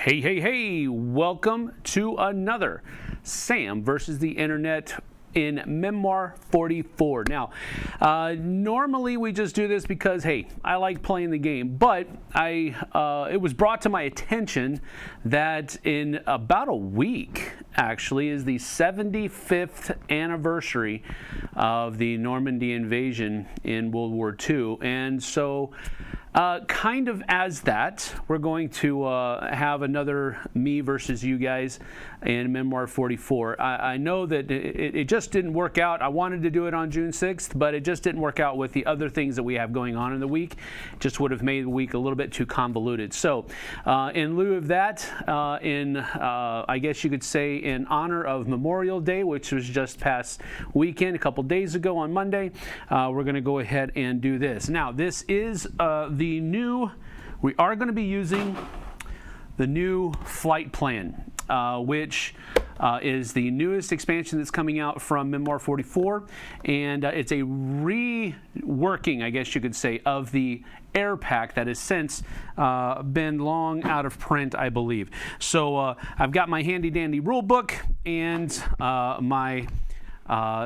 Hey, hey, hey, welcome to another Sam versus the Internet in Memoir 44. Now, normally we just do this because, hey, I like playing the game, but it was brought to my attention that in about a week, actually, is the 75th anniversary of the Normandy invasion in World War II, and so kind of as that, we're going to have another me versus you guys in Memoir 44. I know that it just didn't work out. I wanted to do it on June 6th, but it just didn't work out with the other things that we have going on in the week. Just would have made the week a little bit too convoluted. So in lieu of that, I guess you could say in honor of Memorial Day, which was just past weekend, a couple days ago on Monday, we're going to go ahead and do this. Now, this is we are going to be using the new flight plan, which is the newest expansion that's coming out from Memoir 44, and it's a reworking, I guess you could say, of the air pack that has since been long out of print, I believe. So I've got my handy dandy rule book and my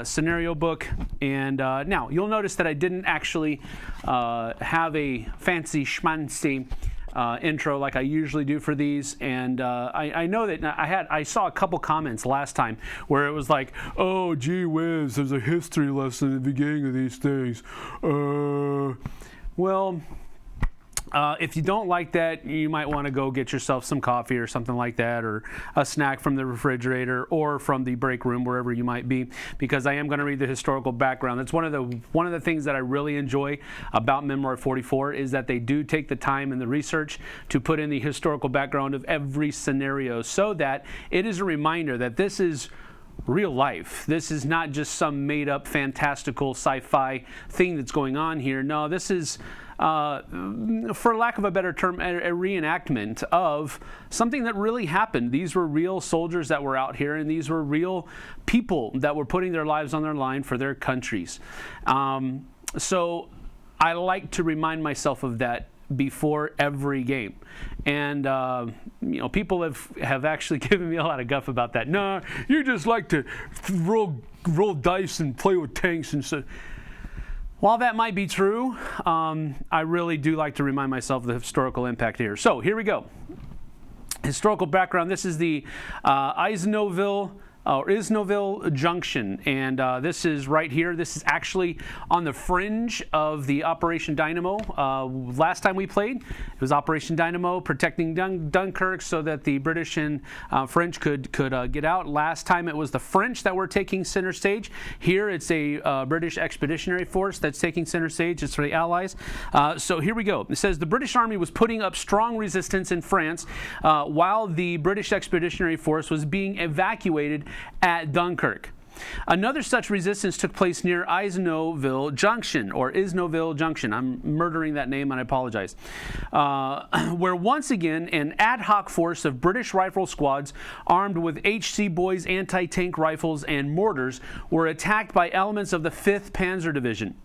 scenario book, and now you'll notice that I didn't actually have a fancy schmancy intro like I usually do for these, and I know that I saw a couple comments last time where it was like, oh gee whiz, there's a history lesson at the beginning of these things. Well, if you don't like that, you might want to go get yourself some coffee or something like that, or a snack from the refrigerator or from the break room, wherever you might be, because I am going to read the historical background. That's one of the things that I really enjoy about Memoir 44 is that they do take the time and the research to put in the historical background of every scenario, so that it is a reminder that this is real life. This is not just some made-up fantastical sci-fi thing that's going on here. No, this is for lack of a better term, a reenactment of something that really happened. These were real soldiers that were out here, and these were real people that were putting their lives on their line for their countries. So I like to remind myself of that before every game, and people have actually given me a lot of guff about that. No, you just like to roll dice and play with tanks and so. While that might be true, I really do like to remind myself of the historical impact here. So here we go. Historical background. This is the Isnoville Junction, and this is right here. This is actually on the fringe of the Operation Dynamo. Last time we played, it was Operation Dynamo protecting Dunkirk so that the British and French could get out. Last time it was the French that were taking center stage. Here it's a British Expeditionary Force that's taking center stage. It's for the Allies. So here we go. It says the British Army was putting up strong resistance in France while the British Expeditionary Force was being evacuated at Dunkirk. Another such resistance took place near Isnoville Junction, or Isnoville Junction. I'm murdering that name, and I apologize. Where once again an ad hoc force of British rifle squads armed with HC Boys anti-tank rifles and mortars were attacked by elements of the 5th Panzer Division.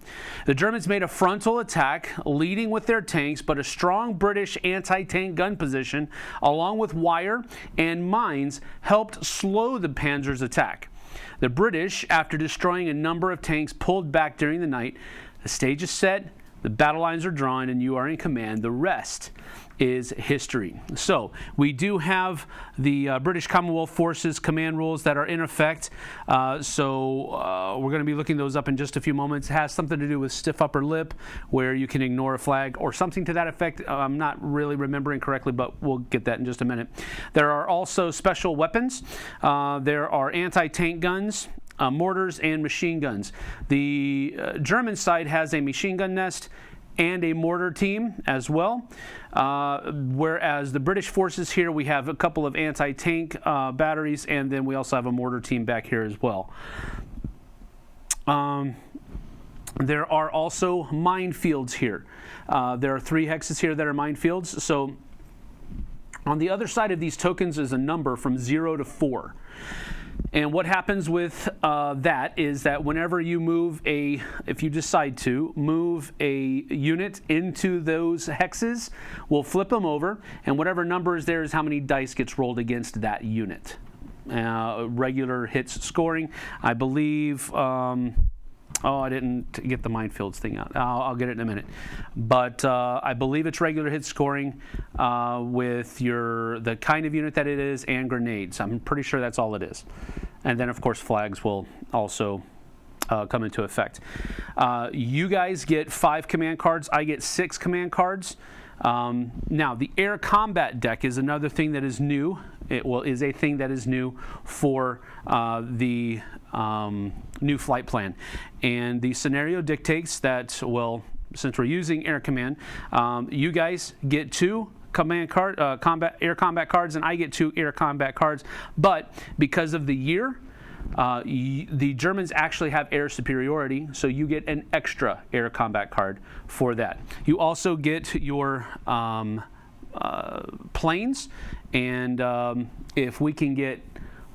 The Germans made a frontal attack, leading with their tanks, but a strong British anti-tank gun position, along with wire and mines, helped slow the Panzer's attack. The British, after destroying a number of tanks, pulled back during the night. The stage is set, the battle lines are drawn, and you are in command. The rest is history. So we do have the British Commonwealth Forces command rules that are in effect. So we're going to be looking those up in just a few moments. It has something to do with stiff upper lip, where you can ignore a flag or something to that effect. I'm not really remembering correctly, but we'll get that in just a minute. There are also special weapons. There are anti-tank guns, mortars, and machine guns. The German side has a machine gun nest and a mortar team as well, whereas the British forces here, we have a couple of anti-tank batteries, and then we also have a mortar team back here as well. There are also minefields here. There are 3 hexes here that are minefields. So on the other side of these tokens is a number from 0 to 4. And what happens with that is that whenever you move if you decide to move a unit into those hexes, we'll flip them over, and whatever number is there is how many dice gets rolled against that unit. Regular hits scoring, I believe. Oh, I didn't get the minefields thing out. I'll get it in a minute. But I believe it's regular hit scoring with the kind of unit that it is and grenades. I'm pretty sure that's all it is. And then, of course, flags will also come into effect. You guys get 5 command cards. I get 6 command cards. Now, the air combat deck is another thing that is new. Is a thing that is new for the new flight plan. And the scenario dictates that, well, since we're using air command, you guys get 2 air combat cards, and I get 2 air combat cards. But because of the year, the Germans actually have air superiority, so you get an extra air combat card for that. You also get your planes, and if we can get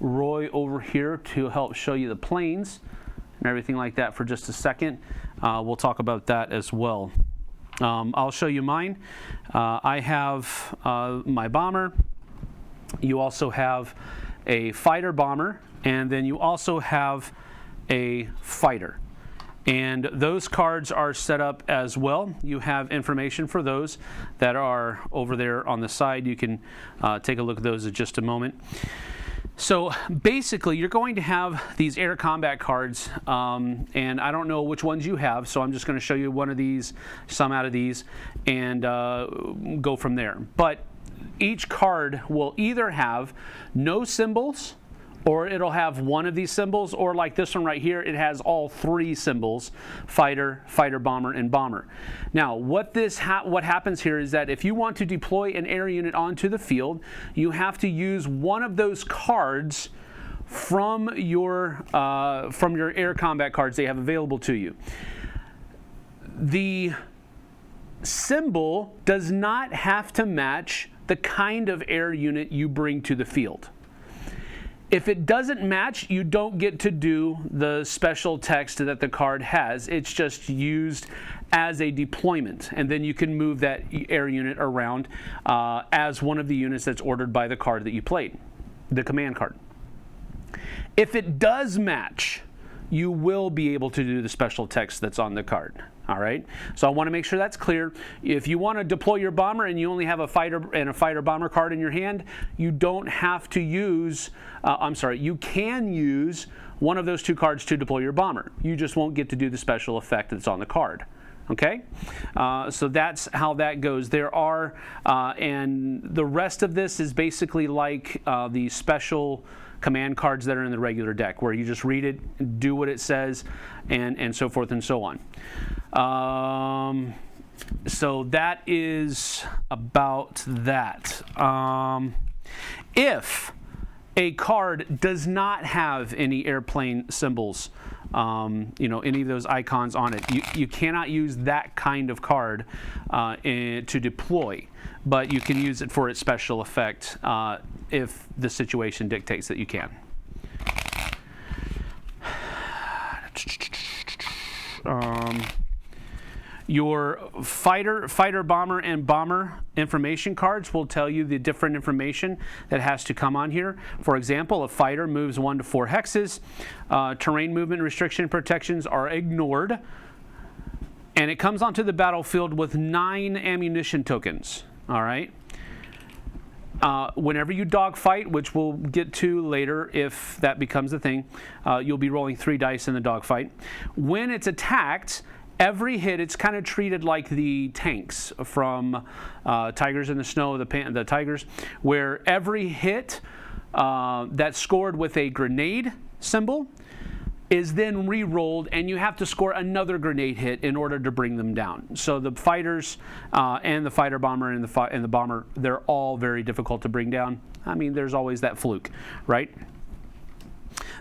Roy over here to help show you the planes and everything like that for just a second, we'll talk about that as well. I'll show you mine. I have my bomber. You also have a fighter bomber, and then you also have a fighter. And those cards are set up as well. You have information for those that are over there on the side. You can take a look at those in just a moment. So basically, you're going to have these air combat cards, and I don't know which ones you have, so I'm just going to show you one of these, some out of these, and go from there. But each card will either have no symbols, or it'll have one of these symbols, or like this one right here, it has all 3 symbols: fighter, fighter bomber, and bomber. Now, what happens here is that if you want to deploy an air unit onto the field, you have to use one of those cards from your air combat cards they have available to you. The symbol does not have to match the kind of air unit you bring to the field. If it doesn't match, you don't get to do the special text that the card has. It's just used as a deployment, and then you can move that air unit around as one of the units that's ordered by the card that you played, the command card. If it does match, you will be able to do the special text that's on the card. All right, so I want to make sure that's clear. If you want to deploy your bomber and you only have a fighter and a fighter bomber card in your hand, you don't have to use, you can use one of those 2 cards to deploy your bomber. You just won't get to do the special effect that's on the card. Okay, so that's how that goes. There are, and the rest of this is basically like the special command cards that are in the regular deck, where you just read it, do what it says, and so forth and so on. So that is about that. If a card does not have any airplane symbols, any of those icons on it, you cannot use that kind of card to deploy, but you can use it for its special effect if the situation dictates that you can. Your fighter bomber, and bomber information cards will tell you the different information that has to come on here. For example, a fighter moves 1 to 4 hexes. Terrain movement restriction protections are ignored. And it comes onto the battlefield with 9 ammunition tokens. All right. Whenever you dogfight, which we'll get to later if that becomes a thing, you'll be rolling 3 dice in the dogfight. When it's attacked, every hit, it's kind of treated like the tanks from Tigers in the Snow, the Tigers, where every hit that's scored with a grenade symbol is then re-rolled, and you have to score another grenade hit in order to bring them down. So the fighters and the fighter bomber and the bomber, they're all very difficult to bring down. I mean, there's always that fluke, right?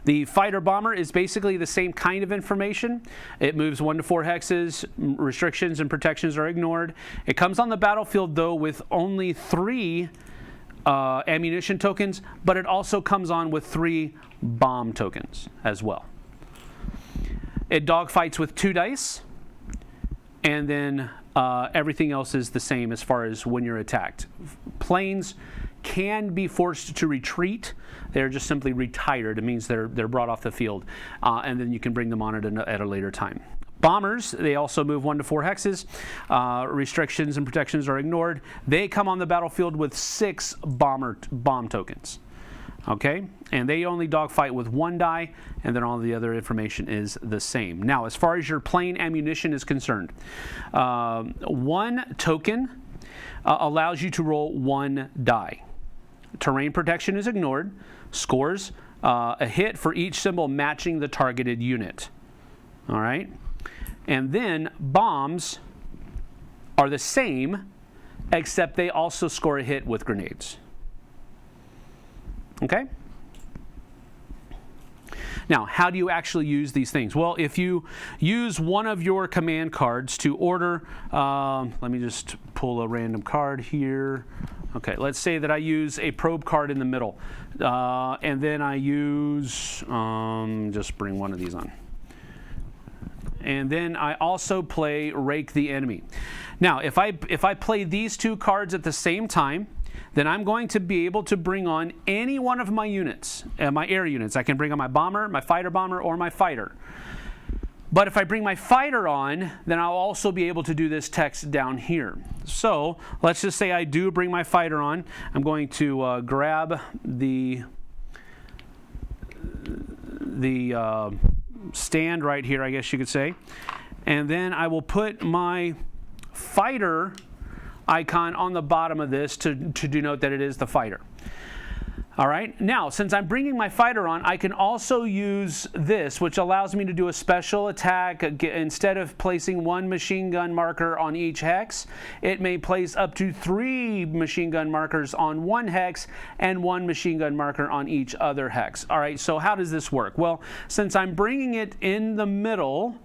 The fighter bomber is basically the same kind of information. It moves 1 to 4 hexes. Restrictions and protections are ignored. It comes on the battlefield, though, with only 3 ammunition tokens, but it also comes on with 3 bomb tokens as well. It dogfights with 2 dice, and then everything else is the same as far as when you're attacked. Planes can be forced to retreat. They're just simply retired. It means they're brought off the field, and then you can bring them on at a later time. Bombers, they also move 1 to 4 hexes. Restrictions and protections are ignored. They come on the battlefield with 6 bomb tokens. Okay, and they only dogfight with 1 die, and then all the other information is the same. Now, as far as your plane ammunition is concerned, 1 token allows you to roll 1 die. Terrain protection is ignored. Scores a hit for each symbol matching the targeted unit. All right, and then bombs are the same, except they also score a hit with grenades. Okay? Now, how do you actually use these things? Well, if you use one of your command cards to order, let me just pull a random card here. Okay, let's say that I use a probe card in the middle, and then I use, just bring one of these on. And then I also play Rake the Enemy. Now, if I play these 2 cards at the same time, then I'm going to be able to bring on any one of my units, my air units. I can bring on my bomber, my fighter bomber, or my fighter. But if I bring my fighter on, then I'll also be able to do this text down here. So let's just say I do bring my fighter on. I'm going to grab the stand right here, I guess you could say. And then I will put my fighter icon on the bottom of this to denote that it is the fighter. All right, now since I'm bringing my fighter on, I can also use this, which allows me to do a special attack. Instead of placing 1 machine gun marker on each hex, it may place up to 3 machine gun markers on 1 hex and 1 machine gun marker on each other hex. All right, so how does this work? Well, since I'm bringing it in the middle,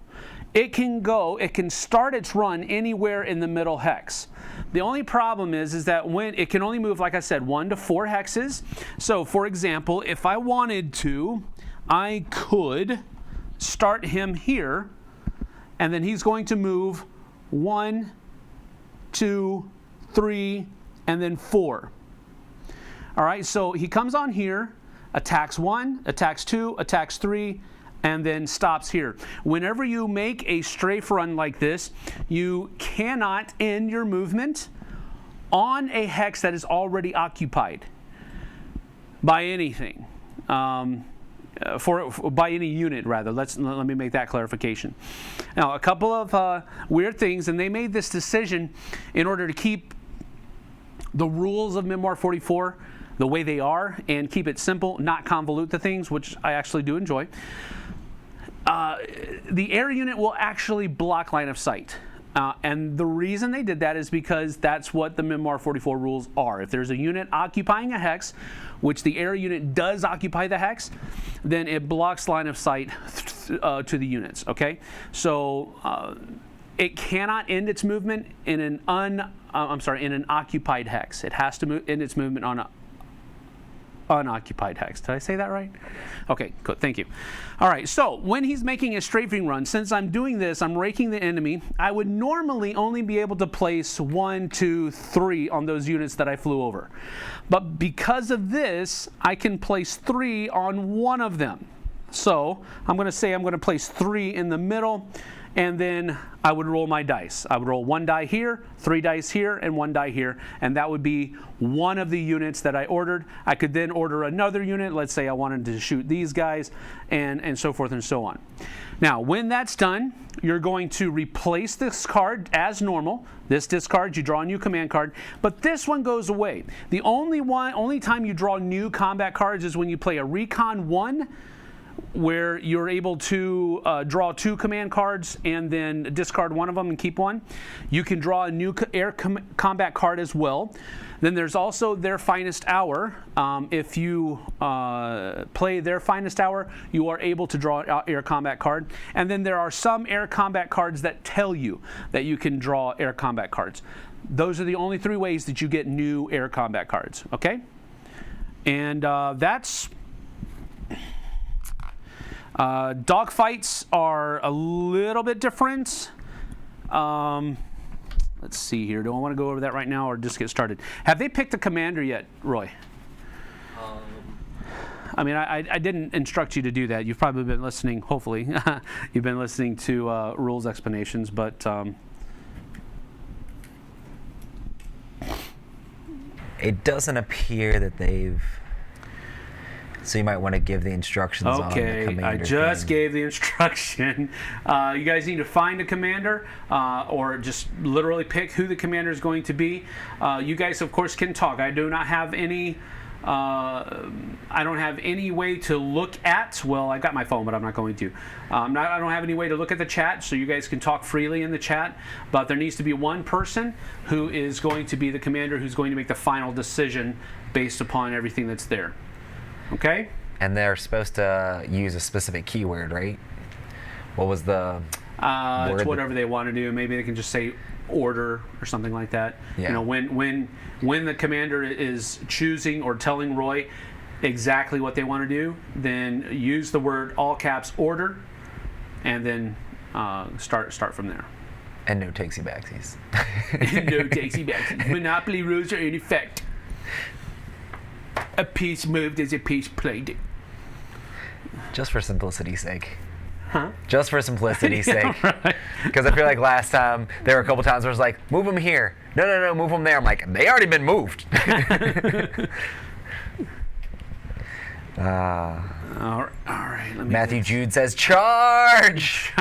it can start its run anywhere in the middle hex. The only problem is that when it can only move, like I said, 1 to 4 hexes. So, for example, if I wanted to, I could start him here, and then he's going to move 1, 2, 3, and then 4. All right, so he comes on here, attacks 1, attacks 2, attacks 3, and then stops here. Whenever you make a strafe run like this, you cannot end your movement on a hex that is already occupied by anything. By any unit, rather. Let me make that clarification. Now, a couple of weird things, and they made this decision in order to keep the rules of Memoir 44 the way they are and keep it simple, not convolute the things, which I actually do enjoy. The air unit will actually block line of sight. And the reason they did that is because that's what the Memoir 44 rules are. If there's a unit occupying a hex, which the air unit does occupy the hex, then it blocks line of sight to the units, okay? So it cannot end its movement in an occupied hex. It has to end its movement on a unoccupied hex. Did I say that right? Okay, good. Thank you. All right, so when he's making a strafing run, since I'm doing this, I'm raking the enemy, I would normally only be able to place 1, 2, 3 on those units that I flew over. But because of this, I can place 3 on one of them. So I'm going to say I'm going to place 3 in the middle, and then I would roll my dice. I would roll 1 die here, 3 dice here, and 1 die here, and that would be one of the units that I ordered. I could then order another unit. Let's say I wanted to shoot these guys, and so forth and so on. Now, when that's done, you're going to replace this card as normal. This discard, you draw a new command card, but this one goes away. The only time you draw new combat cards is when you play a Recon 1, where you're able to draw 2 command cards and then discard one of them and keep one. You can draw a new air combat card as well. Then there's also Their Finest Hour. If you play Their Finest Hour, you are able to draw an air combat card. And then there are some air combat cards that tell you that you can draw air combat cards. Those are the only 3 ways that you get new air combat cards, okay? And that's Dogfights are a little bit different. Let's see here. Do I want to go over that right now or just get started? Have they picked a commander yet, Roy? I mean, I didn't instruct you to do that. You've probably been listening, hopefully. You've been listening to rules explanations, but... It doesn't appear that they've... So you might want to give the instructions on the commander. Okay, I just gave the instruction. You guys need to find a commander or just literally pick who the commander is going to be. You guys, of course, can talk. I do not have any... I don't have any way to look at, well, I got my phone, but I'm not going to. I don't have any way to look at the chat, so you guys can talk freely in the chat, but there needs to be one person who is going to be the commander who's going to make the final decision based upon everything that's there. Okay? And they're supposed to use a specific keyword, right? What was the word? It's whatever they want to do. Maybe they can just say order or something like that. Yeah. You know, when the commander is choosing or telling Roy exactly what they want to do, then use the word all caps order, and then start from there. And no takesy backsies. No takesy backsies. Monopoly rules are in effect. A piece moved is a piece played. Just for simplicity's sake. Huh? Just for simplicity's Yeah, sake. right. Because I feel like last time, there were a couple times where it was like, move them here. No, move them there. I'm like, they already been moved. All right. Let me Matthew Jude says, charge!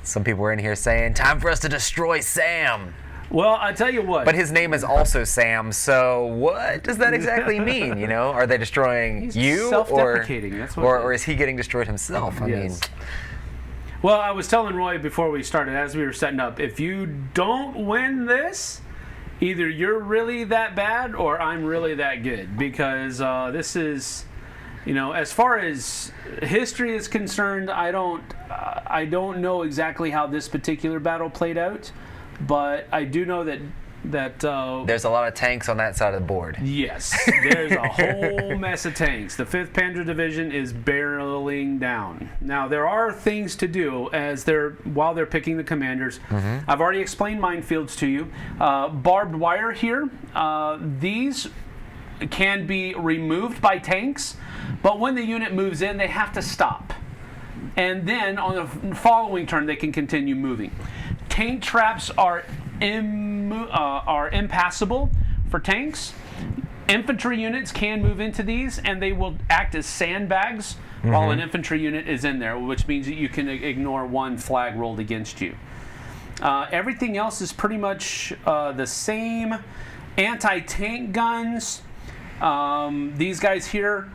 Some people were in here saying, time for us to destroy Sam. Well, I tell you what. But his name is also Sam, so what does that exactly mean? You know, are they destroying He's you, self-deprecating. That's what or is he getting destroyed himself? I mean, well, I was telling Roy before we started, as we were setting up, if you don't win this, either you're really that bad or I'm really that good, because this is, you know, as far as history is concerned, I don't know exactly how this particular battle played out. But I do know that there's a lot of tanks on that side of the board. Yes, there's a whole mess of tanks. The 5th Panzer Division is barreling down. Now there are things to do while they're picking the commanders. Mm-hmm. I've already explained minefields to you. Barbed wire here. These can be removed by tanks, but when the unit moves in, they have to stop. And then on the following turn, they can continue moving. Tank traps are impassable for tanks. Infantry units can move into these, and they will act as sandbags while an infantry unit is in there, which means that you can ignore one flag rolled against you. Everything else is pretty much the same. Anti-tank guns. These guys here,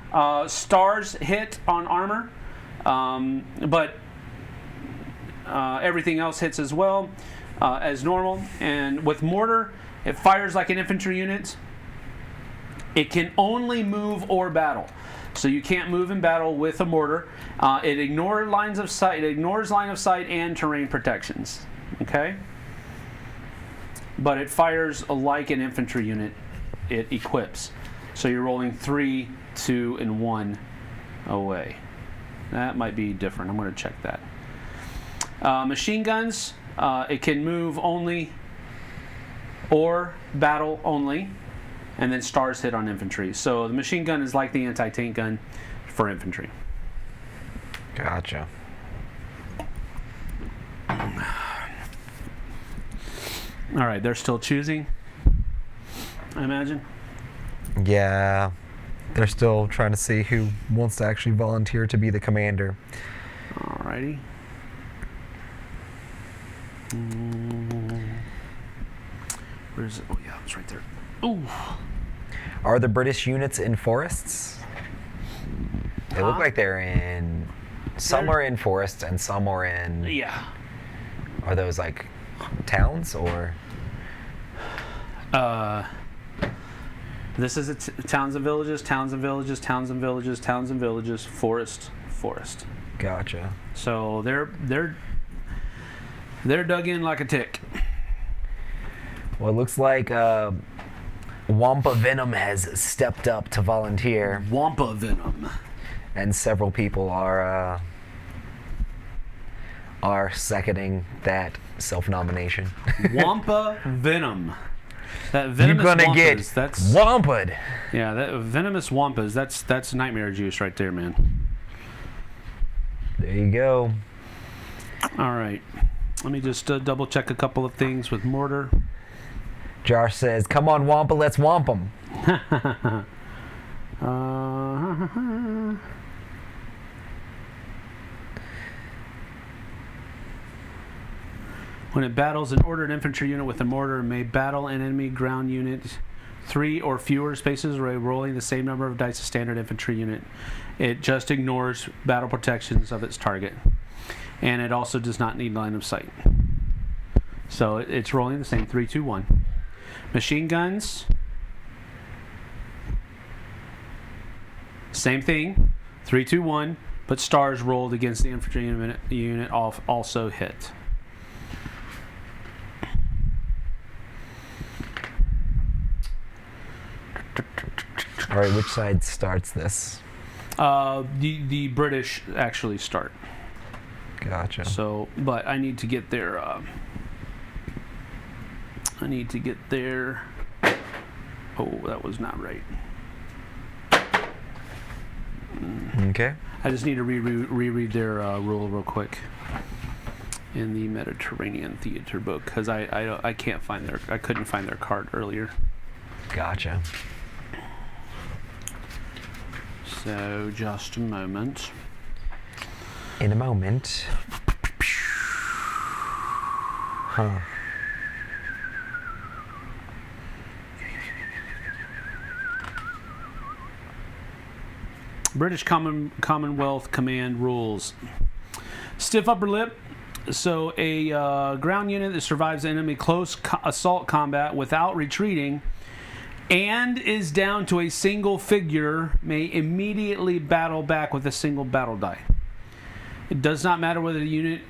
stars hit on armor, but everything else hits as well as normal. And with mortar, it fires like an infantry unit. It can only move or battle, so you can't move in battle with a mortar. It ignores lines of sight. It ignores line of sight and terrain protections. Okay, but it fires like an infantry unit. It equips, so you're rolling 3, 2, and 1 away. That might be different. I'm going to check that. Machine guns, it can move only or battle only, and then stars hit on infantry. So the machine gun is like the anti-tank gun for infantry. Gotcha. All right, they're still choosing, I imagine. Yeah, they're still trying to see who wants to actually volunteer to be the commander. All righty. Where is it? Oh yeah, it's right there. Ooh. Are the British units in forests? They look like they're in... Some are in forests and some are in... Yeah. Are those like towns or... This is towns and villages, towns and villages, towns and villages, towns and villages, forest. Gotcha. So they're dug in like a tick. Well, it looks like Wampa Venom has stepped up to volunteer. Wampa Venom. and several people are seconding that self-nomination. Wampa Venom. That venomous You're gonna wampas, get that's wamped. yeah, that venomous wampas. That's nightmare juice right there, man. There you go. All right, let me just double check a couple of things with mortar. Josh says, "Come on, Wampa, let's wamp them." When it battles an ordered infantry unit with a mortar, may battle an enemy ground unit 3 or fewer spaces away, rolling the same number of dice as standard infantry unit. It just ignores battle protections of its target, and it also does not need line of sight. So it's rolling the same 3, 2, 1. Machine guns, same thing, 3, 2, 1. But stars rolled against the infantry unit also hit. All right, which side starts this? The British actually start. Gotcha. So, but I need to get their. Oh, that was not right. Okay. I just need to reread their rule real quick in the Mediterranean Theater book because I can't find I couldn't find their card earlier. Gotcha. So just a moment. In a moment. Huh. British Commonwealth Command rules. Stiff upper lip. So a ground unit that survives enemy close assault combat without retreating and is down to a single figure may immediately battle back with a single battle die. It does not matter whether the unit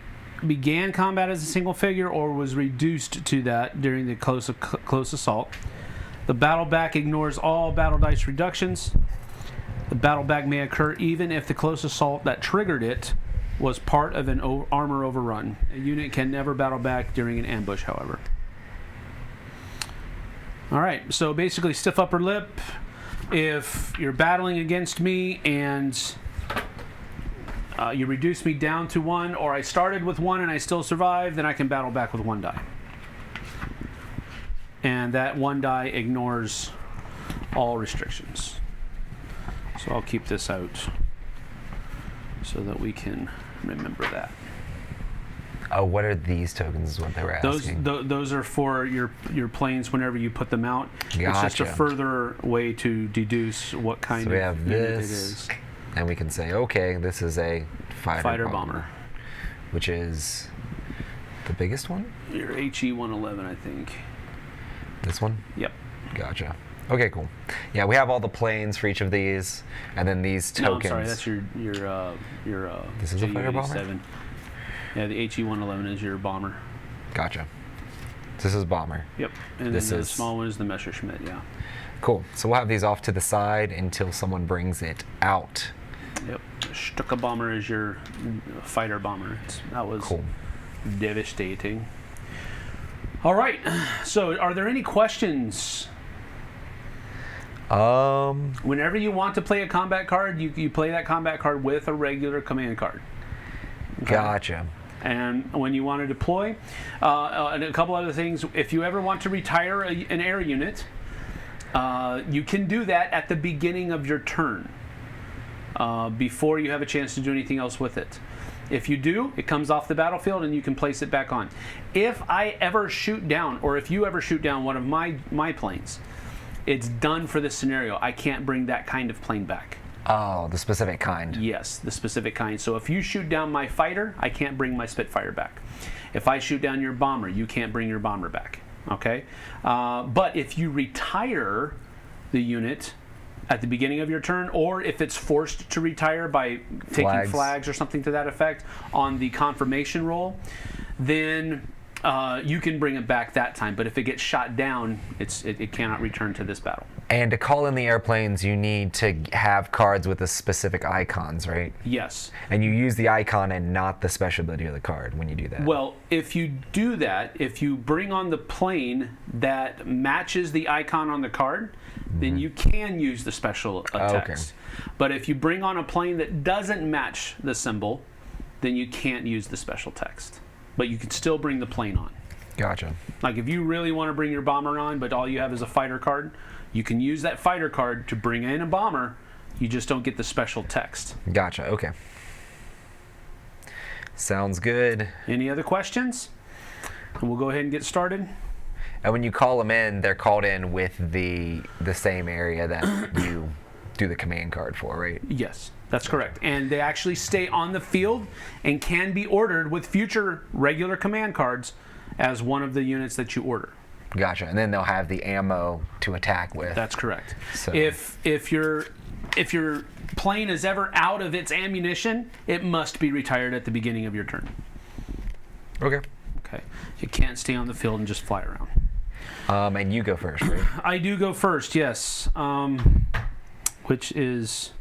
began combat as a single figure or was reduced to that during the close assault. The battle back ignores all battle dice reductions. The battle back may occur even if the close assault that triggered it was part of an armor overrun. A unit can never battle back during an ambush, however. All right, so basically stiff upper lip. If you're battling against me and you reduce me down to 1, or I started with 1 and I still survive, then I can battle back with 1 die. And that 1 die ignores all restrictions. So I'll keep this out so that we can remember that. Oh, what are these tokens is what they were asking. Those are for your planes whenever you put them out. Gotcha. It's just a further way to deduce what kind so we of have unit this, it is. And we can say, okay, this is a fighter bomber. Which is the biggest one? Your HE-111, I think. This one? Yep. Gotcha. Okay, cool. Yeah, we have all the planes for each of these, and then these tokens. No, I'm sorry, that's your This is a fighter bomber? Yeah, the HE-111 is your bomber. Gotcha. This is bomber. Yep. And this then the is small one is the Messerschmitt, yeah. Cool. So we'll have these off to the side until someone brings it out. Yep. Stuka bomber is your fighter bomber. That was cool. Devastating. All right. So are there any questions? Whenever you want to play a combat card, you play that combat card with a regular command card. Okay? Gotcha. And when you want to deploy, and a couple other things, if you ever want to retire an air unit, you can do that at the beginning of your turn, before you have a chance to do anything else with it. If you do, it comes off the battlefield and you can place it back on. If I ever shoot down, or if you ever shoot down one of my planes, it's done for this scenario. I can't bring that kind of plane back. Oh, the specific kind. Yes, the specific kind. So if you shoot down my fighter, I can't bring my Spitfire back. If I shoot down your bomber, you can't bring your bomber back. Okay? But if you retire the unit at the beginning of your turn, or if it's forced to retire by taking flags or something to that effect on the confirmation roll, then you can bring it back that time. But if it gets shot down, it cannot return to this battle. And to call in the airplanes, you need to have cards with the specific icons, right? Yes. And you use the icon and not the special ability of the card when you do that. Well, if you do that, if you bring on the plane that matches the icon on the card, then you can use the special text. But if you bring on a plane that doesn't match the symbol, then you can't use the special text. But you can still bring the plane on. Gotcha. Like if you really want to bring your bomber on, but all you have is a fighter card, you can use that fighter card to bring in a bomber. You just don't get the special text. Gotcha. Okay. Sounds good. Any other questions? And we'll go ahead and get started. And when you call them in, they're called in with the same area that you do the command card for, right? Yes, that's correct. And they actually stay on the field and can be ordered with future regular command cards as one of the units that you order. Gotcha. And then they'll have the ammo to attack with. That's correct. So. If your plane is ever out of its ammunition, it must be retired at the beginning of your turn. Okay. Okay. It can't stay on the field and just fly around. And you go first, right? I do go first, yes. Which is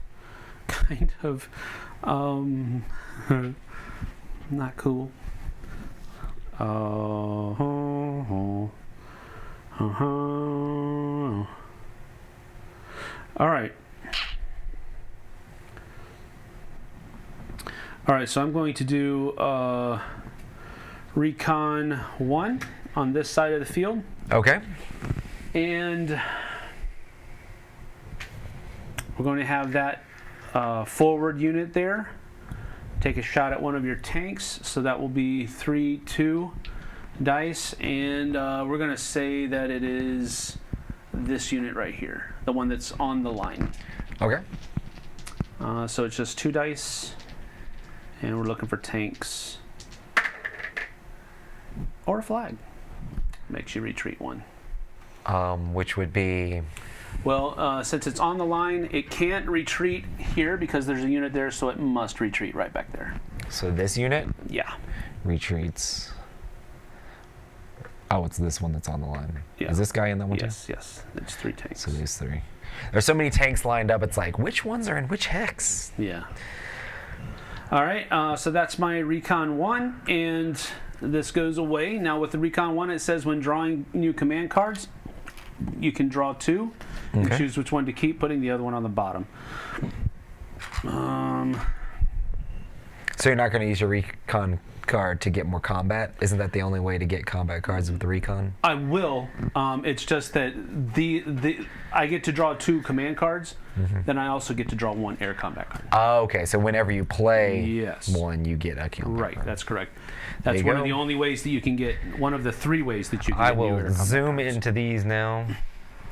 kind of not cool. All right. All right, so I'm going to do Recon 1 on this side of the field. Okay. And we're going to have that forward unit there take a shot at one of your tanks. So that will be 3-2 dice. And we're going to say that it is this unit right here, the one that's on the line. Okay. So it's just 2 dice. And we're looking for tanks. Or a flag. Makes you retreat 1. Which would be... Well, since it's on the line, it can't retreat here because there's a unit there, so it must retreat right back there. So this unit? Yeah. Retreats. Oh, it's this one that's on the line. Yeah. Is this guy in that one too? Yes. It's 3 tanks. So there's 3. There's so many tanks lined up, it's like, which ones are in which hex? Yeah. All right, so that's my Recon 1, and this goes away. Now with the Recon 1, it says when drawing new command cards, you can draw 2 and choose which one to keep, putting the other one on the bottom. So you're not going to use your Recon card to get more combat? Isn't that the only way to get combat cards with the Recon? I will. It's just that I get to draw 2 command cards, then I also get to draw 1 air combat card. Oh, okay. So whenever you play one, you get a combat Right, card. that's correct. That's one of the only ways that you can get, one of the 3 ways that you can get I will zoom cards. into these now,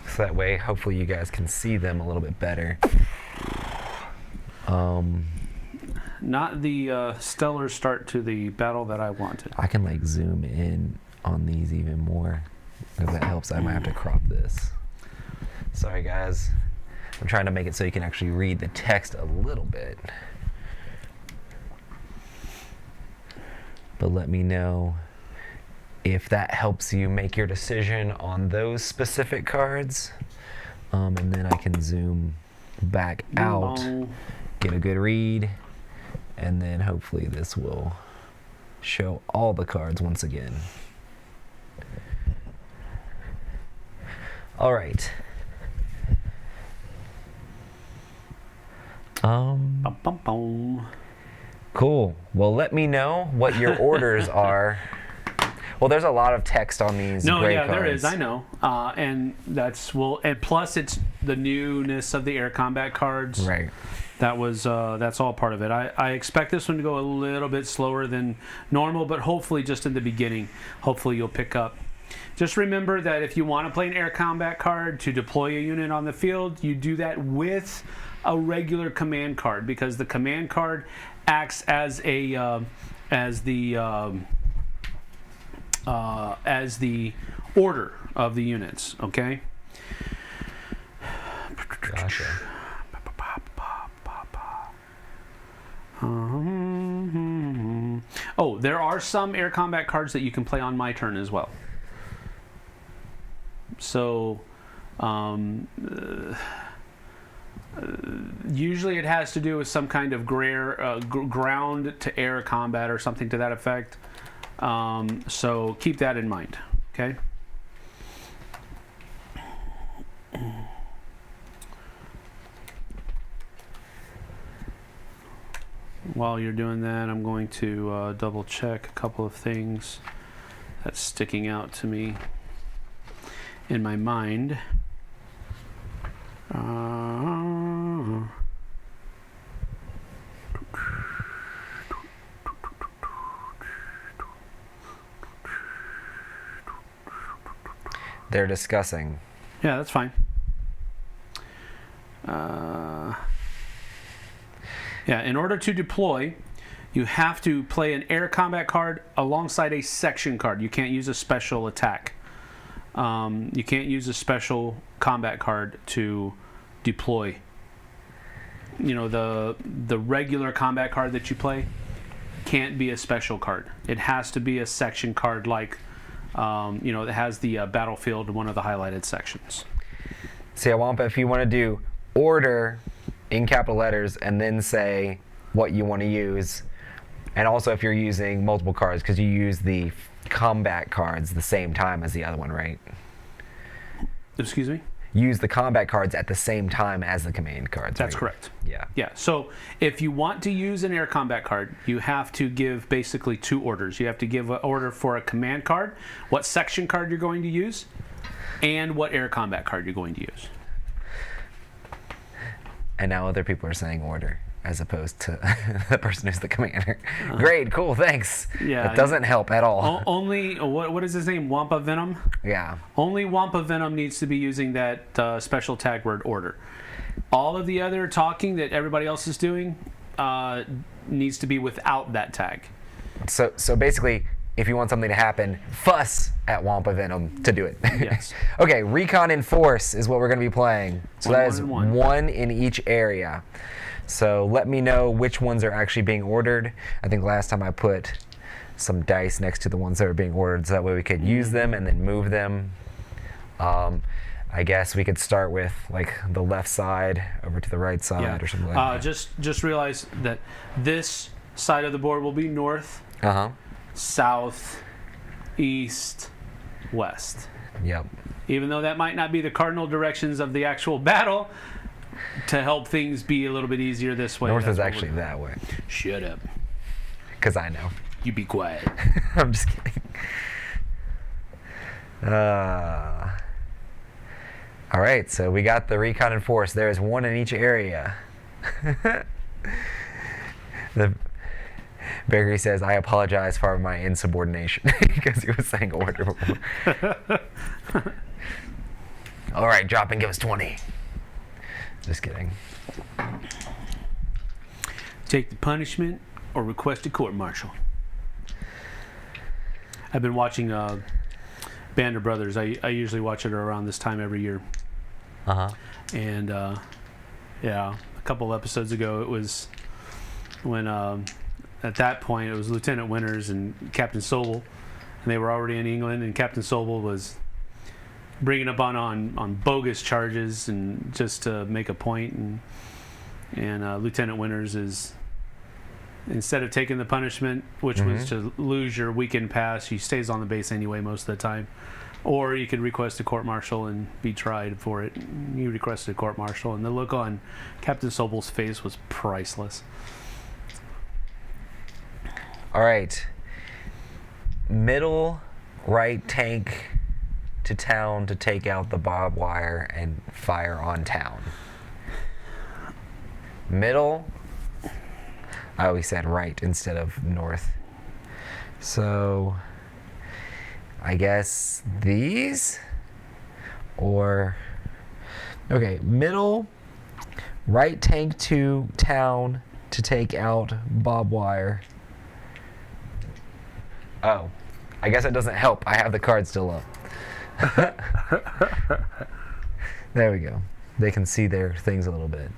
so that way hopefully you guys can see them a little bit better. Not the stellar start to the battle that I wanted. I can like zoom in on these even more, because that helps. I might have to crop this. Sorry guys. I'm trying to make it so you can actually read the text a little bit. But let me know if that helps you make your decision on those specific cards. And then I can zoom back out, get a good read, and then hopefully this will show all the cards once again. All right. Cool. Well, let me know what your orders are. Well, there's a lot of text on these. Gray cards. There is. I know, and and plus it's the newness of the air combat cards. Right. That's all part of it. I expect this one to go a little bit slower than normal, but hopefully just in the beginning, hopefully you'll pick up. Just remember that if you want to play an air combat card to deploy a unit on the field, you do that with a regular command card, because the command card acts as the order of the units. Okay. Gotcha. Oh, there are some air combat cards that you can play on my turn as well. So, usually it has to do with some kind of ground to air combat or something to that effect. So keep that in mind, okay? While you're doing that, I'm going to double check a couple of things that's sticking out to me in my mind. They're discussing. Yeah, that's fine. Yeah, in order to deploy, you have to play an air combat card alongside a section card. You can't use a special attack. You can't use a special combat card to deploy. You know, the regular combat card that you play can't be a special card. It has to be a section card like, you know, that has the battlefield, one of the highlighted sections. See, Wampa, if you want to do order in capital letters and then say what you want to use, and also if you're using multiple cards, because you use the combat cards the same time as the other one, right? Excuse me? Use the combat cards at the same time as the command cards. That's right? correct. Yeah. Yeah. So if you want to use an air combat card, you have to give basically two orders. You have to give an order for a command card, what section card you're going to use, and what air combat card you're going to use. And now other people are saying order as opposed to the person who's the commander. Great, cool, thanks. Yeah. It doesn't help at all. Only, what is his name? Wampa Venom? Yeah. Only Wampa Venom needs to be using that special tag word order. All of the other talking that everybody else is doing needs to be without that tag. So basically, if you want something to happen, fuss at Wampa Venom to do it. Yes. Okay, Recon and Force is what we're going to be playing. So that is one. one in each area. So let me know which ones are actually being ordered. I think last time I put some dice next to the ones that are being ordered so that way we could use them and then move them. I guess we could start with like the left side over to the right side or something like that. Just realize that this side of the board will be north, south, east, west. Yep. Even though that might not be the cardinal directions of the actual battle, to help things be a little bit easier this way. North is actually that way. Shut up. Because I know. You be quiet. I'm just kidding. All right, so we got the Recon and Force. There is one in each area. The Bakery says, I apologize for my insubordination because he was saying order before. All right, drop and give us 20. Just kidding. Take the punishment or request a court-martial. I've been watching Band of Brothers. I usually watch it around this time every year. And yeah, a couple episodes ago it was when at that point it was Lieutenant Winters and Captain Sobel, and they were already in England, and Captain Sobel was bringing up on bogus charges and just to make a point, and Lieutenant Winters is, instead of taking the punishment, which was to lose your weekend pass, he stays on the base anyway most of the time. Or you could request a court-martial and be tried for it. You requested a court-martial, and the look on Captain Sobel's face was priceless. All right. Middle right tank to town to take out the barbed wire and fire on town. Middle. I always said right instead of north. So I guess these, or okay, middle right tank to town to take out barbed wire. Oh, I guess it doesn't help. I have the card still up. There we go. They can see their things a little bit.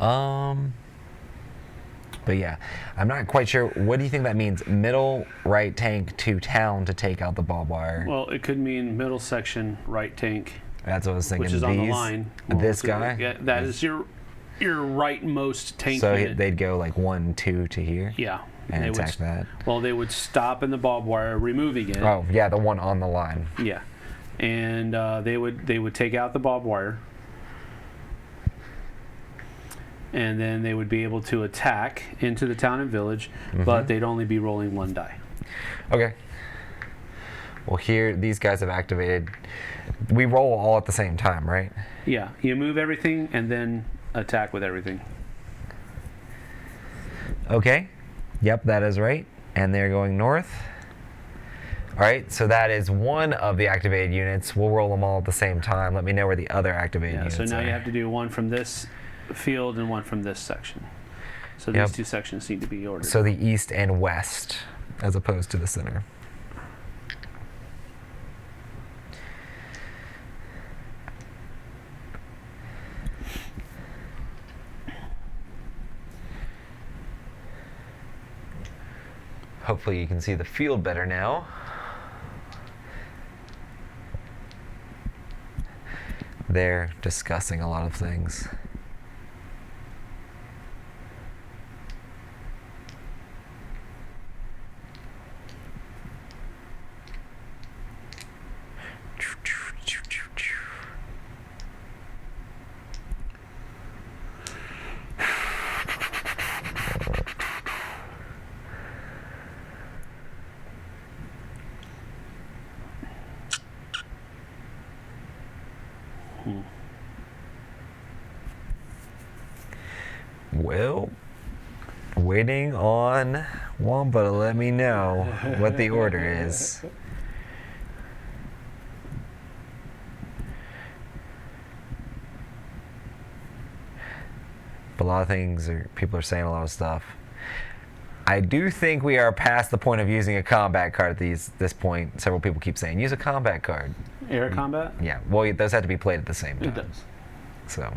But yeah, I'm not quite sure. What do you think that means? Middle right tank to town to take out the barbed wire. Well, it could mean middle section, right tank, That's what I was thinking. which is on the line. This guy? Yeah, that is your rightmost tank So unit. they'd go like 1, 2 to here? Yeah. And they attack that? Well, they would stop in the barbed wire, removing it. Oh, yeah, the one on the line. Yeah. And they would take out the barbed wire. And then they would be able to attack into the town and village, but they'd only be rolling 1 die. Okay. Well, here, these guys have activated. We roll all at the same time, right? Yeah. You move everything and then attack with everything. Okay. Yep, that is right. And they're going north. All right, so that is one of the activated units. We'll roll them all at the same time. Let me know where the other activated units are. So now you have to do one from this field and one from this section. So these 2 sections need to be ordered. So the east and west, as opposed to the center. Hopefully you can see the field better now. They're discussing a lot of things. Well, waiting on Wampa to let me know what the order is. But a lot of things people are saying a lot of stuff. I do think we are past the point of using a combat card at this point. Several people keep saying, use a combat card. Air combat? Yeah, well, those have to be played at the same time. It does. So,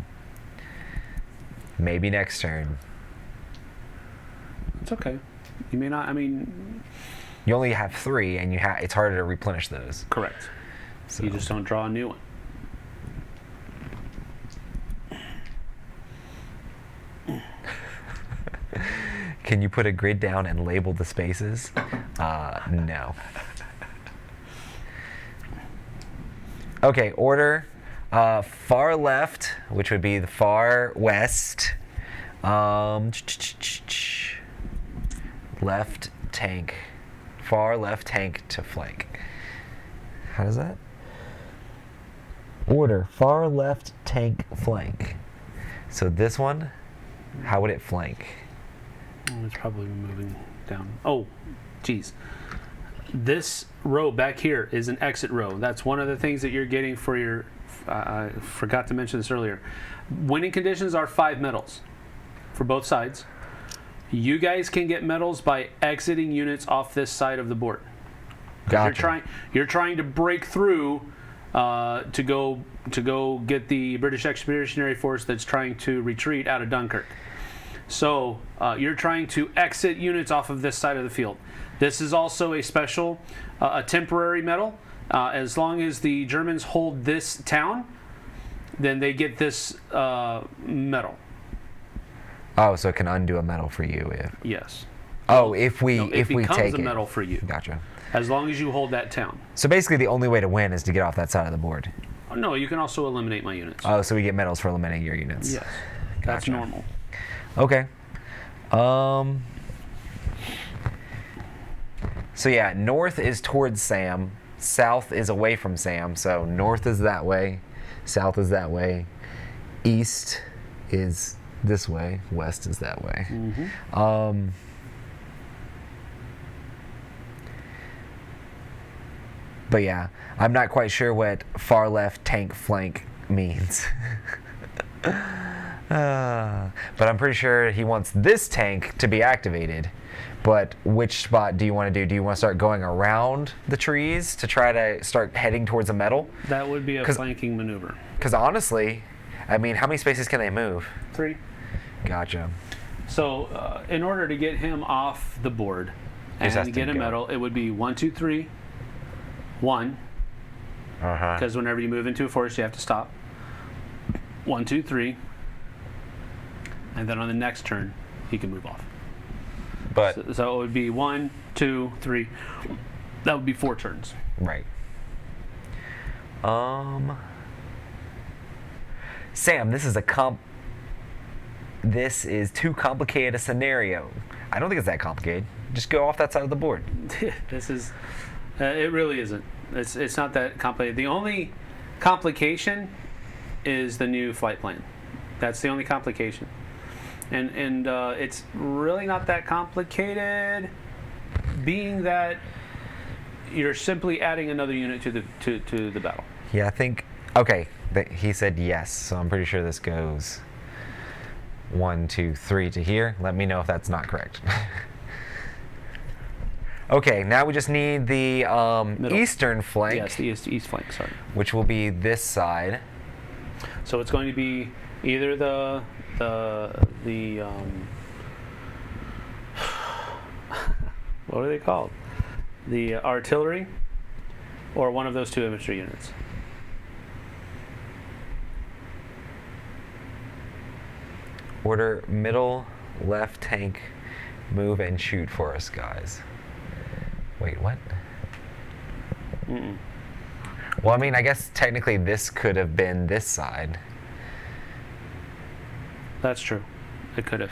maybe next turn. It's okay. You may not, You only have 3, and it's harder to replenish those. correct. So. You just don't draw a new one. Can you put a grid down and label the spaces? No. Okay, order. Far left, which would be the far west. Left tank. Far left tank to flank. How does that? Order. Far left tank flank. So this one, how would it flank? It's probably moving down. Oh, geez. This row back here is an exit row. That's one of the things that you're getting for your... I forgot to mention this earlier. Winning conditions are 5 medals for both sides. You guys can get medals by exiting units off this side of the board. Gotcha. You're trying to break through to go get the British Expeditionary Force that's trying to retreat out of Dunkirk. So you're trying to exit units off of this side of the field. This is also a special, a temporary medal. As long as the Germans hold this town, then they get this medal. Oh, so it can undo a medal for you if. Yes. Oh, if we No, if it we becomes take a it. medal for you. Gotcha. As long as you hold that town. So basically, the only way to win is to get off that side of the board. Oh, no, you can also eliminate my units. Oh, so we get medals for eliminating your units. Yes. That's Gotcha. normal. Okay. So yeah, north is towards Sam. South is away from Sam. So north is that way. South is that way. East is this way. West is that way. Mm-hmm. But yeah, I'm not quite sure what far left tank flank means. But I'm pretty sure he wants this tank to be activated. But which spot do you want to do? Do you want to start going around the trees to try to start heading towards a medal? That would be a flanking maneuver. Because honestly, I mean, how many spaces can they move? 3. Gotcha. So in order to get him off the board Just has and to get a go. medal, it would be 1, 2, 3, 1. Uh-huh. Because whenever you move into a forest, you have to stop. 1, 2, 3. And then on the next turn, he can move off. But So it would be 1, 2, 3. That would be 4 turns. right. Sam, this is too complicated a scenario. I don't think it's that complicated. Just go off that side of the board. This is. It really isn't. It's not that complicated. The only complication is the new flight plan. That's the only complication. And it's really not that complicated, being that you're simply adding another unit to the battle. Yeah, I think. Okay, he said yes, so I'm pretty sure this goes 1, 2, 3 to here. Let me know if that's not correct. Okay, now we just need the eastern flank. Yes, the east flank. Sorry. Which will be this side. So it's going to be either the what are they called? The artillery, or one of those 2 infantry units. Order middle left tank move and shoot for us, guys. Wait, what? Mm-mm. Well, I mean, I guess technically this could have been this side. That's true. It could have.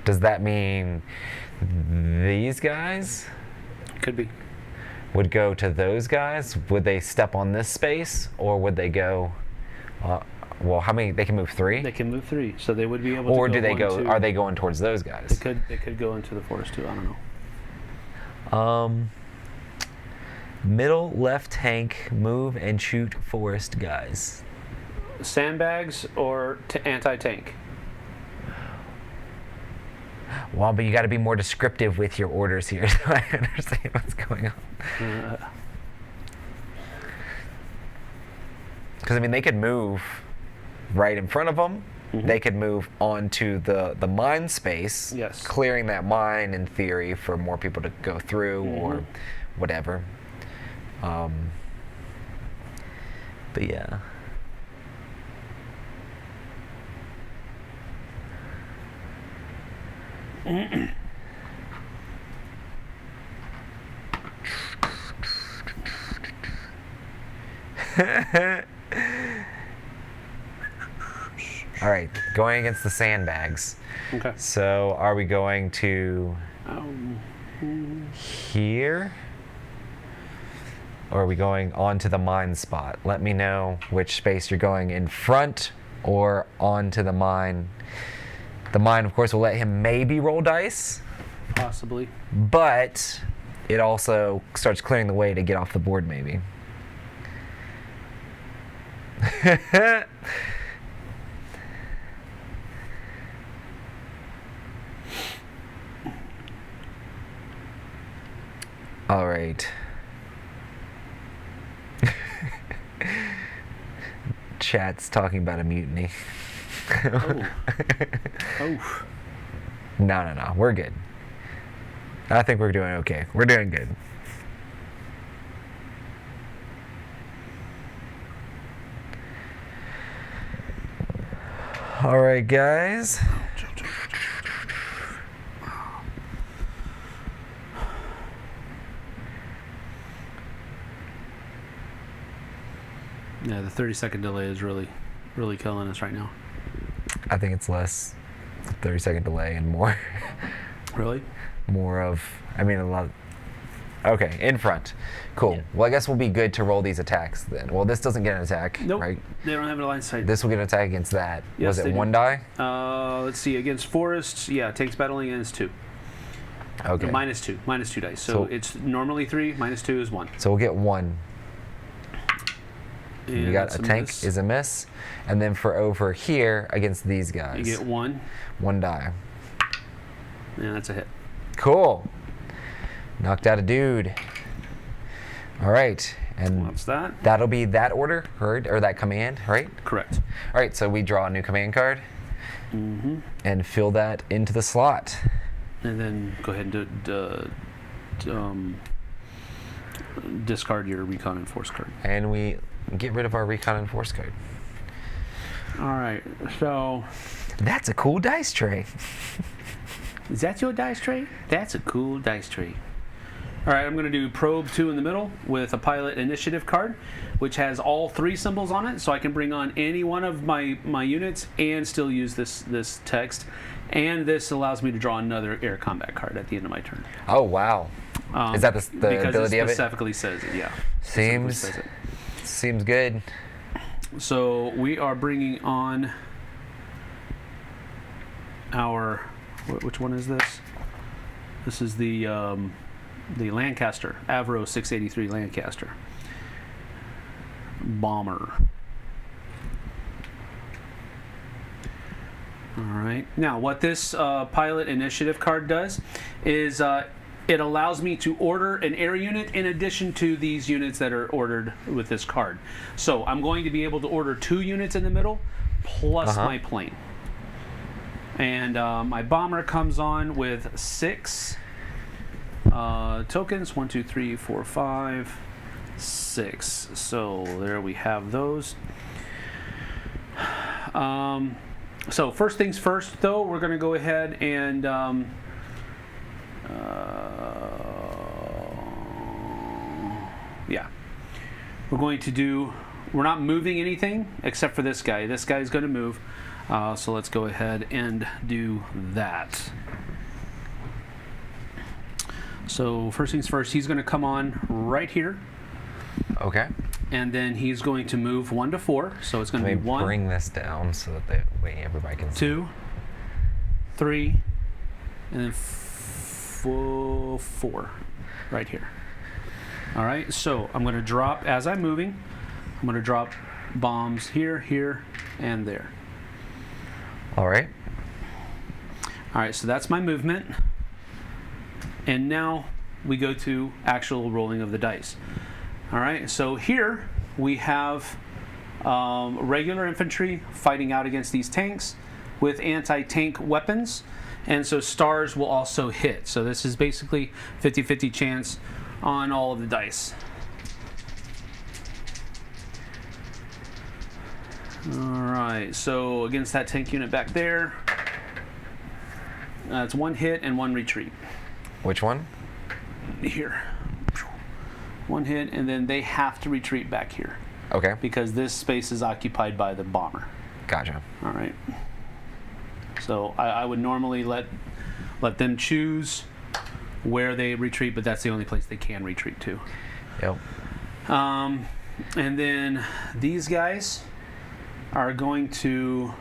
Does that mean these guys Could be. would go to those guys? Would they step on this space, or would they go? Well, how many? They can move 3. They can move 3, so they would be able to. Or go do they 1, go? 2. Are they going towards those guys? They could go into the forest too. I don't know. Middle left tank move and shoot forest guys. Sandbags or anti-tank. Well, but you got to be more descriptive with your orders here, so I understand what's going on. Because I mean, they could move right in front of them. Mhm. They could move onto the mine space, Yes. clearing that mine in theory for more people to go through or whatever. But yeah. All right, going against the sandbags. Okay. So are we going to here? Or are we going onto the mine spot? Let me know which space you're going, in front or onto the mine. The mine, of course, will let him maybe roll dice, Possibly. but it also starts clearing the way to get off the board, maybe. All right. Chat's talking about a mutiny. Oh. Oh. No. We're good. I think we're doing okay. We're doing good. All right, guys. Yeah, the 30-second delay is really killing us right now. I think it's less 30-second delay and more Really? more of, I mean, a lot. Okay, in front. Cool. Yeah. Well, I guess we'll be good to roll these attacks then. Well, this doesn't get an attack, Nope. right? They don't have a line of sight. This will get an attack against that. Yes, Was they it do. 1 die? Let's see. Against forests, yeah, takes battling against 2. Okay. Minus 2 dice. So So- it's normally 3. Minus 2 is 1. So we'll get 1. And You got that's a tank miss. is a miss. And then for over here against these guys. You get 1, 1 die. and that's a hit. Cool. Knocked out a dude. All right. And What's that? that'll be that order, right? Or that command, right? Correct. All right, so we draw a new command card. and fill that into the slot. And then go ahead and discard your Recon and Force card. And we get rid of our Recon and Force card. All right, so... That's a cool dice tray. Is that your dice tray? That's a cool dice tray. All right, I'm going to do Probe 2 in the middle with a Pilot Initiative card, which has all 3 symbols on it, so I can bring on any one of my units and still use this text. And this allows me to draw another air combat card at the end of my turn. Oh, wow. Is that the ability of it? Because it specifically says it, yeah. Seems good. So we are bringing on our... Which one is this? This is the Lancaster, Avro 683 Lancaster. Bomber. All right. Now, what this Pilot Initiative card does is it allows me to order an air unit in addition to these units that are ordered with this card. So I'm going to be able to order 2 units in the middle plus my plane. And my bomber comes on with 6 tokens. 1, 2, 3, 4, 5, 6. So there we have those. So first things first, though, we're going to go ahead and we're not moving anything except for this guy. This guy is going to move. So let's go ahead and do that. So first things first, he's going to come on right here. Okay. And then he's going to move 1 to 4. So it's going to be 1. Bring this down so that way everybody can see. 2, 3, and then 4 right here. All right. So I'm going to drop as I'm moving. I'm going to drop bombs here, here, and there. All right. All right, so that's my movement. And now we go to actual rolling of the dice. All right, so here we have regular infantry fighting out against these tanks with anti-tank weapons. And so stars will also hit. So this is basically 50-50 chance on all of the dice. Alright, so against that tank unit back there, it's 1 hit and 1 retreat. Which one? Here. 1 hit, and then they have to retreat back here. Okay. Because this space is occupied by the bomber. Gotcha. Alright. So I would normally let them choose where they retreat, but that's the only place they can retreat to. Yep. And then these guys are going to...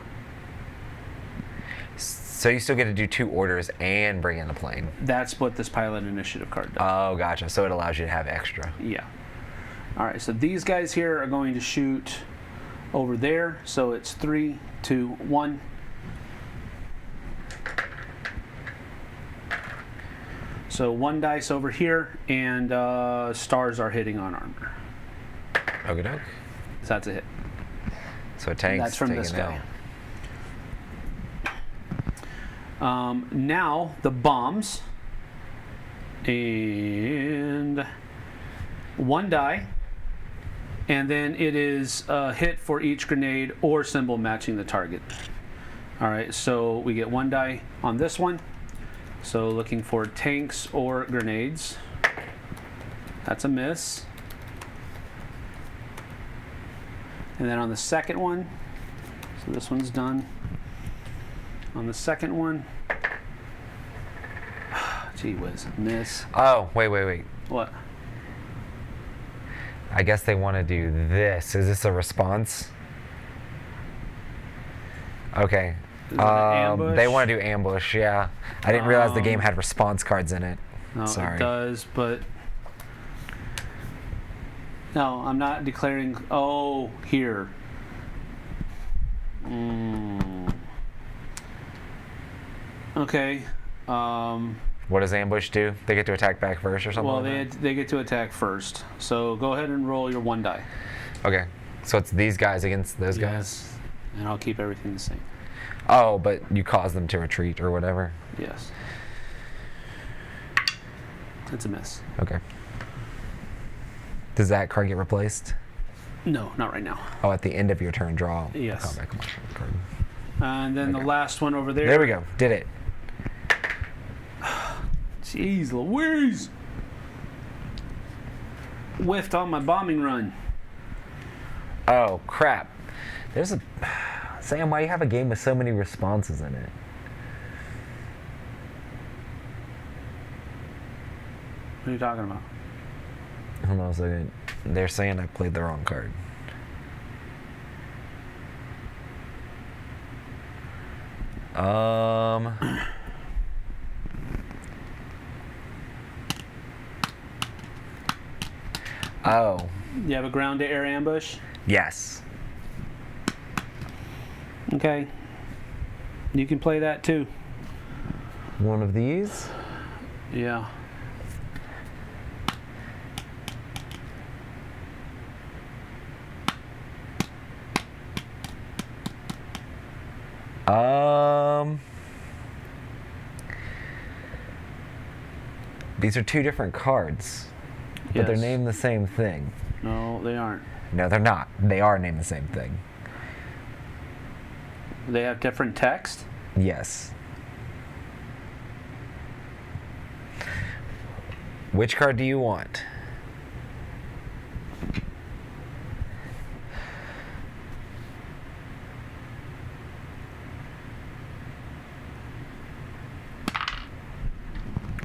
So you still get to do 2 orders and bring in the plane. That's what this Pilot Initiative card does. Oh, gotcha. So it allows you to have extra. Yeah. All right, so these guys here are going to shoot over there. So it's 3, 2, 1. So 1 dice over here, and stars are hitting on armor. Okie doke. So that's a hit. So tanks That's from this guy. Now the bombs, and 1 die, and then it is a hit for each grenade or symbol matching the target. All right, so we get 1 die on this one. So looking for tanks or grenades. That's a miss. And then on the second one, so this one's done. On the second one, gee whiz, miss. Oh, wait. What? I guess they want to do this. Is this a response? Okay. Is it an ambush? They want to do ambush, yeah. I didn't realize the game had response cards in it. No, Sorry. it does, but... No, I'm not declaring... Oh, here. Okay. What does ambush do? They get to attack back first or something? Well, like they get to attack first. So go ahead and roll your 1 die. that? Okay. So it's these guys against those guys? And I'll keep everything the same. Oh, but you cause them to retreat or whatever? Yes. It's a miss. Okay. Does that card get replaced? No, not right now. Oh, at the end of your turn, draw Yes. a combat collection card. And then the last one over there. There we go. Did it. Jeez Louise! Whiffed on my bombing run. Oh, crap. There's a... Sam, why do you have a game with so many responses in it? What are you talking about? Hold on a second. They're saying I played the wrong card. Oh. You have a ground to air ambush? Yes. Okay. You can play that too. One of these? Yeah. These are two different cards, but they're Yes. named the same thing. No, they aren't. No, they're not. They are named the same thing. They have different text? Yes. Which card do you want?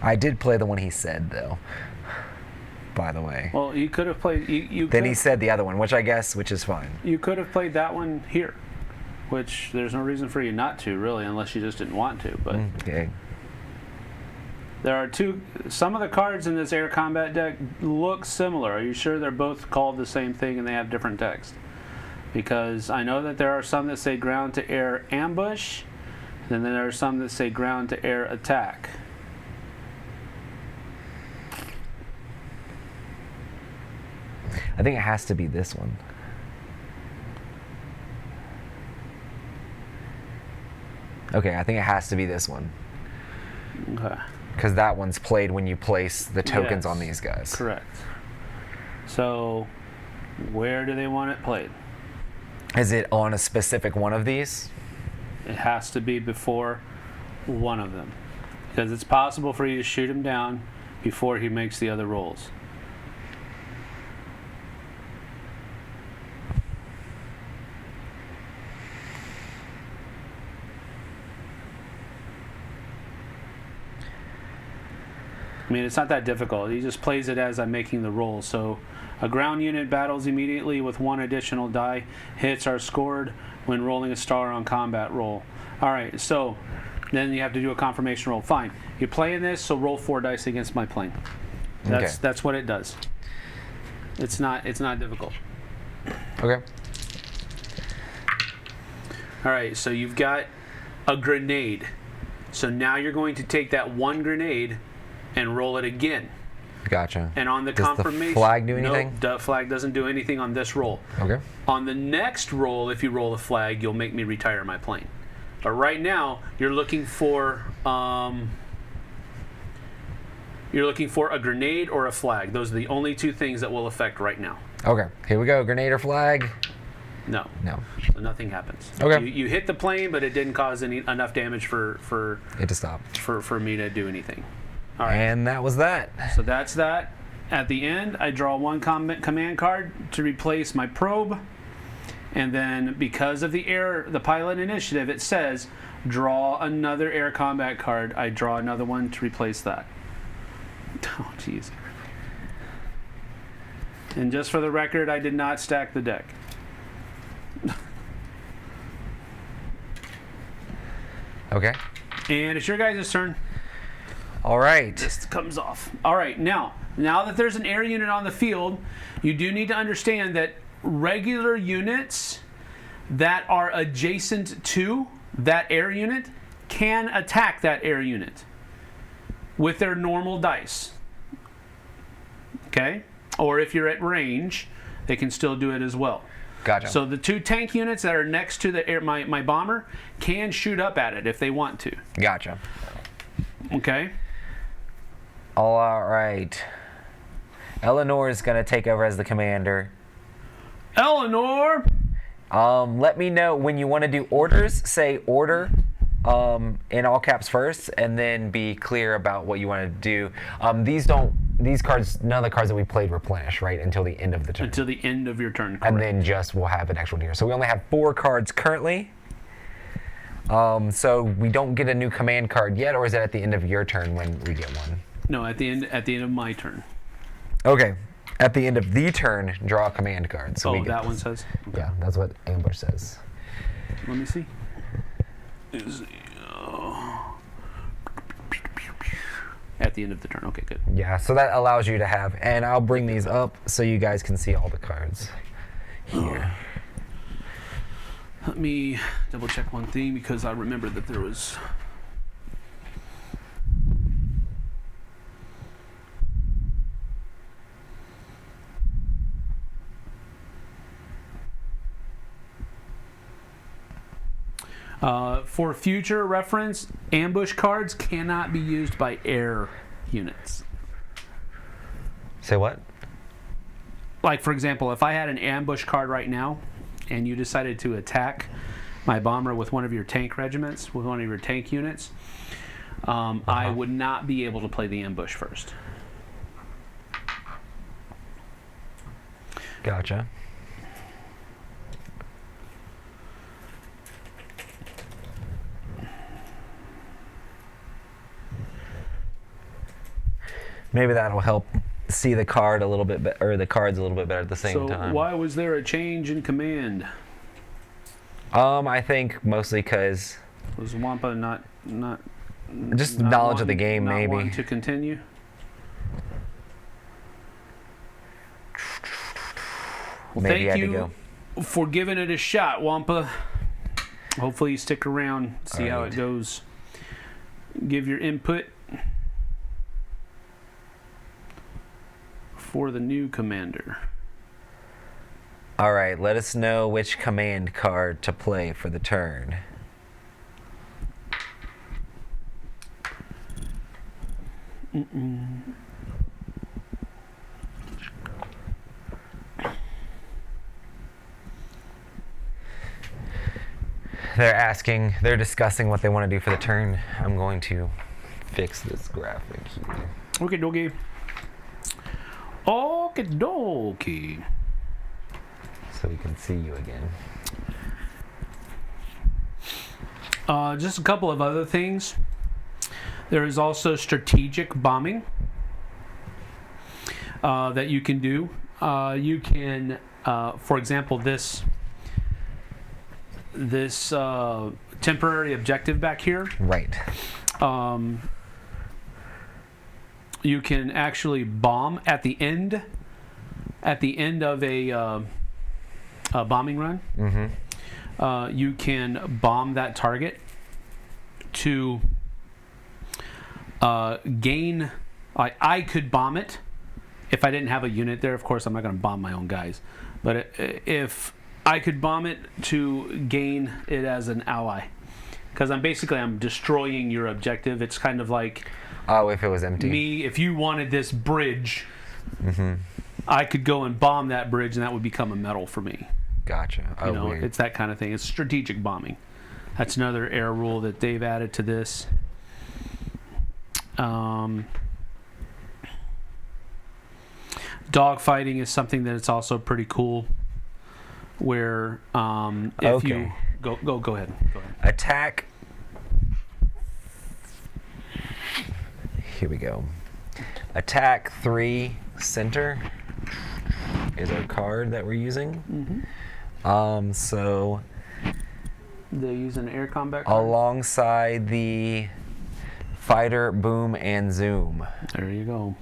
I did play the one he said, though. By the way. Well, you could have played. Then he said the other one, which is fine. You could have played that one here, which there's no reason for you not to, really, unless you just didn't want to. But Okay. there are some of the cards in this air combat deck look similar. Are you sure they're both called the same thing and they have different text? Because I know that there are some that say ground to air ambush, and then there are some that say ground to air attack. I think it has to be this one. Okay, I think it has to be this one. Okay. Because that one's played when you place the tokens Yes, on these guys. Correct. So, where do they want it played? Is it on a specific one of these? It has to be before one of them. Because it's possible for you to shoot him down before he makes the other rolls. I mean, it's not that difficult. He just plays it as I'm making the roll. So a ground unit battles immediately with one additional die. Hits are scored when rolling a star on combat roll. All right, so then you have to do a confirmation roll. Fine. You're playing this, so roll 4 dice against my plane. That's what it does. It's not difficult. Okay. All right, so you've got a grenade. So now you're going to take that one grenade and roll it again. Gotcha. And on the Does confirmation... the flag do anything? No, the flag doesn't do anything on this roll. Okay. On the next roll, if you roll a flag, you'll make me retire my plane. But right now, you're looking for a grenade or a flag. Those are the only two things that will affect right now. Okay. Here we go. Grenade or flag? No. No. So nothing happens. Okay. You hit the plane, but it didn't cause enough damage for It to stop. for me to do anything. All right. And that was that. So that's that. At the end, I draw one command card to replace my probe. And then because of the pilot initiative, it says draw another air combat card. I draw another one to replace that. Oh, jeez. And just for the record, I did not stack the deck. Okay. And it's your guys' turn. All right. This comes off. All right, now that there's an air unit on the field, you do need to understand that regular units that are adjacent to that air unit can attack that air unit with their normal dice. Okay? Or if you're at range, they can still do it as well. Gotcha. So the 2 tank units that are next to the my bomber can shoot up at it if they want to. Gotcha. Okay. All right. Eleanor is going to take over as the commander. Eleanor! Let me know when you want to do orders. Say order in all caps first, and then be clear about what you want to do. These cards, none of the cards that we played replenish, right, until the end of the turn. Until the end of your turn, correct. And then just we'll have an actual deer. So we only have 4 cards currently. So we don't get a new command card yet, or is it at the end of your turn when we get one? No, at the end of my turn. Okay. At the end of the turn, draw a command card. So Oh, that one says? Okay. Yeah, that's what Ambush says. Let me see. At the end of the turn. Okay, good. Yeah, so that allows you to have, and I'll bring these up so you guys can see all the cards here. Let me double check one thing because I remember that there was... For future reference, ambush cards cannot be used by air units. Say what? Like, for example, if I had an ambush card right now and you decided to attack my bomber with one of your tank regiments, with one of your tank units, I would not be able to play the ambush first. Gotcha. Maybe that'll help see the card a little bit or the cards a little bit better at the same time. So why was there a change in command? I think mostly because Was Wampa not just not knowledge of the wanting- game, not maybe. wanting to continue? Well, Maybe I thank had to you go. for giving it a shot, Wampa. Hopefully you stick around, see how it goes. Give your input for the new commander. All right, let us know which command card to play for the turn. They're discussing what they want to do for the turn. I'm going to fix this graphic here. Okay, dokie. Okay, dokie. So we can see you again. Just a couple of other things. There is also strategic bombing that you can do. You can, for example, this temporary objective back here. Right. You can actually bomb at the end of a bombing run. Mm-hmm. You can bomb that target to gain. I could bomb it if I didn't have a unit there. Of course, I'm not going to bomb my own guys, but if I could bomb it to gain it as an ally, because I'm destroying your objective. It's kind of like, oh, if it was empty. if you wanted this bridge, Mm-hmm. I could go and bomb that bridge, and that would become a medal for me. Gotcha. Oh, You know, weird. it's that kind of thing. It's strategic bombing. That's another air rule that they've added to this. Dogfighting is something that it's also pretty cool. Where if you Okay. go ahead. Go ahead. Attack. Here we go. Attack 3 center is our card that we're using. Mm-hmm. So They use an air combat card. alongside the fighter, boom, and zoom. There you go.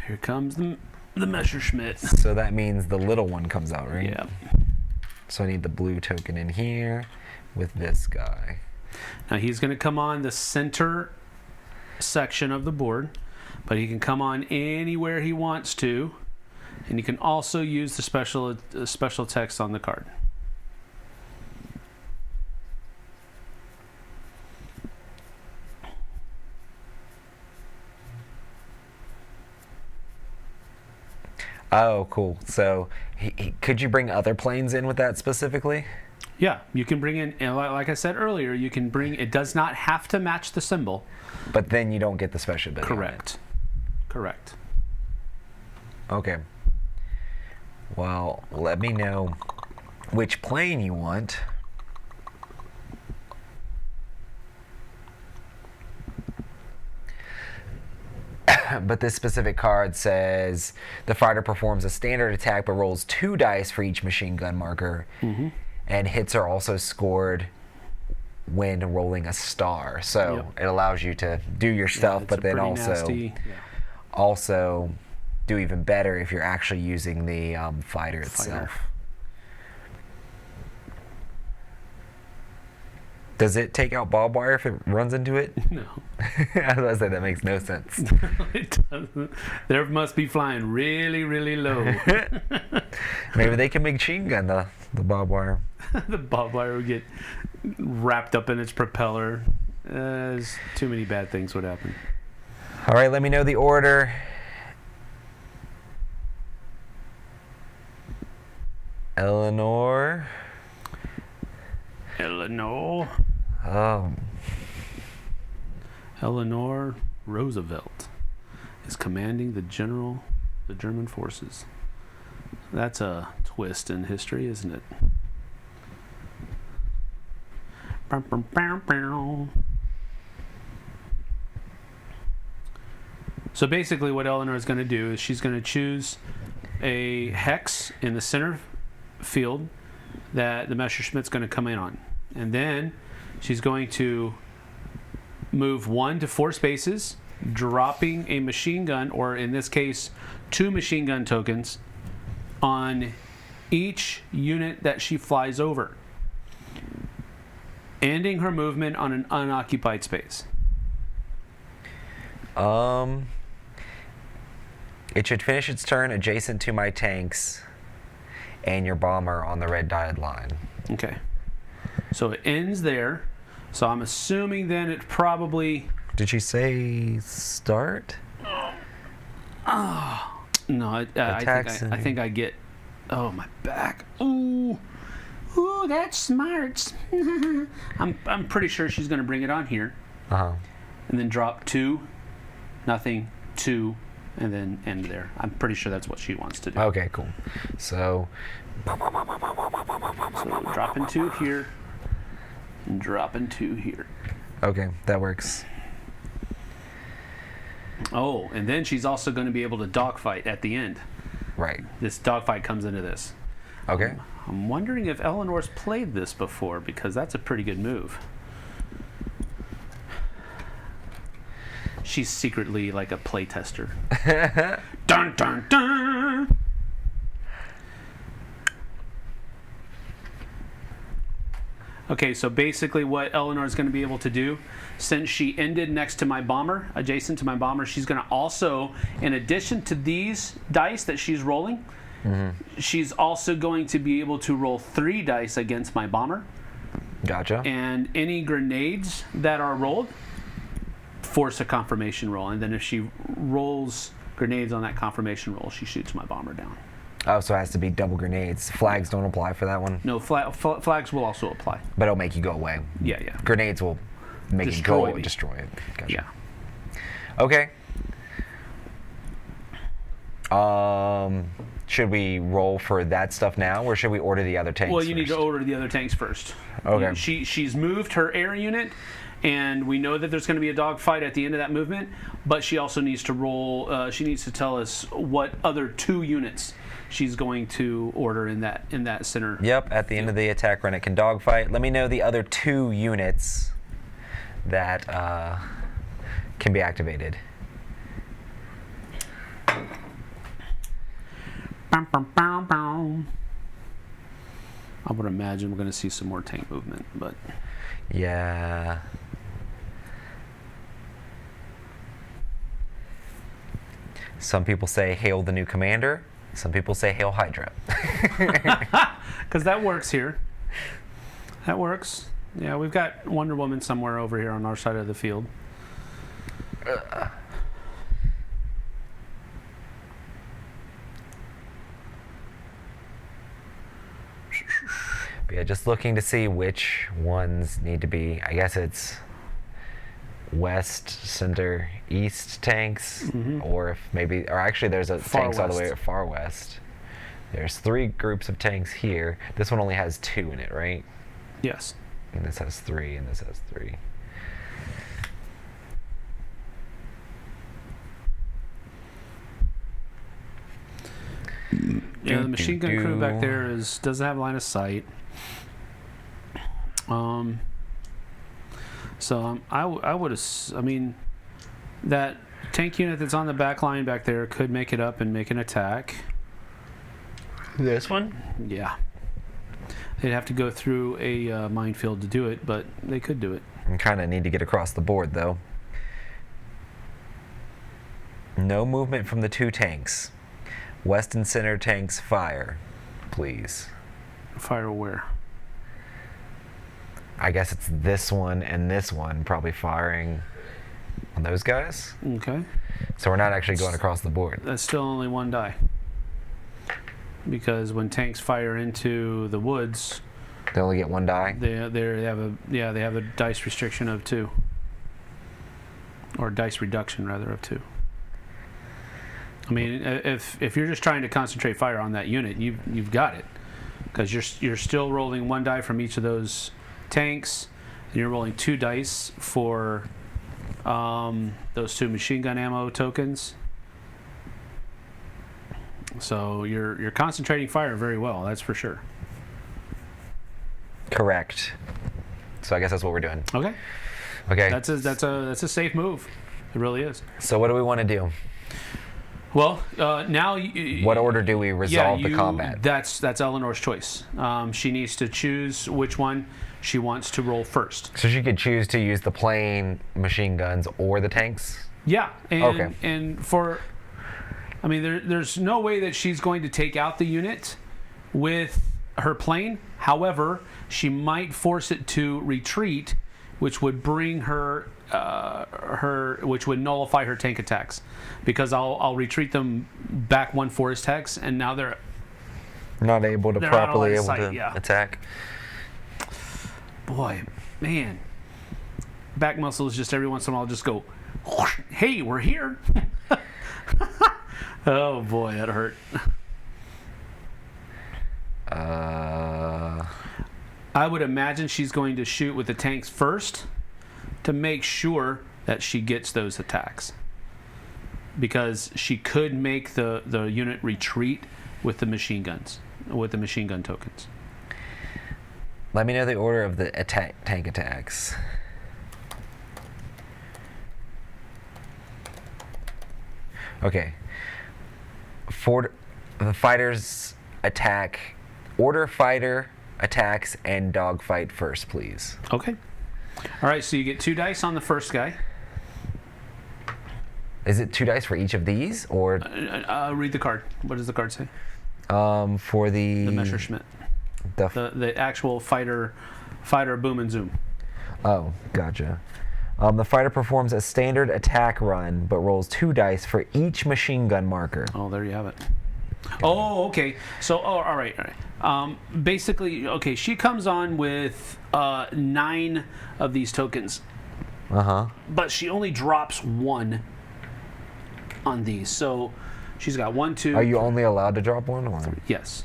Here comes the Messerschmitt. So that means the little one comes out, right? Yeah. So I need the blue token in here with this guy. Now he's going to come on the center section of the board, but he can come on anywhere he wants to. And you can also use the special text on the card. Oh, cool. So, could you bring other planes in with that specifically? Yeah, you can bring in, and like I said earlier, you can bring, it does not have to match the symbol. But then you don't get the special ability. Correct. Correct. Okay. Well, let me know which plane you want. But this specific card says the fighter performs a standard attack but rolls 2 dice for each machine gun marker. Mm-hmm. And hits are also scored when rolling a star. So it allows you to do your stuff, but then also do even better if you're actually using the fighter itself. Does it take out barbed wire if it runs into it? No. I was going to say that makes no sense. No, it doesn't. There must be flying really, really low. Maybe they can machine gun the barbed wire. The barbed wire would get wrapped up in its propeller. Too many bad things would happen. All right, let me know the order. Eleanor. Eleanor Roosevelt is commanding the German forces. That's a twist in history, isn't it? So basically what Eleanor is going to do is she's going to choose a hex in the center field that the Messerschmitt's going to come in on. And then she's going to move 1 to 4 spaces, dropping a machine gun, or in this case, 2 machine gun tokens on each unit that she flies over, ending her movement on an unoccupied space. It should finish its turn adjacent to my tanks and your bomber on the red dotted line. Okay. So it ends there. So I'm assuming then it probably... Did she say start? Oh, no, I think I get... Oh, my back. Ooh, that's smart. I'm pretty sure she's going to bring it on here. Uh-huh. And then drop 2, nothing, 2, and then end there. I'm pretty sure that's what she wants to do. Okay, cool. So dropping 2 here, and dropping 2 here. Okay, that works. Oh, and then she's also going to be able to dogfight at the end. Right. This dogfight comes into this. Okay. I'm wondering if Eleanor's played this before, because that's a pretty good move. She's secretly like a playtester. Dun dun dun! Okay, so basically what Eleanor's going to be able to do, since she ended next to my bomber, adjacent to my bomber, she's going to also, in addition to these dice that she's rolling, she's also going to be able to roll 3 dice against my bomber. Gotcha. And any grenades that are rolled force a confirmation roll, and then if she rolls grenades on that confirmation roll, she shoots my bomber down. Oh, so it has to be double grenades. Flags don't apply for that one? No, flags will also apply. But it'll make you go away. Yeah, yeah. Grenades will make it go and destroy it. Gotcha. Yeah. Okay. Should we roll for that stuff now, or should we order the other tanks Well, you first? need to order the other tanks first. Okay. She's moved her air unit, and we know that there's going to be a dogfight at the end of that movement, but she also needs to roll, she needs to tell us what other 2 units she's going to order in that center. Yep, at the end of the attack run it can dogfight. Let me know the other 2 units that can be activated. I would imagine we're going to see some more tank movement, but... Yeah. Some people say, hail the new commander. Some people say Hail Hydra. Because that works here. That works. Yeah, we've got Wonder Woman somewhere over here on our side of the field. But yeah, just looking to see which ones need to be. I guess it's west, center, east tanks, or if maybe, or actually there's a tanks all the way at far west. There's 3 groups of tanks here. This one only has 2 in it, right? Yes. And this has 3, and this has 3. Yeah, the machine gun crew back there doesn't have line of sight. So I would, I mean, that tank unit that's on the back line back there could make it up and make an attack. This one? Yeah. They'd have to go through a minefield to do it, but they could do it. And kind of need to get across the board, though. No movement from the 2 tanks. West and center tanks fire, please. Fire where? I guess it's this one and this one probably firing on those guys. Okay. So we're not actually going across the board. That's still only 1 die. Because when tanks fire into the woods, They only get 1 die. they have a dice restriction of 2, or dice reduction rather of 2. I mean, if you're just trying to concentrate fire on that unit, you've got it, because you're still rolling 1 die from each of those tanks, and you're rolling 2 dice for those 2 machine gun ammo tokens. So you're concentrating fire very well, that's for sure. Correct. So I guess that's what we're doing. Okay. Okay. That's a safe move. It really is. So what do we want to do? Well, now. What order do we resolve the combat? That's Eleanor's choice. She needs to choose which one she wants to roll first. So she could choose to use the plain machine guns or the tanks? Yeah, and Okay. and for, I mean, there's no way that she's going to take out the unit with her plane. However, she might force it to retreat, which would bring her which would nullify her tank attacks, because I'll retreat them back 1 forest hex, and now they're Not able to They're out of properly line of able sight, to yeah. attack. Boy, man, back muscles just every once in a while just go, hey, we're here. Oh boy, that hurt. I would imagine she's going to shoot with the tanks first to make sure that she gets those attacks, because she could make the unit retreat with the machine guns, with the machine gun tokens. Let me know the order of the tank attacks. Okay. For the fighters attack, order fighter attacks and dogfight first, please. Okay. All right, so you get 2 dice on the first guy. Is it 2 dice for each of these, or Read the card. What does the card say? for the Messerschmitt. The actual fighter boom and zoom. Oh, gotcha. The fighter performs a standard attack run, but rolls 2 dice for each machine gun marker. Oh, there you have it. Oh, okay. So, all right. Basically, okay, she comes on with 9 of these tokens, but she only drops 1 on these. So, she's got 1, 2. Are you only allowed to drop 1? Or? Yes.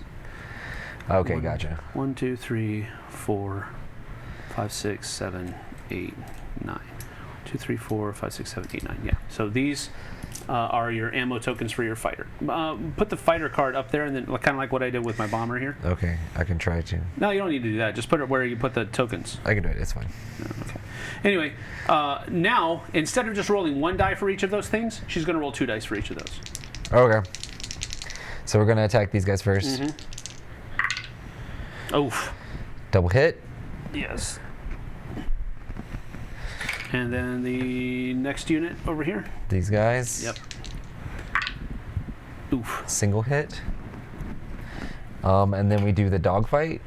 Okay, gotcha. 1, 2, 3, 4, 5, 6, 7, 8, 9. 2, 3, 4, 5, 6, 7, 8, 9. Yeah. So these are your ammo tokens for your fighter. Put the fighter card up there, and then kind of like what I did with my bomber here. Okay, I can try to. No, you don't need to do that. Just put it where you put the tokens. I can do it. It's fine. Okay. Anyway, now instead of just rolling 1 die for each of those things, she's going to roll 2 dice for each of those. Okay. So we're gonna attack these guys first. Oof. Double hit. Yes. And then the next unit over here. These guys. Yep. Oof. Single hit. And then we do the dogfight.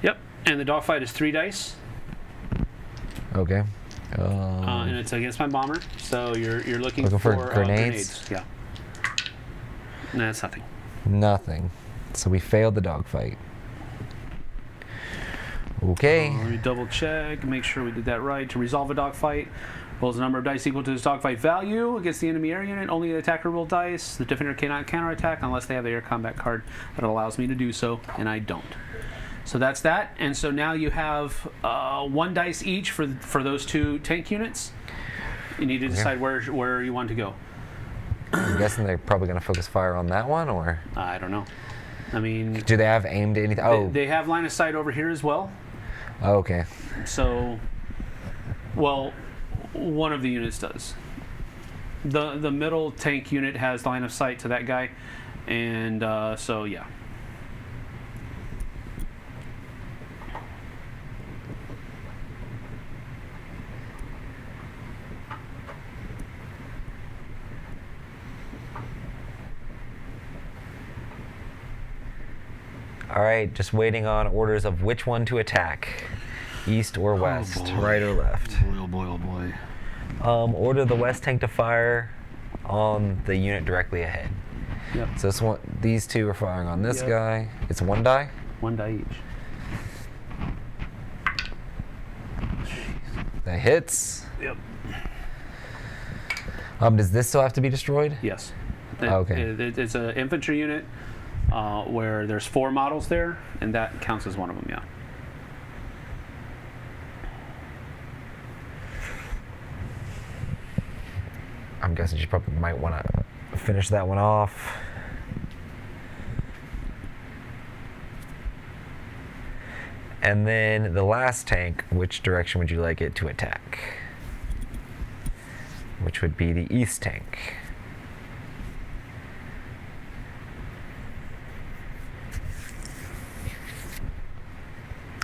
Yep, and the dogfight is 3 dice. Okay. And it's against my bomber, so you're looking for for grenades? Yeah. No, that's nothing. Nothing. So we failed the dogfight. Okay. Let me double check, make sure we did that right. To resolve a dogfight, rolls a number of dice equal to its dogfight value against the enemy air unit. Only the attacker roll dice. The defender cannot counterattack unless they have the air combat card that allows me to do so, and I don't. So that's that. And so now you have 1 dice each for those 2 tank units. You need to decide where you want to go. I'm guessing they're probably going to focus fire on that one, or? I don't know. I mean, do they have aimed at anything? Oh, they have line of sight over here as well. Oh, okay. So, well, one of the units does. The middle tank unit has line of sight to that guy, and so yeah. All right, just waiting on orders of which one to attack. East or west, right or left. Oh boy, oh boy. Order the west tank to fire on the unit directly ahead. Yep. So this one, these 2 are firing on this guy. It's 1 die? 1 die each. That hits. Yep. Does this still have to be destroyed? Yes. Okay. It's an infantry unit where there's 4 models there, and that counts as one of them, yeah. I'm guessing she probably might want to finish that one off. And then the last tank, which direction would you like it to attack? Which would be the east tank.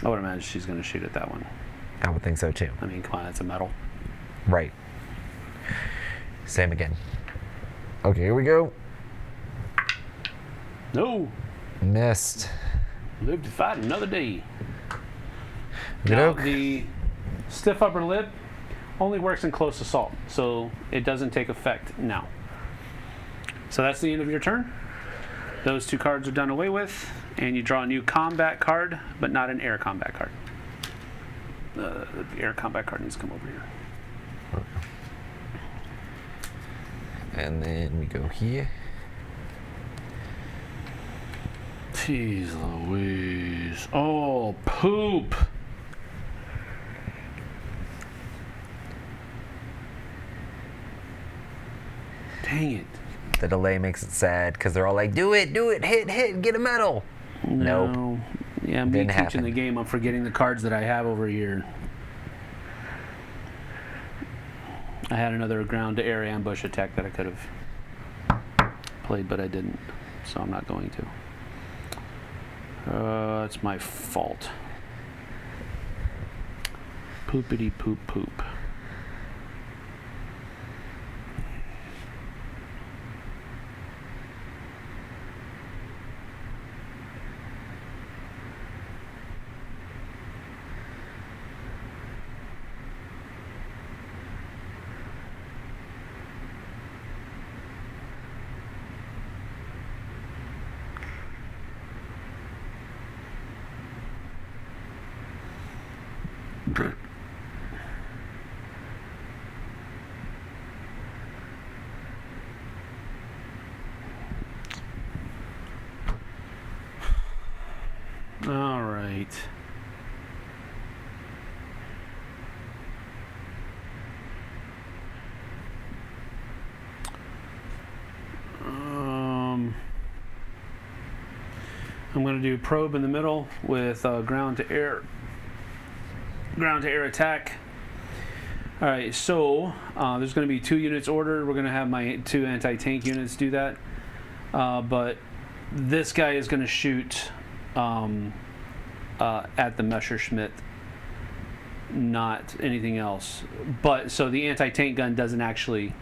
I would imagine she's going to shoot at that one. I would think so too. I mean, come on, it's a metal. Right. Same again. Okay, here we go. No. Missed. Live to fight another day. Now, the stiff upper lip only works in close assault, so it doesn't take effect now. So that's the end of your turn. Those 2 cards are done away with, and you draw a new combat card, but not an air combat card. The air combat card needs to come over here. and then we go here. Jeez Louise. Oh, poop. Dang it. The delay makes it sad because they're all like, do it, hit, get a medal. No. Nope. Yeah, me Didn't teaching happen. the game, I'm forgetting the cards that I have over here. I had another ground to air ambush attack that I could have played, but I didn't, so I'm not going to. It's my fault. Poopity poop poop. All right. I'm going to do probe in the middle with ground to air attack. All right, so there's going to be 2 units ordered. We're going to have my 2 anti-tank units do that, but this guy is going to shoot at the Messerschmitt, not anything else. But so the anti-tank gun doesn't actually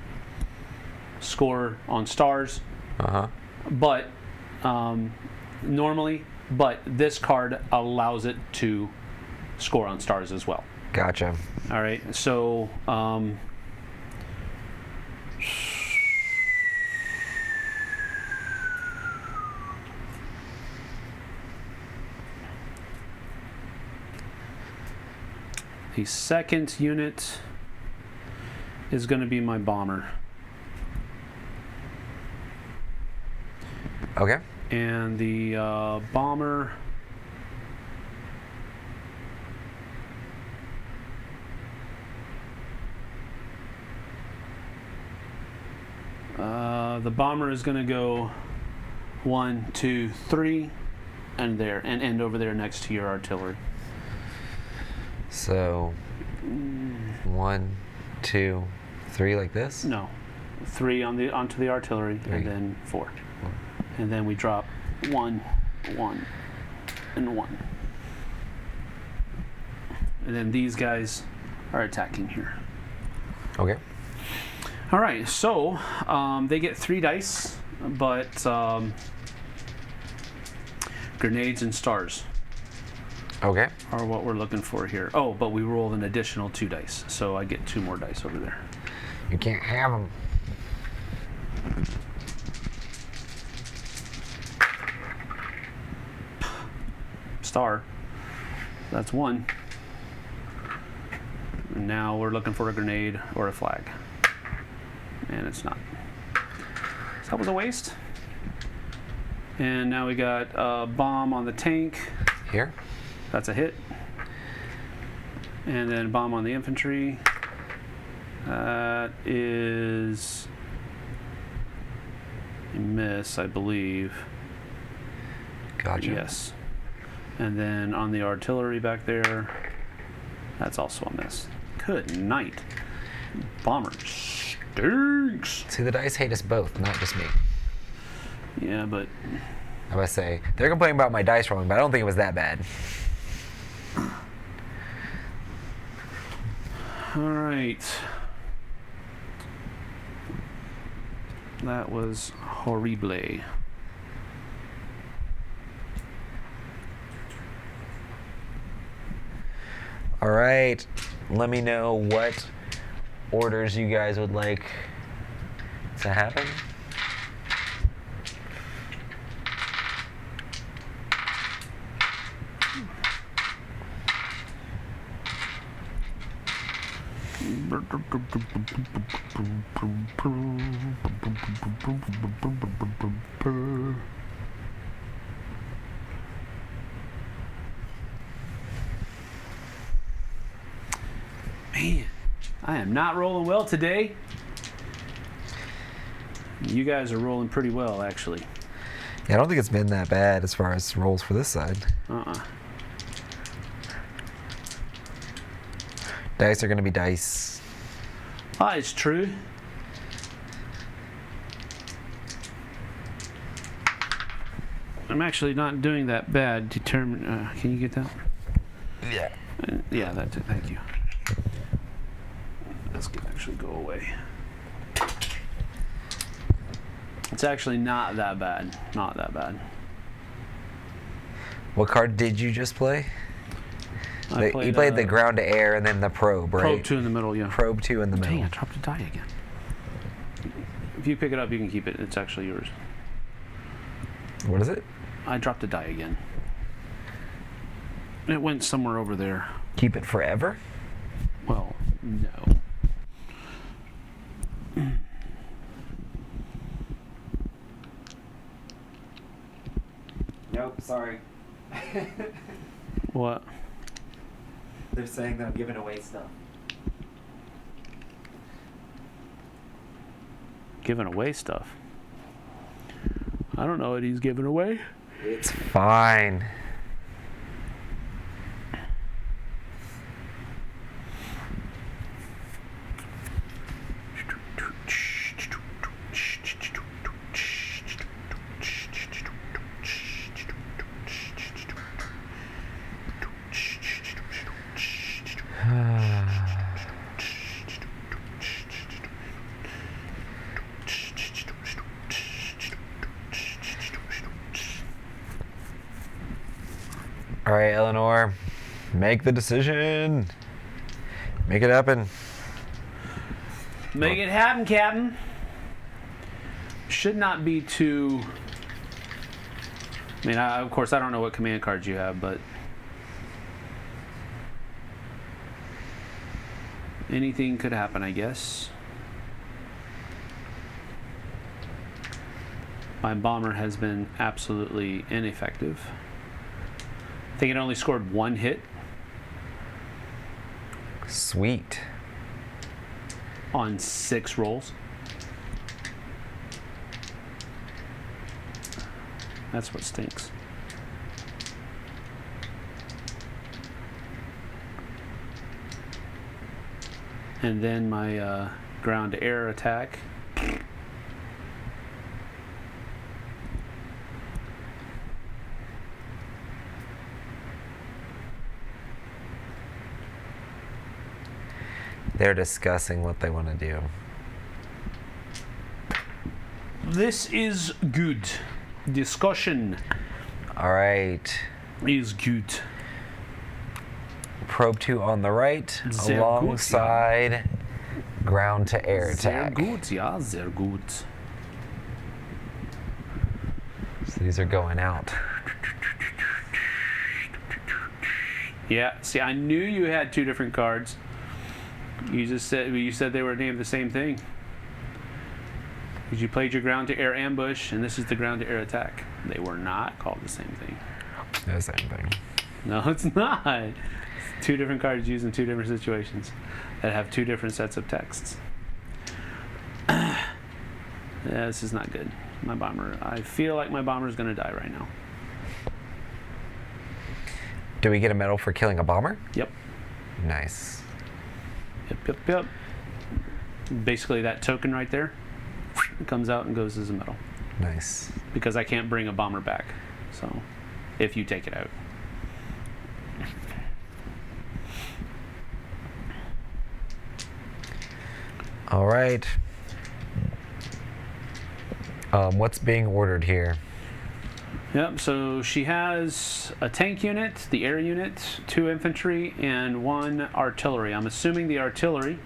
score on stars. Uh-huh. But normally but this card allows it to score on stars as well. Gotcha. All right, so the second unit is going to be my bomber. Okay. And the bomber is going to go 1, 2, 3, and there, and end over there next to your artillery. So 1, 2, 3 like this? No, 3 onto the artillery, 3. and then 4, and then we drop 1, 1, and 1, and then these guys are attacking here. Okay. All right, so they get 3 dice, but grenades and stars Okay. are what we're looking for here. Oh, but we rolled an additional 2 dice, so I get 2 more dice over there. You can't have them. Star. That's 1. And now we're looking for a grenade or a flag. And it's not. So that was a waste. And now we got a bomb on the tank. Here? That's a hit. And then bomb on the infantry. That is a miss, I believe. Gotcha. Yes. And then on the artillery back there, that's also a miss. Good night. Bomber stinks. See, the dice hate us both, not just me. Yeah, but I must say, they're complaining about my dice rolling, but I don't think it was that bad. all right. That was horrible. All right, let me know what orders you guys would like to happen. Man, I am not rolling well today. You guys are rolling pretty well, actually. Yeah, I don't think it's been that bad as far as rolls for this side. Dice are going to be dice. Ah, it's true. I'm actually not doing that bad. Can you get that? Yeah. Yeah, that's it. Thank you. This can actually go away. It's actually not that bad. Not that bad. What card did you just play? You played the ground to air and then the probe, right? Probe 2 in the middle, yeah. Probe 2 in the middle. Dang, I dropped a die again. If you pick it up, you can keep it. It's actually yours. What is it? I dropped a die again. It went somewhere over there. Keep it forever? Well, no. Nope, sorry. What? They're saying that I'm giving away stuff. Giving away stuff? I don't know what he's giving away. It's fine. All right, Eleanor, make the decision. Make it happen. Make it happen, Captain. Should not be too... I mean, of course, I don't know what command cards you have, but... anything could happen, I guess. My bomber has been absolutely ineffective. I think it only scored 1 hit. Sweet. On 6 rolls. That's what stinks. And then my ground to air attack. They're discussing what they want to do. This is good. Discussion All right. is good. Probe 2 on the right, Sehr alongside ground to air Sehr attack. gut, ja, sehr gut. So these are going out. Yeah, see, I knew you had 2 different cards. You said they were named the same thing. Because you played your ground to air ambush, and this is the ground to air attack. They were not called the same thing. The same thing. No, it's not. It's 2 different cards used in 2 different situations that have 2 different sets of texts. Yeah, this is not good. My bomber. I feel like my bomber is going to die right now. Do we get a medal for killing a bomber? Yep. Nice. Yep. Basically, that token right there comes out and goes as a medal. Nice. Because I can't bring a bomber back. So, if you take it out. All right. What's being ordered here? Yep, so she has a tank unit, the air unit, 2 infantry, and 1 artillery. I'm assuming the artillery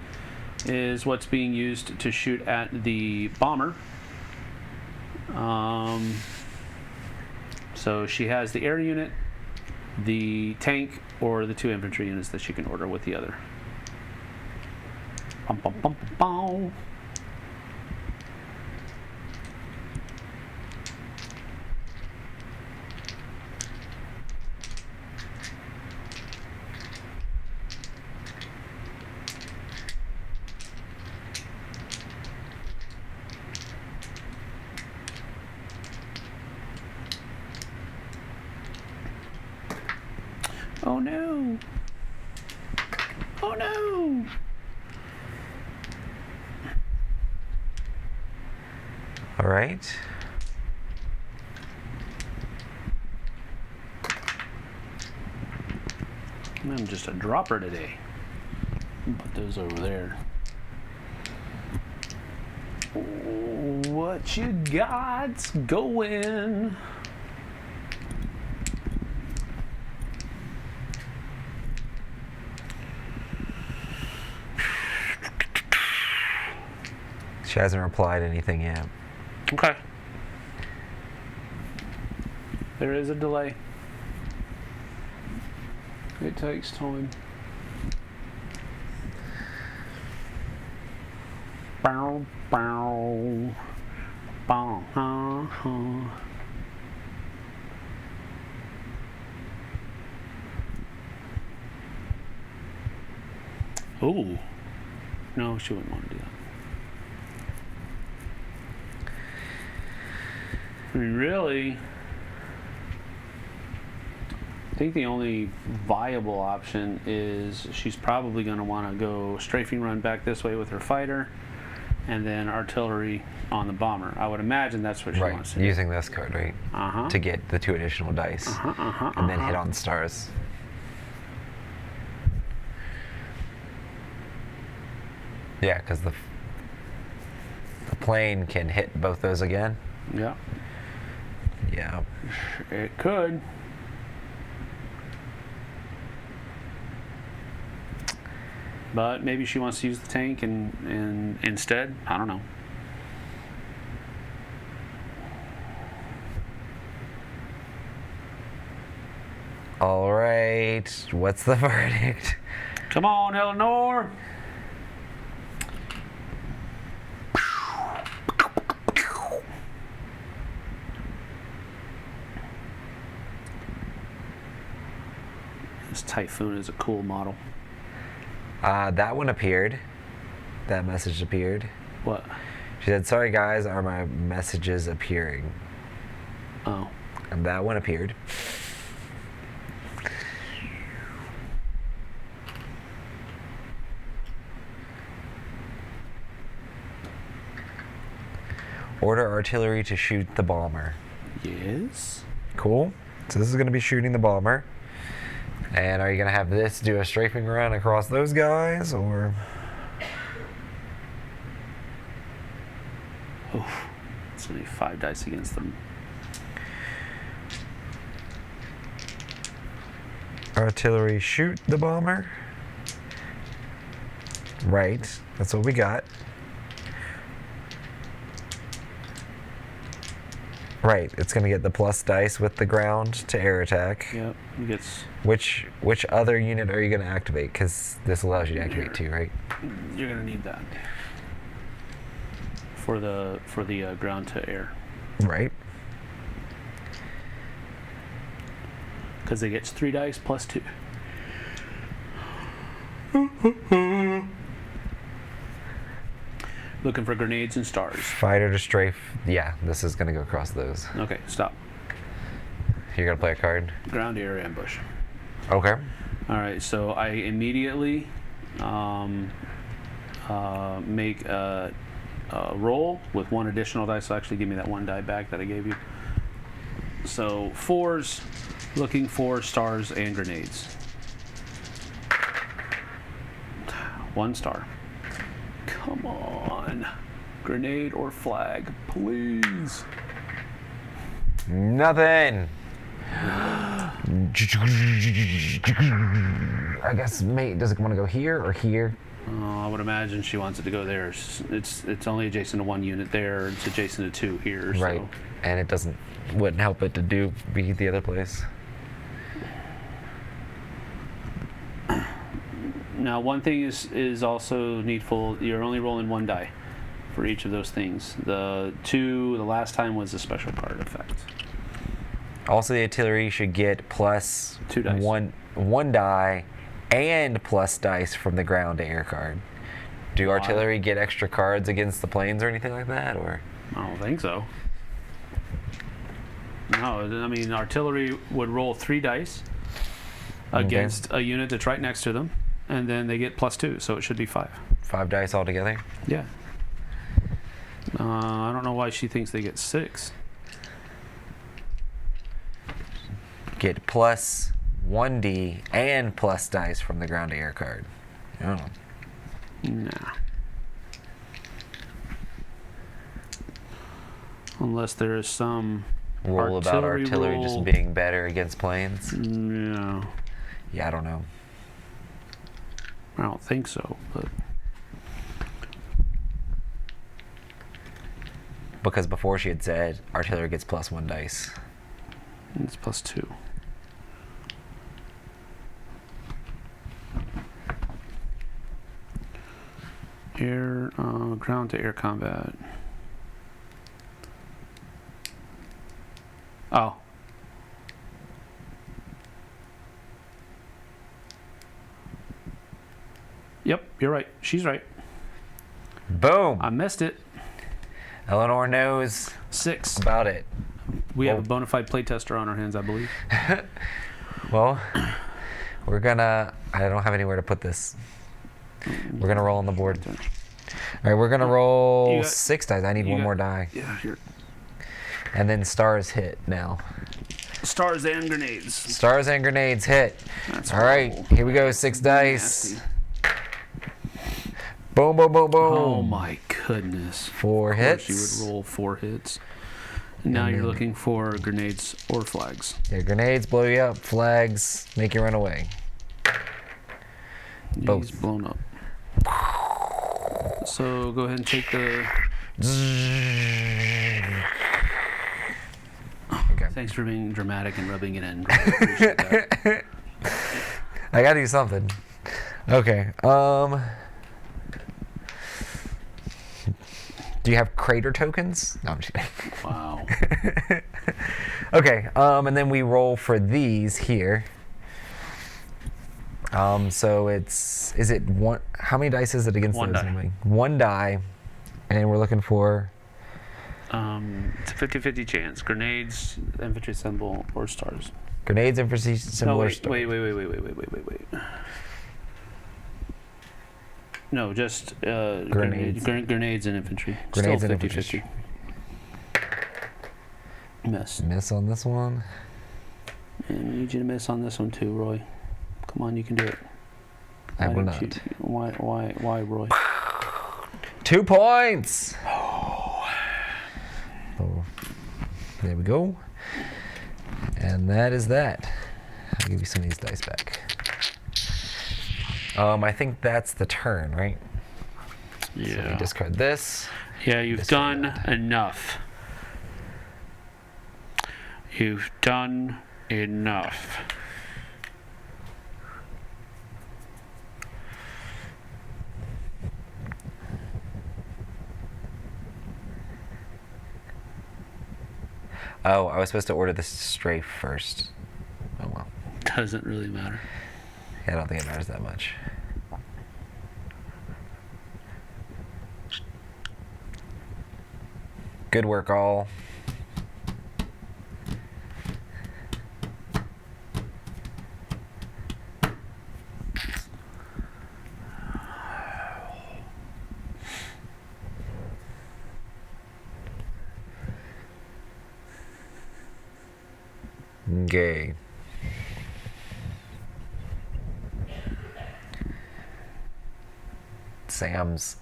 is what's being used to shoot at the bomber. So she has the air unit, the tank, or the 2 infantry units that she can order with the other. Bum, bum, bum, bum. Oh no! Oh no! All right. I'm just a dropper today. Put those over there. What you got going? She hasn't replied anything yet. Okay. There is a delay. It takes time. Bow, bow, bow, ha, ha. Oh. No, she wouldn't want to do that. I mean, really, I think the only viable option is she's probably going to want to go strafing run back this way with her fighter, and then artillery on the bomber. I would imagine that's what she wants to do. Using this card, right? To get the 2 additional dice. And then hit on stars. Yeah, because the plane can hit both those again. Yeah. Yeah. It could. But maybe she wants to use the tank and instead. I don't know. All right. What's the verdict? Come on, Eleanor. This Typhoon is a cool model. That one appeared. That message appeared. What? She said, "Sorry guys, are my messages appearing?" Oh. And that one appeared. Order artillery to shoot the bomber. Yes. Cool. So this is going to be shooting the bomber. And are you going to have this do a strafing run across those guys, or? Oof. It's only 5 dice against them. Artillery shoot the bomber. Right. That's what we got. Right. It's going to get the plus dice with the ground to air attack. Yep. It gets. Which other unit are you going to activate? Because this allows you to activate two, right? You're gonna need that for the ground to air, Right. because it gets 3 dice plus 2. Looking for grenades and stars. Fighter to strafe. Yeah, this is going to go across those. Okay, stop. You're going to play a card? Ground air ambush. Okay. All right, so I immediately make a roll with 1 additional dice. So actually, give me that 1 die back that I gave you. So 4s, looking for stars and grenades. 1 star. Come on, grenade or flag, please. Nothing. I guess mate does it want to go here or here? I would imagine she wants it to go there. It's only adjacent to 1 unit there. It's adjacent to 2 here. Right. So. And it wouldn't help it to be the other place. Now, one thing is also needful. You're only rolling 1 die for each of those things. The last time was a special card effect. Also, the artillery should get plus 2 dice. one die and plus dice from the ground to air card. Do artillery get extra cards against the planes or anything like that, or? I don't think so. No, I mean, artillery would roll 3 dice against a unit that's right next to them, and then they get plus 2, so it should be 5. 5 dice altogether? Yeah. I don't know why she thinks they get 6. Get plus 1d and plus dice from the ground to air card. I don't know. Nah. Unless there is some Rule about artillery roll. just being better against planes. Yeah. Yeah, I don't know. I don't think so, but Because before she had said artillery gets plus 1 dice. it's plus 2. Air, ground to air combat. Oh. Yep, you're right. She's right. Boom! I missed it. Eleanor knows 6. about it. We have a bona fide playtester on our hands, I believe. Well, we're gonna... I don't have anywhere to put this. We're gonna roll on the board. All right, we're gonna roll 6 dice. I need 1 more die. Yeah, here. And then stars hit now. Stars and grenades. Stars and grenades hit. That's All right, horrible. here we go. 6 dice. Nasty. Boom, boom, boom, boom. Oh my goodness. 4 Of hits. course you would roll 4 hits. Now And you're then- looking for grenades or flags. Yeah, grenades blow you up. Flags make you run away. He's Both. blown up. So go ahead and take the... Okay. Thanks for being dramatic and rubbing it in. Really appreciate that. I gotta do something. Okay. Do you have crater tokens? No, I'm just kidding. Wow. Okay. And then we roll for these here. So is it one? How many dice is it against One those? die. Anyway? One die, and we're looking for. It's a 50-50 chance. Grenades, infantry symbol, or stars. Grenades, infantry, similar No, wait. No, just Grenades. Grenades and infantry. Grenades Still and 50-50. Miss. Miss on this one. And I need you to miss on this one too, Roy. Come on, you can do it. I will don't not. Why, Roy? 2 points. Oh, there we go. And that is that. I'll give you some of these dice back. I think that's the turn, right? Yeah. So we discard this. Yeah, you've Discard done enough. You've done enough. Oh, I was supposed to order this strafe first. Oh well. Doesn't really matter. Yeah, I don't think it matters that much. Good work, all. Okay. Sam's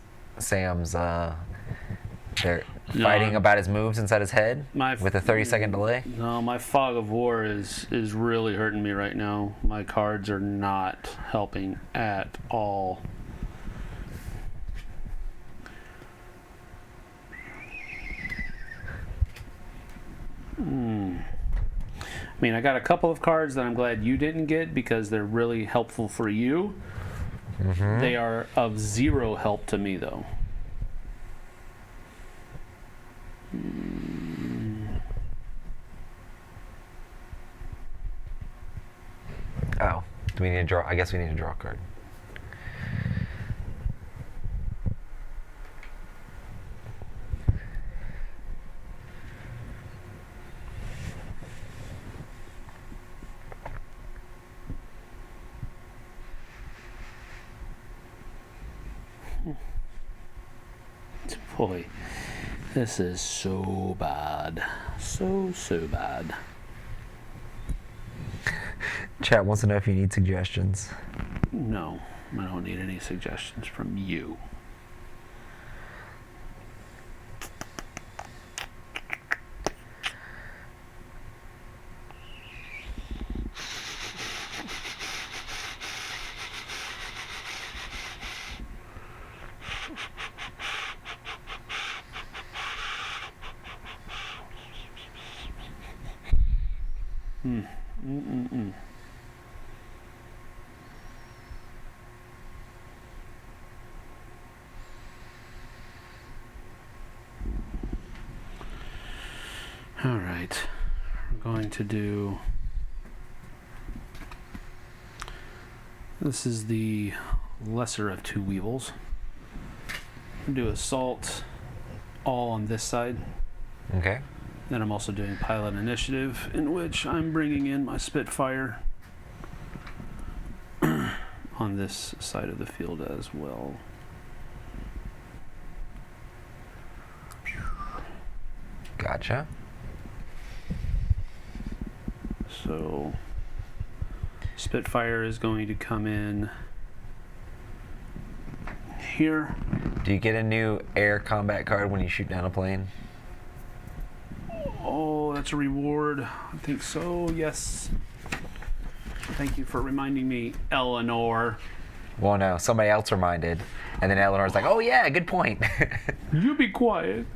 they're No, fighting about his moves inside his head with a 30-second delay. No, my fog of war is really hurting me right now. My cards are not helping at all. I mean, I got a couple of cards that I'm glad you didn't get because they're really helpful for you. Mm-hmm. They are of zero help to me, though. Oh, do we need to draw? I guess we need to draw a card. Boy, this is so bad. So bad. Chat wants to know if you need suggestions. No, I don't need any suggestions from you. All right, we're going to do, this is the lesser of two weevils. I'm gonna do assault all on this side. Okay. Then I'm also doing pilot initiative, in which I'm bringing in my Spitfire on this side of the field as well. Gotcha. So Spitfire is going to come in here. Do you get a new air combat card when you shoot down a plane? Oh, that's a reward. I think so, yes. Thank you for reminding me, Eleanor. Well, no, somebody else reminded. And then Eleanor's like, oh yeah, good point. You be quiet.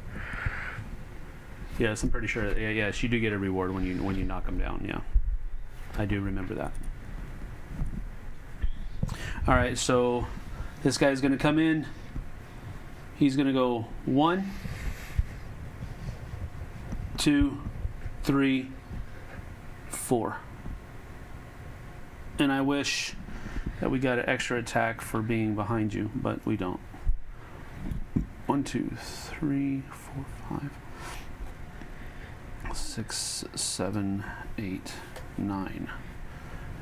Yes, I'm pretty sure. Yes, you do get a reward when you knock them down. Yeah, I do remember that. All right, so this guy's going to come in. He's going to go 1, 2, 3, 4. And I wish that we got an extra attack for being behind you, but we don't. 1, 2, 3, 4, 5, 6, 7, 8, 9.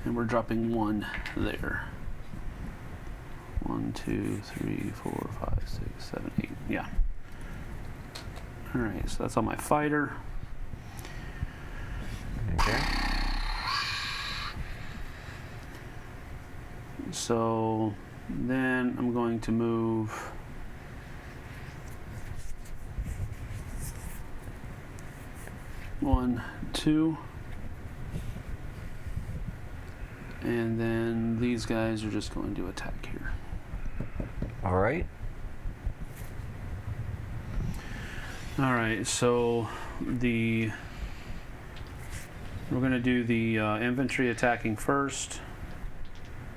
And we're dropping 1 there. 1, 2, 3, 4, 5, 6, 7, 8. Yeah. All right, so that's on my fighter. Okay. So then I'm going to move one, 2, and then these guys are just going to attack here. All right. All right, so we're going to do the infantry attacking first.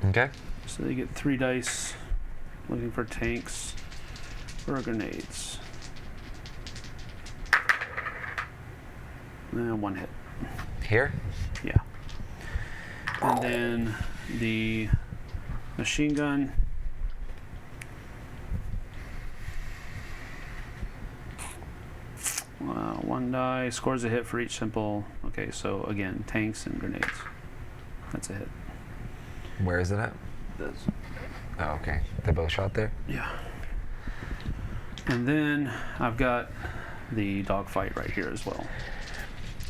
Okay. So they get 3 dice, looking for tanks or grenades. And 1 hit. Here? Yeah. And then the machine gun. One die, scores a hit for each simple. Okay, so again, tanks and grenades. That's a hit. Where is it at? This. Oh, okay. They both shot there? Yeah. And then I've got the dogfight right here as well.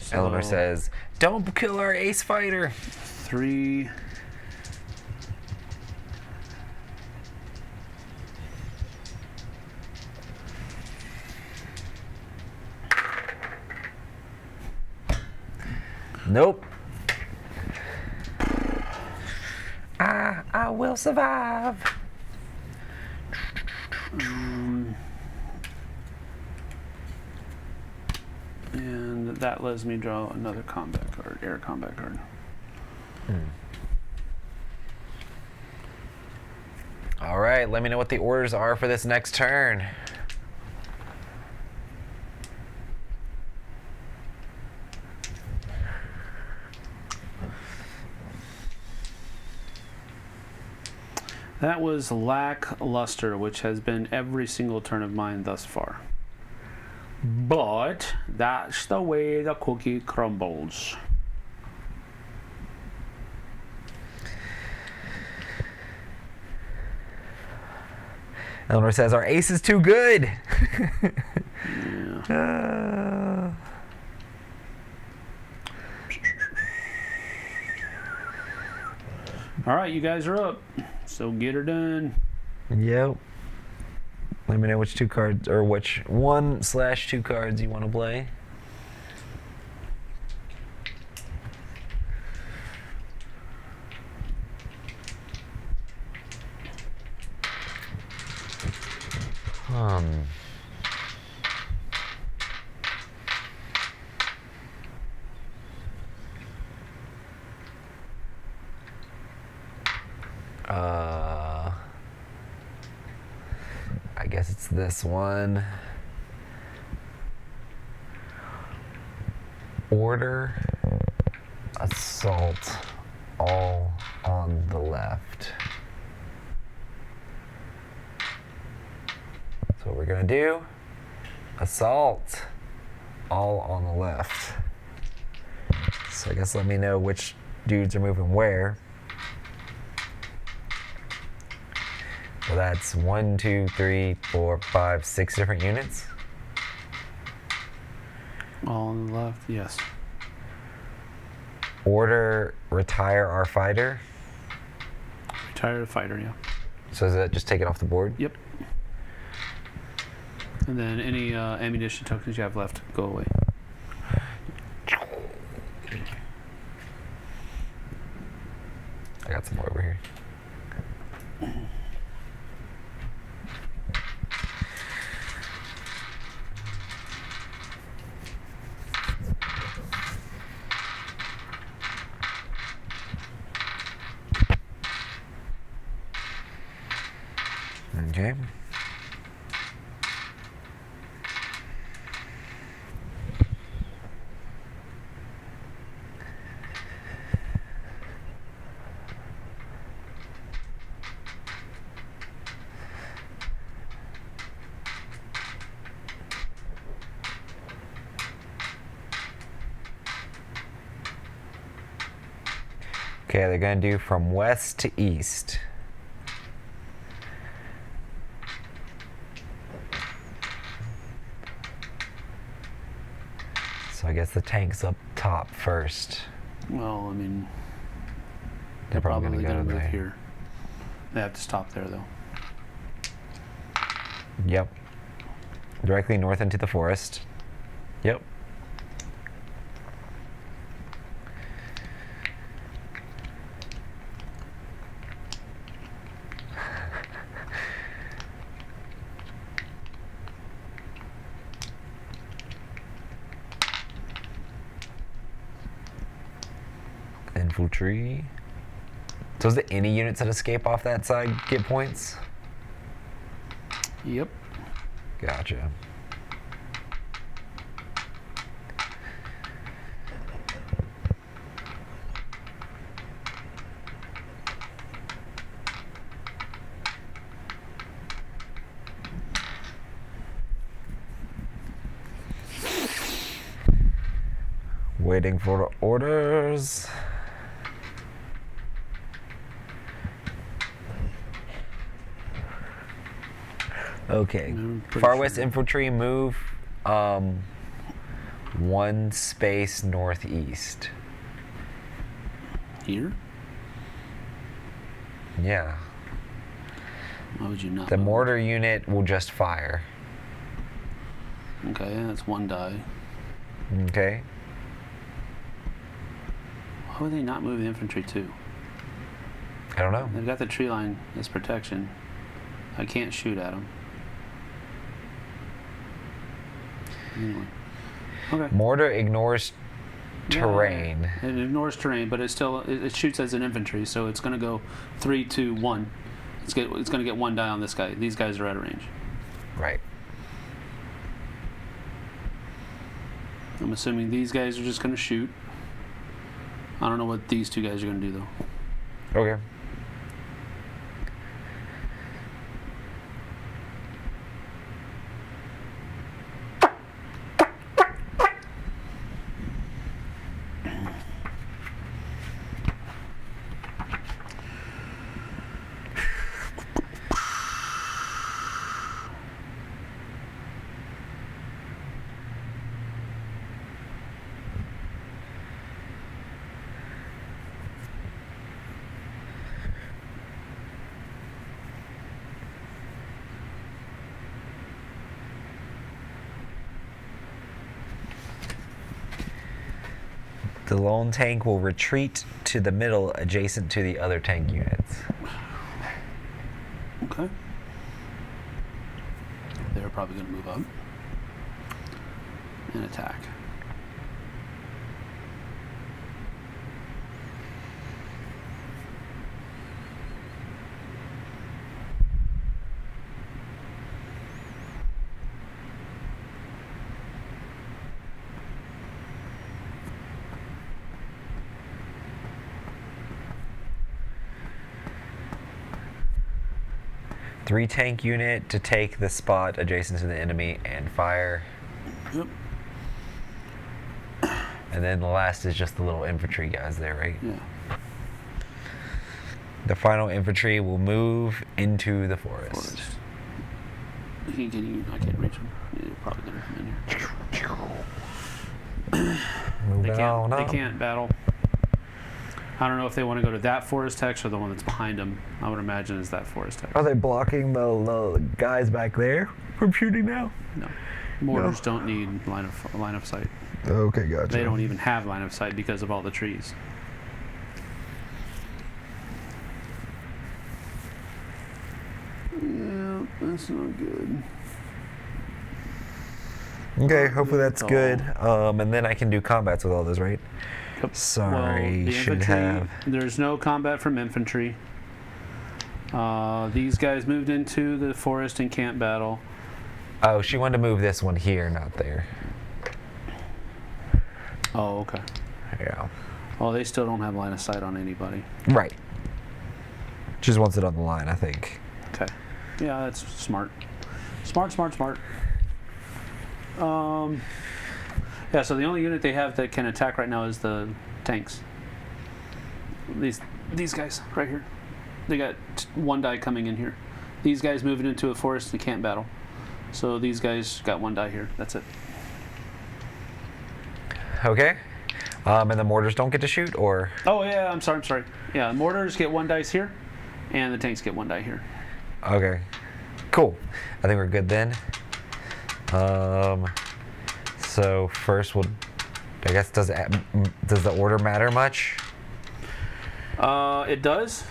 So Eleanor says, don't kill our ace fighter. 3. Nope. I will survive. And that lets me draw another combat card, air combat card. All right, let me know what the orders are for this next turn. That was lackluster, which has been every single turn of mine thus far. But that's the way the cookie crumbles. Eleanor says, our ace is too good. Yeah. All right, you guys are up. So get her done. Yep. Let me know which 2 cards, or which 1/2 cards you want to play. I guess it's this one. Order, assault, all on the left. That's what we're gonna do. Assault, all on the left. So I guess let me know which dudes are moving where. Well, that's 1, 2, 3, 4, 5, 6 different units. All on the left, yes. Order, retire our fighter. Retire the fighter, yeah. So does that just take it off the board? Yep. And then any ammunition tokens you have left go away. I got some more over here. Okay, they're gonna do from west to east. So I guess the tank's up top first. Well, I mean, They're probably gonna go gonna to move there. here. They have to stop there though. Yep. Directly north into the forest. Yep. Infantry. So is it any units that escape off that side get points? Yep. Gotcha. Waiting for orders. Okay. I'm pretty Far sure. West Infantry move 1 space northeast. Here? Yeah. Why would you not? The move? mortar unit will just fire. Okay, that's 1 die. Okay. Why would they not move the infantry too? I don't know. They've got the tree line as protection. I can't shoot at them. Anyway. Okay. Mortar ignores terrain. Yeah, it ignores terrain, but it still it shoots as an infantry, so it's going to go 3, 2, 1. It's going to get 1 die on this guy. These guys are out of range. Right. I'm assuming these guys are just going to shoot. I don't know what these 2 guys are going to do though. Okay. The lone tank will retreat to the middle adjacent to the other tank units. Okay. They're probably going to move up and attack. Three tank unit to take the spot adjacent to the enemy and fire. Yep. And then the last is just the little infantry guys there, right? Yeah. The final infantry will move into the forest. Forest. I can't reach them. You're probably going to come in here. Moving on They up. can't battle. I don't know if they want to go to that forest hex or the one that's behind them. I would imagine is that forest hex. Are they blocking the guys back there from shooting now? No. Mortars don't need line of sight. Okay, gotcha. They don't even have line of sight because of all the trees. Yeah, that's not good. Okay, hopefully that's At good. And then I can do combats with all those, right? Yep. Sorry, the should infantry, have. There's no combat from infantry. These guys moved into the forest and can't battle. Oh, she wanted to move this one here, not there. Oh, okay. Yeah. Well, they still don't have line of sight on anybody. Right. Just wants it on the line, I think. Okay. Yeah, that's smart. Smart. Yeah, so the only unit they have that can attack right now is the tanks. These guys right here. They got 1 die coming in here. These guys moving into a forest, they can't battle. So these guys got 1 die here. That's it. Okay. And the mortars don't get to shoot, or? Oh yeah, I'm sorry. Yeah, mortars get 1 dice here, and the tanks get 1 die here. Okay. Cool. I think we're good then. So first I guess, does the order matter much? It does,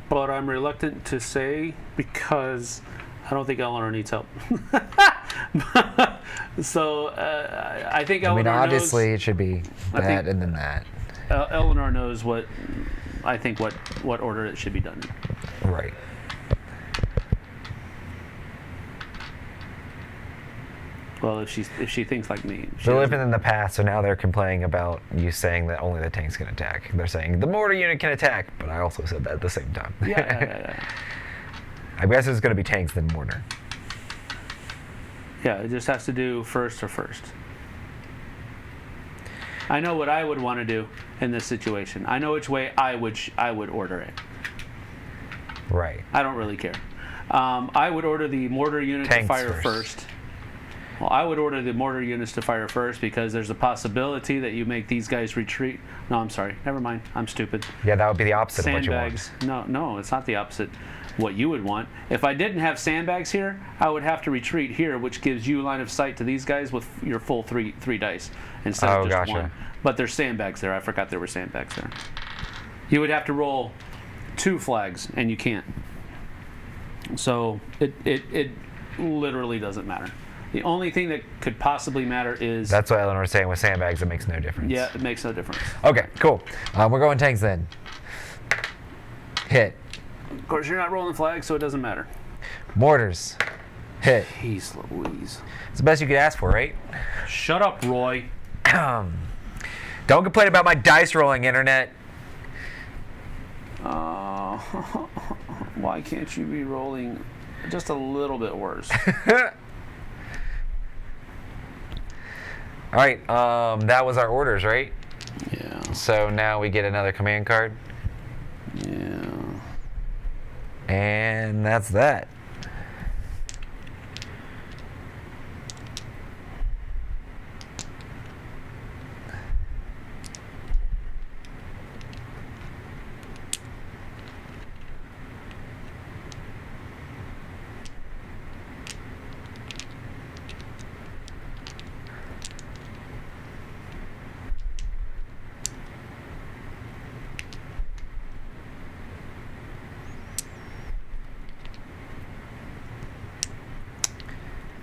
but I'm reluctant to say because I don't think Eleanor needs help. So I think Eleanor obviously knows, it should be that and then that. Eleanor knows what order it should be done in. Right. Well, if she thinks like me. They're living in the past, so now they're complaining about you saying that only the tanks can attack. They're saying the mortar unit can attack, but I also said that at the same time. Yeah. I guess it's going to be tanks then mortar. Yeah, it just has to do first or first. I know what I would want to do in this situation. I know which way I would order it. Right. I don't really care. I would order the mortar unit Tanks to fire first. Well, I would order the mortar units to fire first because there's a possibility that you make these guys retreat. No, I'm sorry. Never mind. I'm stupid. Yeah, that would be the opposite of what you Sandbags. No, it's not the opposite. What you would want. If I didn't have sandbags here, I would have to retreat here, which gives you line of sight to these guys with your full three dice instead of just gotcha. 1. But there's sandbags there. I forgot there were sandbags there. You would have to roll 2 flags, and you can't. So it literally doesn't matter. The only thing that could possibly matter is... That's what Eleanor was saying with sandbags. It makes no difference. Yeah, it makes no difference. Okay, cool. We're going tanks then. Hit. Of course, you're not rolling flags, so it doesn't matter. Mortars. Hit. Jeez Louise. It's the best you could ask for, right? Shut up, Roy. Don't complain about my dice rolling, Internet. Why can't you be rolling just a little bit worse? All right, that was our orders, right? Yeah. So now we get another command card. Yeah. And that's that.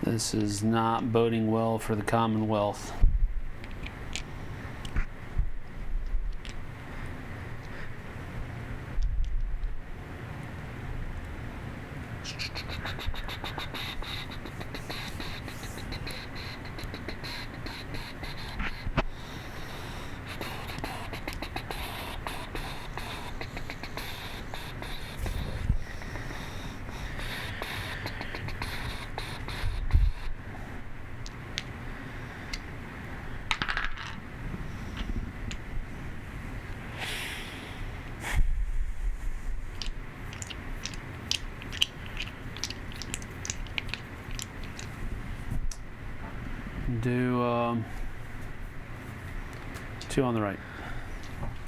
This is not boding well for the Commonwealth. Do 2 on the right.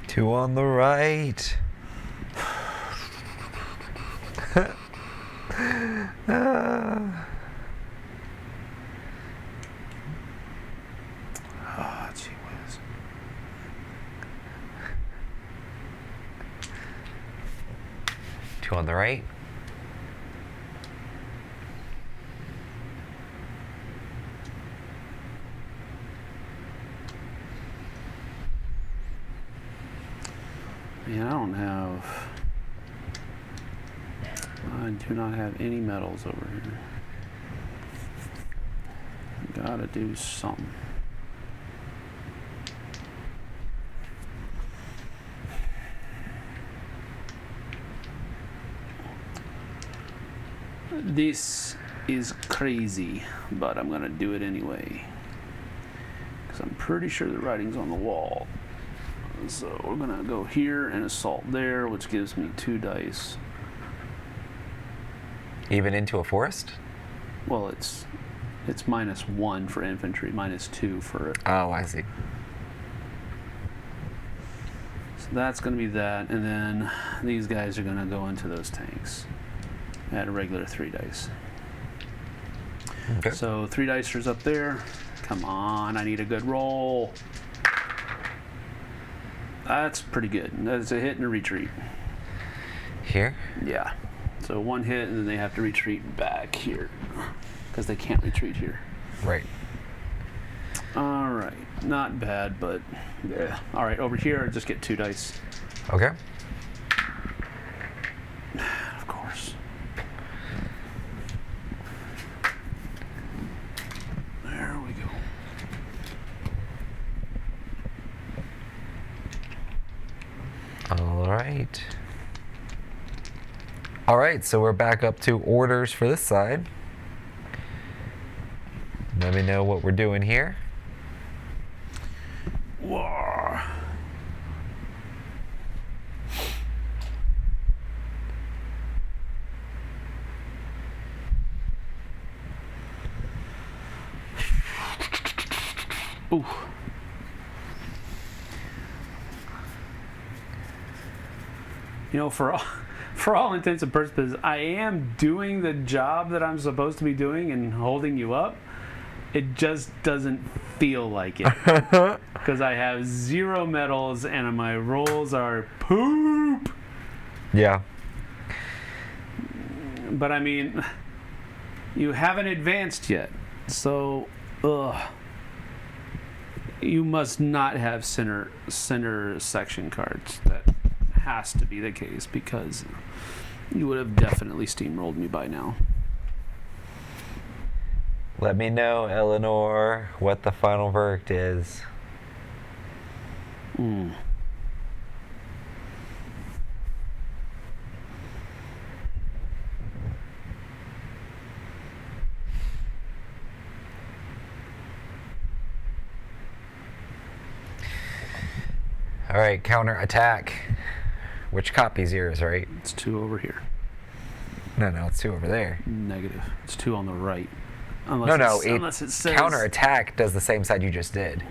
2 on the right. Gee whiz. Two on the right. Man, I do not have any metals over here. Gotta do something. This is crazy, but I'm gonna do it anyway. Because I'm pretty sure the writing's on the wall. So we're gonna go here and assault there, which gives me 2 dice. Even into a forest? Well, it's -1 for infantry, -2 for. Oh, I see. So that's gonna be that, and then these guys are gonna go into those tanks at a regular 3 dice. Okay. So 3 dicers up there. Come on, I need a good roll. That's pretty good. That's a hit and a retreat. Here? Yeah. So 1 hit, and then they have to retreat back here because they can't retreat here. Right. All right. Not bad, but yeah. All right, over here, just get 2 dice. Okay. Of course. There we go. All right. All right, so we're back up to orders for this side. Let me know what we're doing here. Whoa. Ooh. You know, for all intents and purposes, I am doing the job that I'm supposed to be doing and holding you up. It just doesn't feel like it because I have 0 medals and my rolls are poop. Yeah. But I mean, you haven't advanced yet, so you must not have center section cards. That has to be the case because you would have definitely steamrolled me by now. Let me know, Eleanor, what the final verdict is. All right, counter attack. Which copy's yours, right? It's 2 over here. No, it's 2 over there. Negative. It's 2 on the right. Unless it says counter attack does the same side you just did.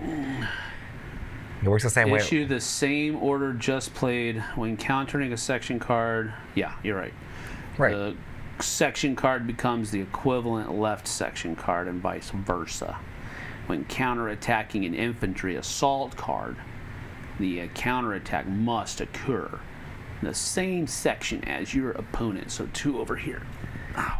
It works the same way. issue the same order just played when countering a section card. Yeah, you're right. Right. The section card becomes the equivalent left section card and vice versa. When counterattacking an infantry assault card, the counterattack must occur in the same section as your opponent. So 2 over here. Ow.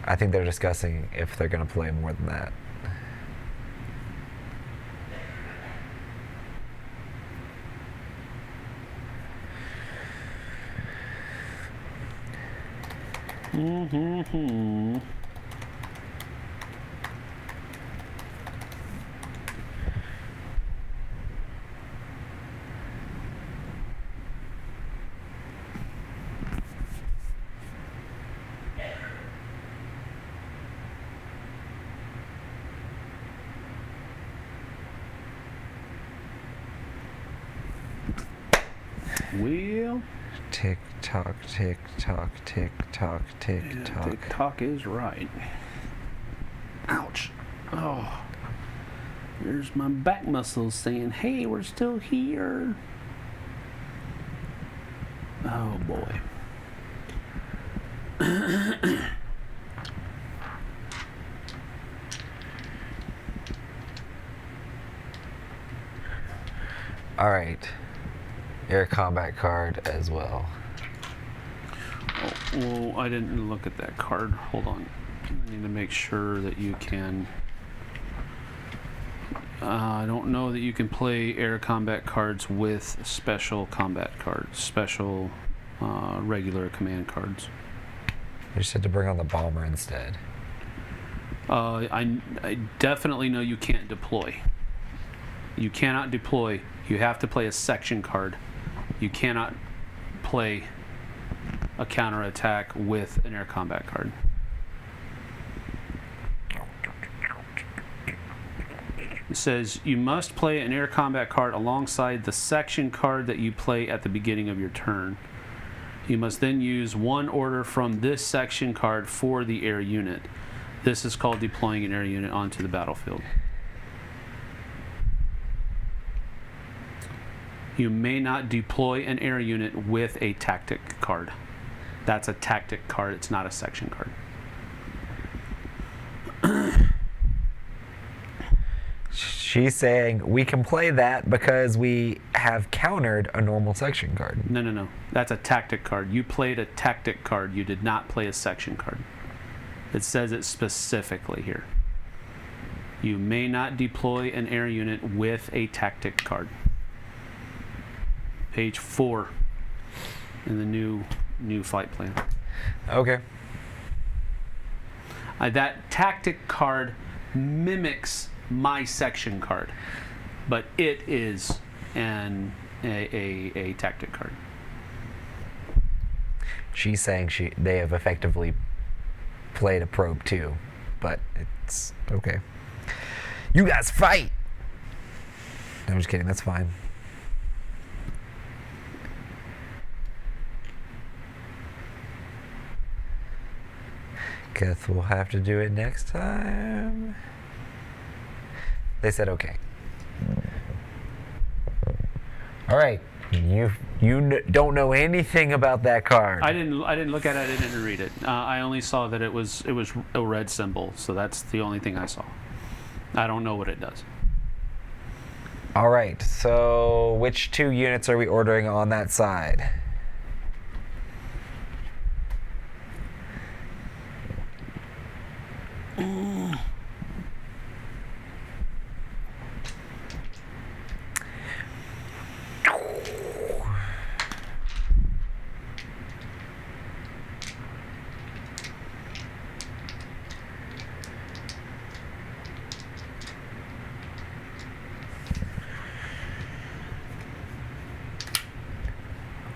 I think they're discussing if they're going to play more than that. Well, Tick tock, tick tock, tick tock, tick tock. tick tock is right. Ouch. Oh. There's my back muscles saying, hey, we're still here. Oh boy. All right. Air combat card as well. Oh, well, I didn't look at that card. Hold on. I need to make sure that you can. I don't know that you can play air combat cards with special combat cards, special regular command cards. You just had to bring on the bomber instead. I definitely know you can't deploy. You cannot deploy. You have to play a section card. You cannot play a counterattack with an air combat card. It says you must play an air combat card alongside the section card that you play at the beginning of your turn. You must then use one order from this section card for the air unit. This is called deploying an air unit onto the battlefield. You may not deploy an air unit with a tactic card. That's a tactic card, it's not a section card. She's saying we can play that because we have countered a normal section card. No. That's a tactic card. You played a tactic card. You did not play a section card. It says it specifically here. You may not deploy an air unit with a tactic card. Page 4 in the new flight plan. Okay. That tactic card mimics my section card, but it is a tactic card. She's saying they have effectively played a probe too, but it's okay. You guys fight! No, I'm just kidding, that's fine. Guess we'll have to do it next time. They said okay. All right, you don't know anything about that card. I didn't look at it. I didn't read it. I only saw that it was a red symbol. So that's the only thing I saw. I don't know what it does. All right. So which 2 units are we ordering on that side?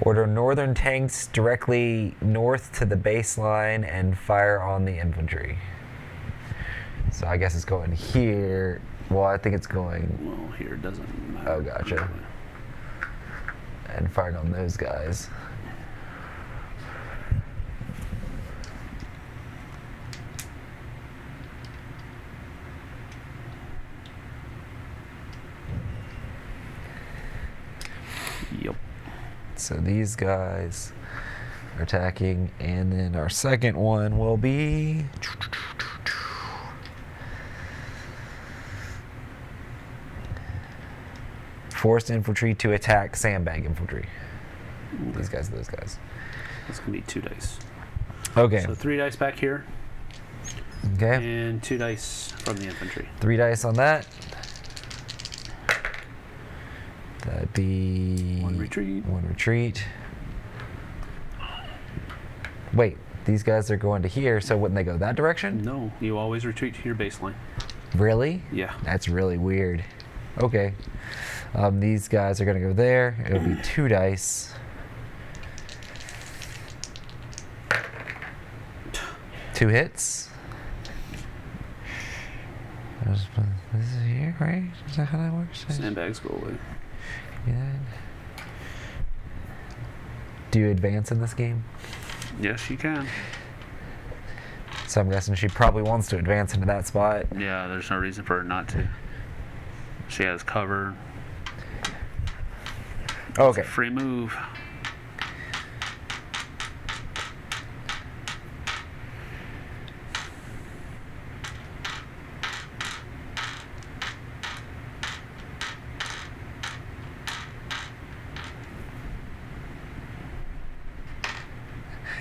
Order northern tanks directly north to the baseline and fire on the infantry. So I guess it's going here. Well, I think it's going... Well, here doesn't matter. Oh, gotcha. And firing on those guys. Yep. So these guys are attacking, and then our second one will be... forced infantry to attack sandbag infantry. These guys are those guys. That's going to be 2 dice. Okay. So 3 dice back here. Okay. And 2 dice from the infantry. 3 dice on that. That'd be... 1 retreat. 1 retreat. Wait, these guys are going to here, so wouldn't they go that direction? No, you always retreat to your baseline. Really? Yeah. That's really weird. Okay. These guys are going to go there. It'll be 2 dice. 2 hits. This is here, right? Is that how that works? Sandbags go away. Yeah. Do you advance in this game? Yes, you can. So I'm guessing she probably wants to advance into that spot. Yeah, there's no reason for her not to. She has cover. Okay. Free move.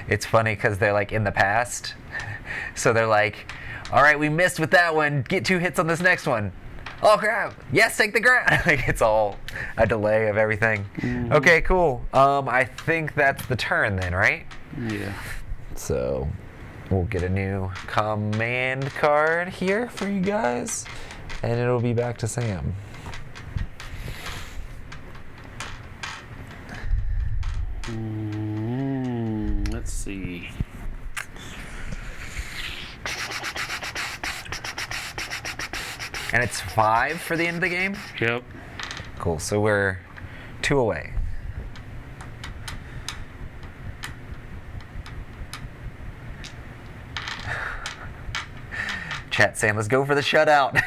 It's funny because they're like in the past. So they're like, all right, we missed with that one. Get 2 hits on this next one. Oh crap! Yes, take the ground. Like it's all a delay of everything. Mm-hmm. Okay, cool. I think that's the turn then, right? Yeah. So we'll get a new command card here for you guys, and it'll be back to Sam. Let's see. And it's 5 for the end of the game? Yep. Cool, so we're 2 away. Chat saying, let's go for the shutout.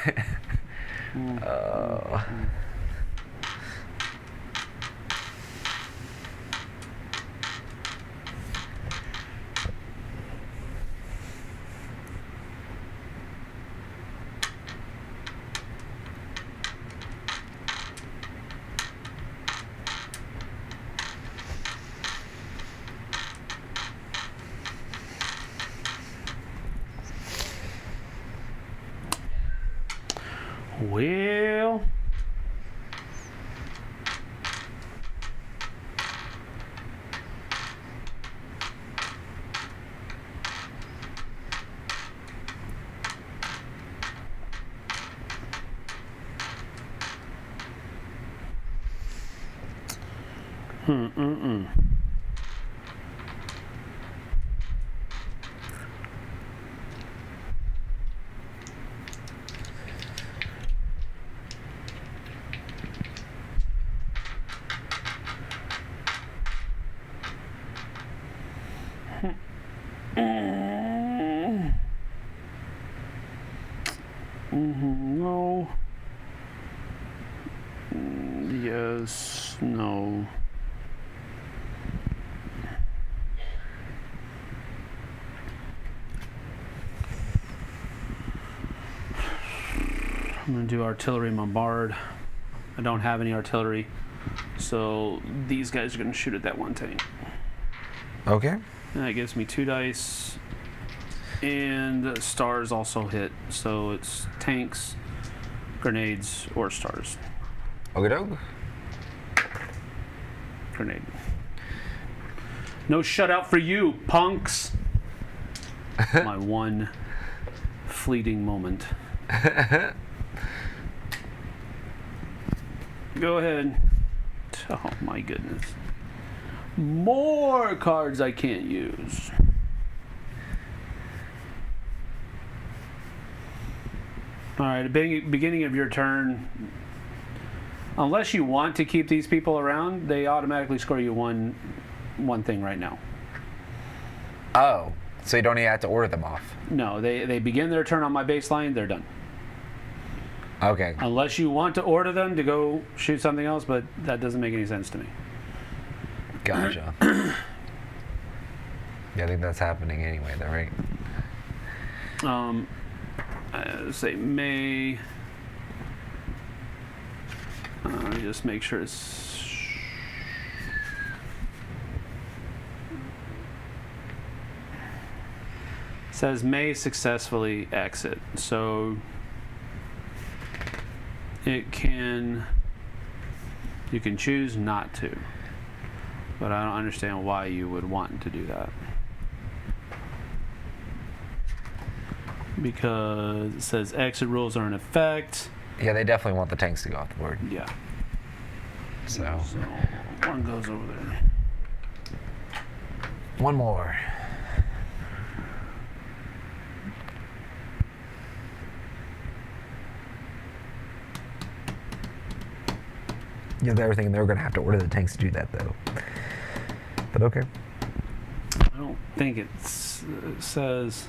Well, no. Yes, no. I'm gonna do artillery bombard. I don't have any artillery, so these guys are gonna shoot at that one tank. Okay. And that gives me 2 dice. And the stars also hit, so it's tanks, grenades, or stars. Okay, doke. Grenade. No shutout for you, punks. My one fleeting moment. Go ahead. Oh my goodness. More cards I can't use. Alright, beginning of your turn. Unless you want to keep these people around, they automatically score you one thing right now. Oh, so you don't even have to order them off. No, they begin their turn on my baseline, they're done. Okay. Unless you want to order them to go shoot something else, but that doesn't make any sense to me. Gotcha. Yeah, I think that's happening anyway, though, right? Say May. Let me just make sure it's. It says may successfully exit, so you can choose not to, but I don't understand why you would want to do that. Because it says exit rules are in effect. Yeah, they definitely want the tanks to go off the board. Yeah. So one goes over there. One more. Yeah, everything. They're going to have to order the tanks to do that, though. But okay. I don't think it says.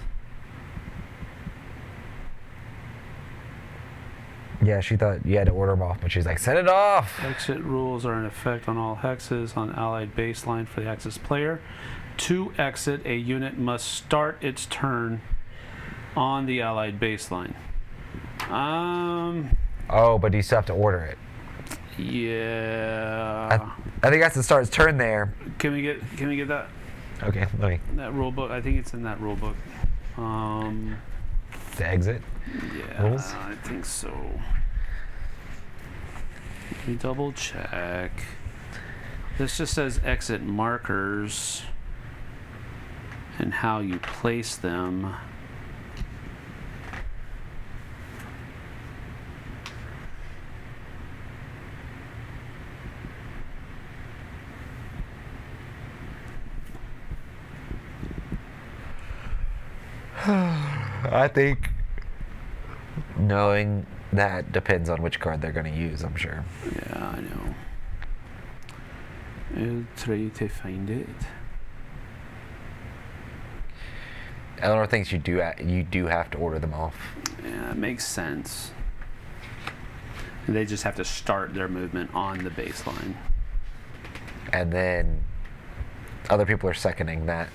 Yeah, she thought you had to order them off, but she's like, set it off! Exit rules are in effect on all hexes on allied baseline for the Axis player. To exit, a unit must start its turn on the allied baseline. Oh, but you still have to order it. Yeah. I think that's to start its turn there. Can we get that? Okay, let me. That rule book. I think it's in that rule book. The exit? Yeah, rules? I think so. Let me double check. This just says exit markers. and how you place them. I think knowing that depends on which card they're going to use, I'm sure. Yeah, I know. I'll try to find it. Eleanor thinks you do have to order them off. Yeah, it makes sense. They just have to start their movement on the baseline. And then other people are seconding that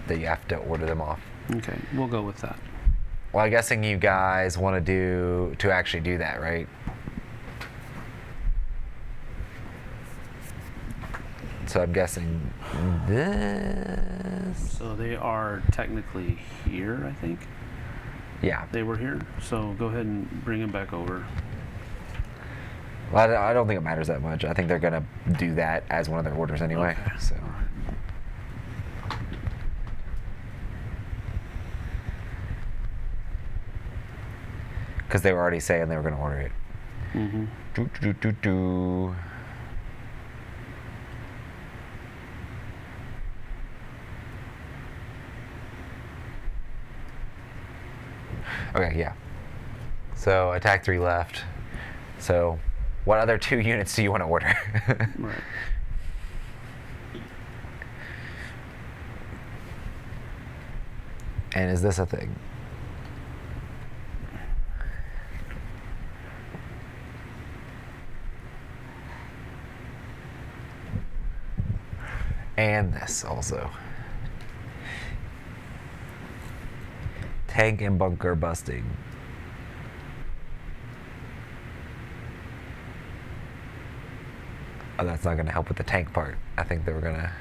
you have to order them off. Okay, we'll go with that. Well, I'm guessing you guys want to actually do that, right? So I'm guessing this. So they are technically here, I think. Yeah. They were here. So go ahead and bring them back over. Well, I don't think it matters that much. I think they're going to do that as one of their orders anyway. Okay. So. All right. Because they were already saying they were going to order it. Mm-hmm. Okay, yeah. So attack 3 left. So what other 2 units do you want to order? Right. And is this a thing? And this also. Tank and bunker busting. Oh, that's not going to help with the tank part. I think they were going to...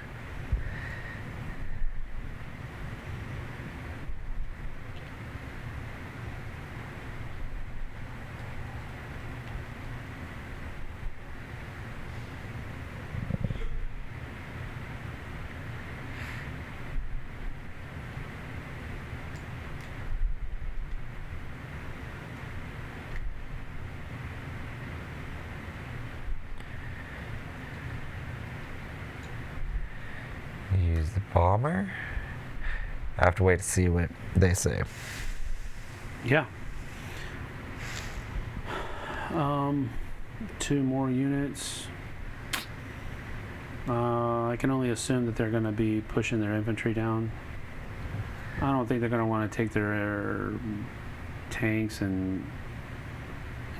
use the bomber. I have to wait to see what they say. Yeah. 2 more units. I can only assume that they're going to be pushing their infantry down. I don't think they're going to want to take their tanks and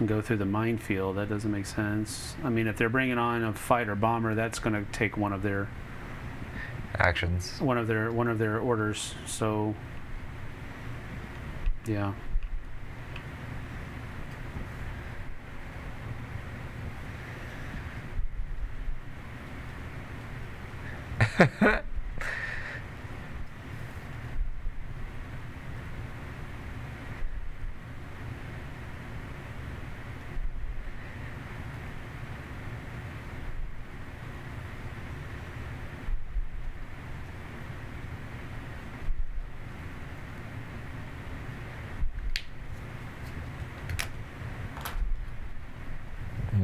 go through the minefield. That doesn't make sense. I mean, if they're bringing on a fighter bomber, that's going to take one of their Actions. one of their orders. So, yeah.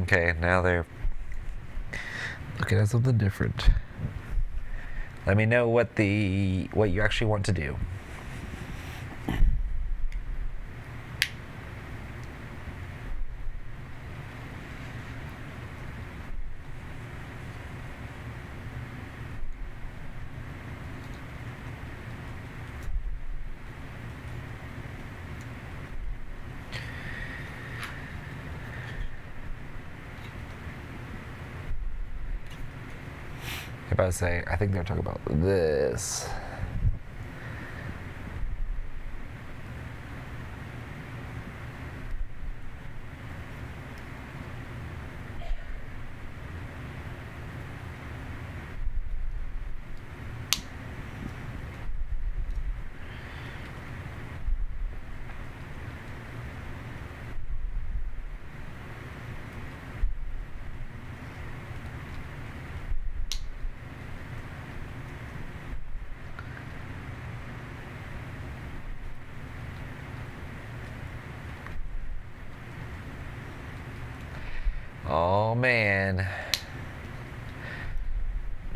Okay, now they're looking at something different. Let me know what you actually want to do. If I say, I think they're talking about this.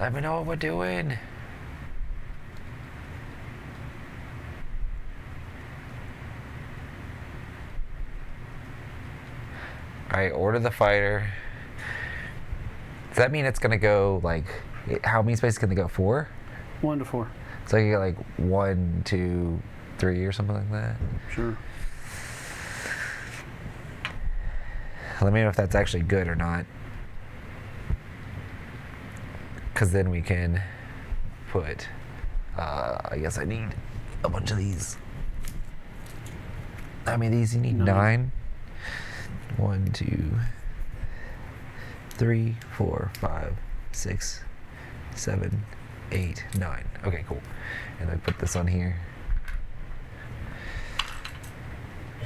Let me know what we're doing. Alright, order the fighter. Does that mean it's gonna go like, how many spaces can they go? 4? 1 to 4. So you get like 1, 2, 3 or something like that? Sure. Let me know if that's actually good or not. Because then we can put, I guess I need a bunch of these. How many of these you need? 9. 1, 2, 3, 4, 5, 6, 7, 8, 9. Okay, cool. And then put this on here.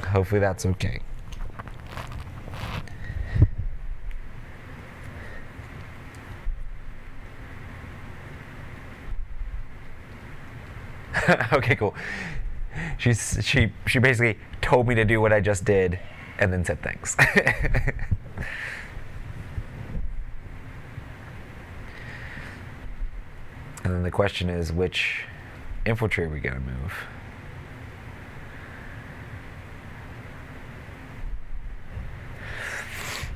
Hopefully that's okay. Okay, cool. She basically told me to do what I just did and then said thanks. And then the question is, which infantry are we going to move?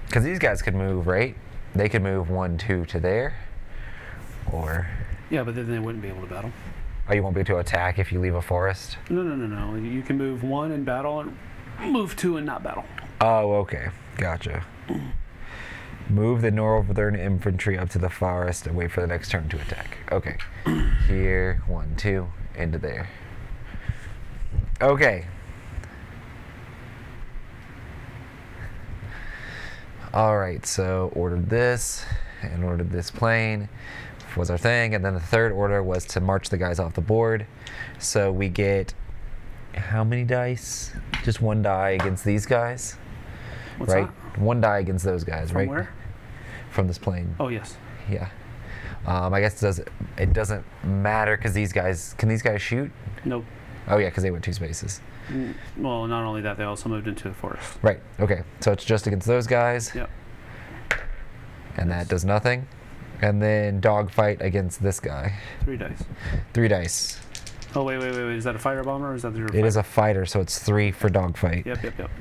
Because these guys could move, right? They could move 1, 2 to there. Or... Yeah, but then they wouldn't be able to battle. Oh, you won't be able to attack if you leave a forest? No. You can move 1 and battle, and move 2 and not battle. Oh, okay. Gotcha. Move the northern infantry up to the forest and wait for the next turn to attack. Okay. Here, 1, 2, into there. Okay. Alright, so ordered this and ordered this plane was our thing, and then the third order was to march the guys off the board. So we get how many dice? Just 1 die against these guys. What's right? that? 1 die against those guys, From right? where? From this plane. Oh, yes. Yeah. I guess it doesn't matter because these guys, can these guys shoot? Nope. Oh yeah, because they went 2 spaces. Well, not only that, they also moved into the forest. Right. Okay. So it's just against those guys. Yep. And that does nothing. And then dogfight against this guy. 3 dice. 3 dice. Oh, wait. Is that a fighter bomber or is that the It is a fighter, so it's 3 for dogfight. Yep.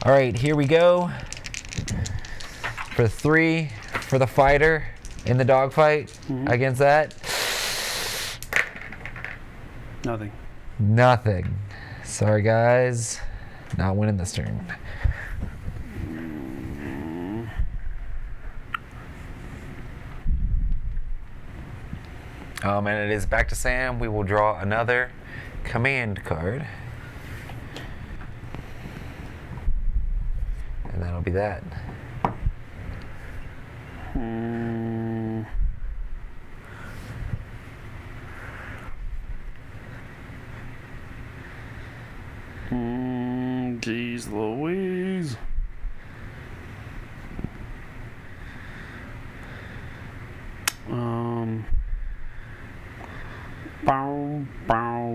All right, here we go. For 3 for the fighter in the dogfight against that. Nothing. Nothing. Sorry, guys. Not winning this turn. And it is back to Sam. We will draw another command card. And that'll be that. Jeez Louise. Bow.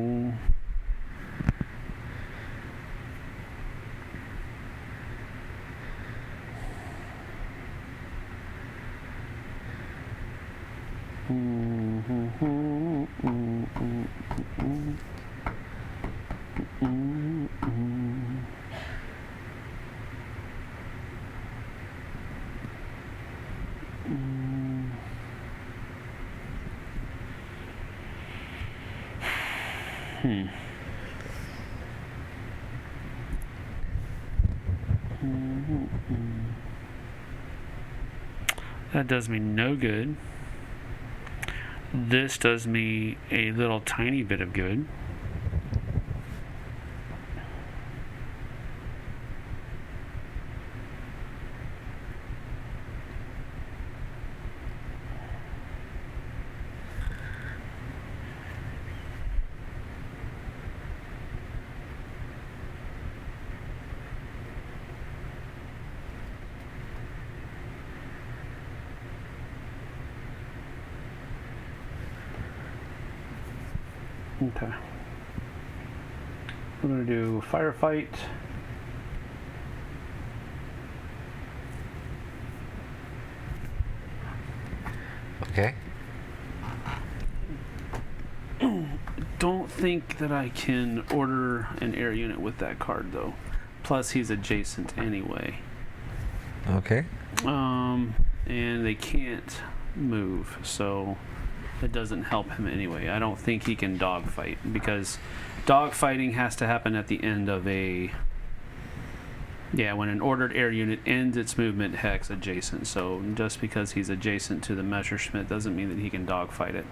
That does me no good. This does me a little tiny bit of good. Okay. We're going to do firefight. Okay. don't think that I can order an air unit with that card, though. Plus, he's adjacent anyway. Okay. And they can't move, so it doesn't help him anyway. I don't think he can dogfight, because dogfighting has to happen at the end of a... Yeah, when an ordered air unit ends its movement hex adjacent. So just because he's adjacent to the Messerschmitt doesn't mean that he can dogfight it.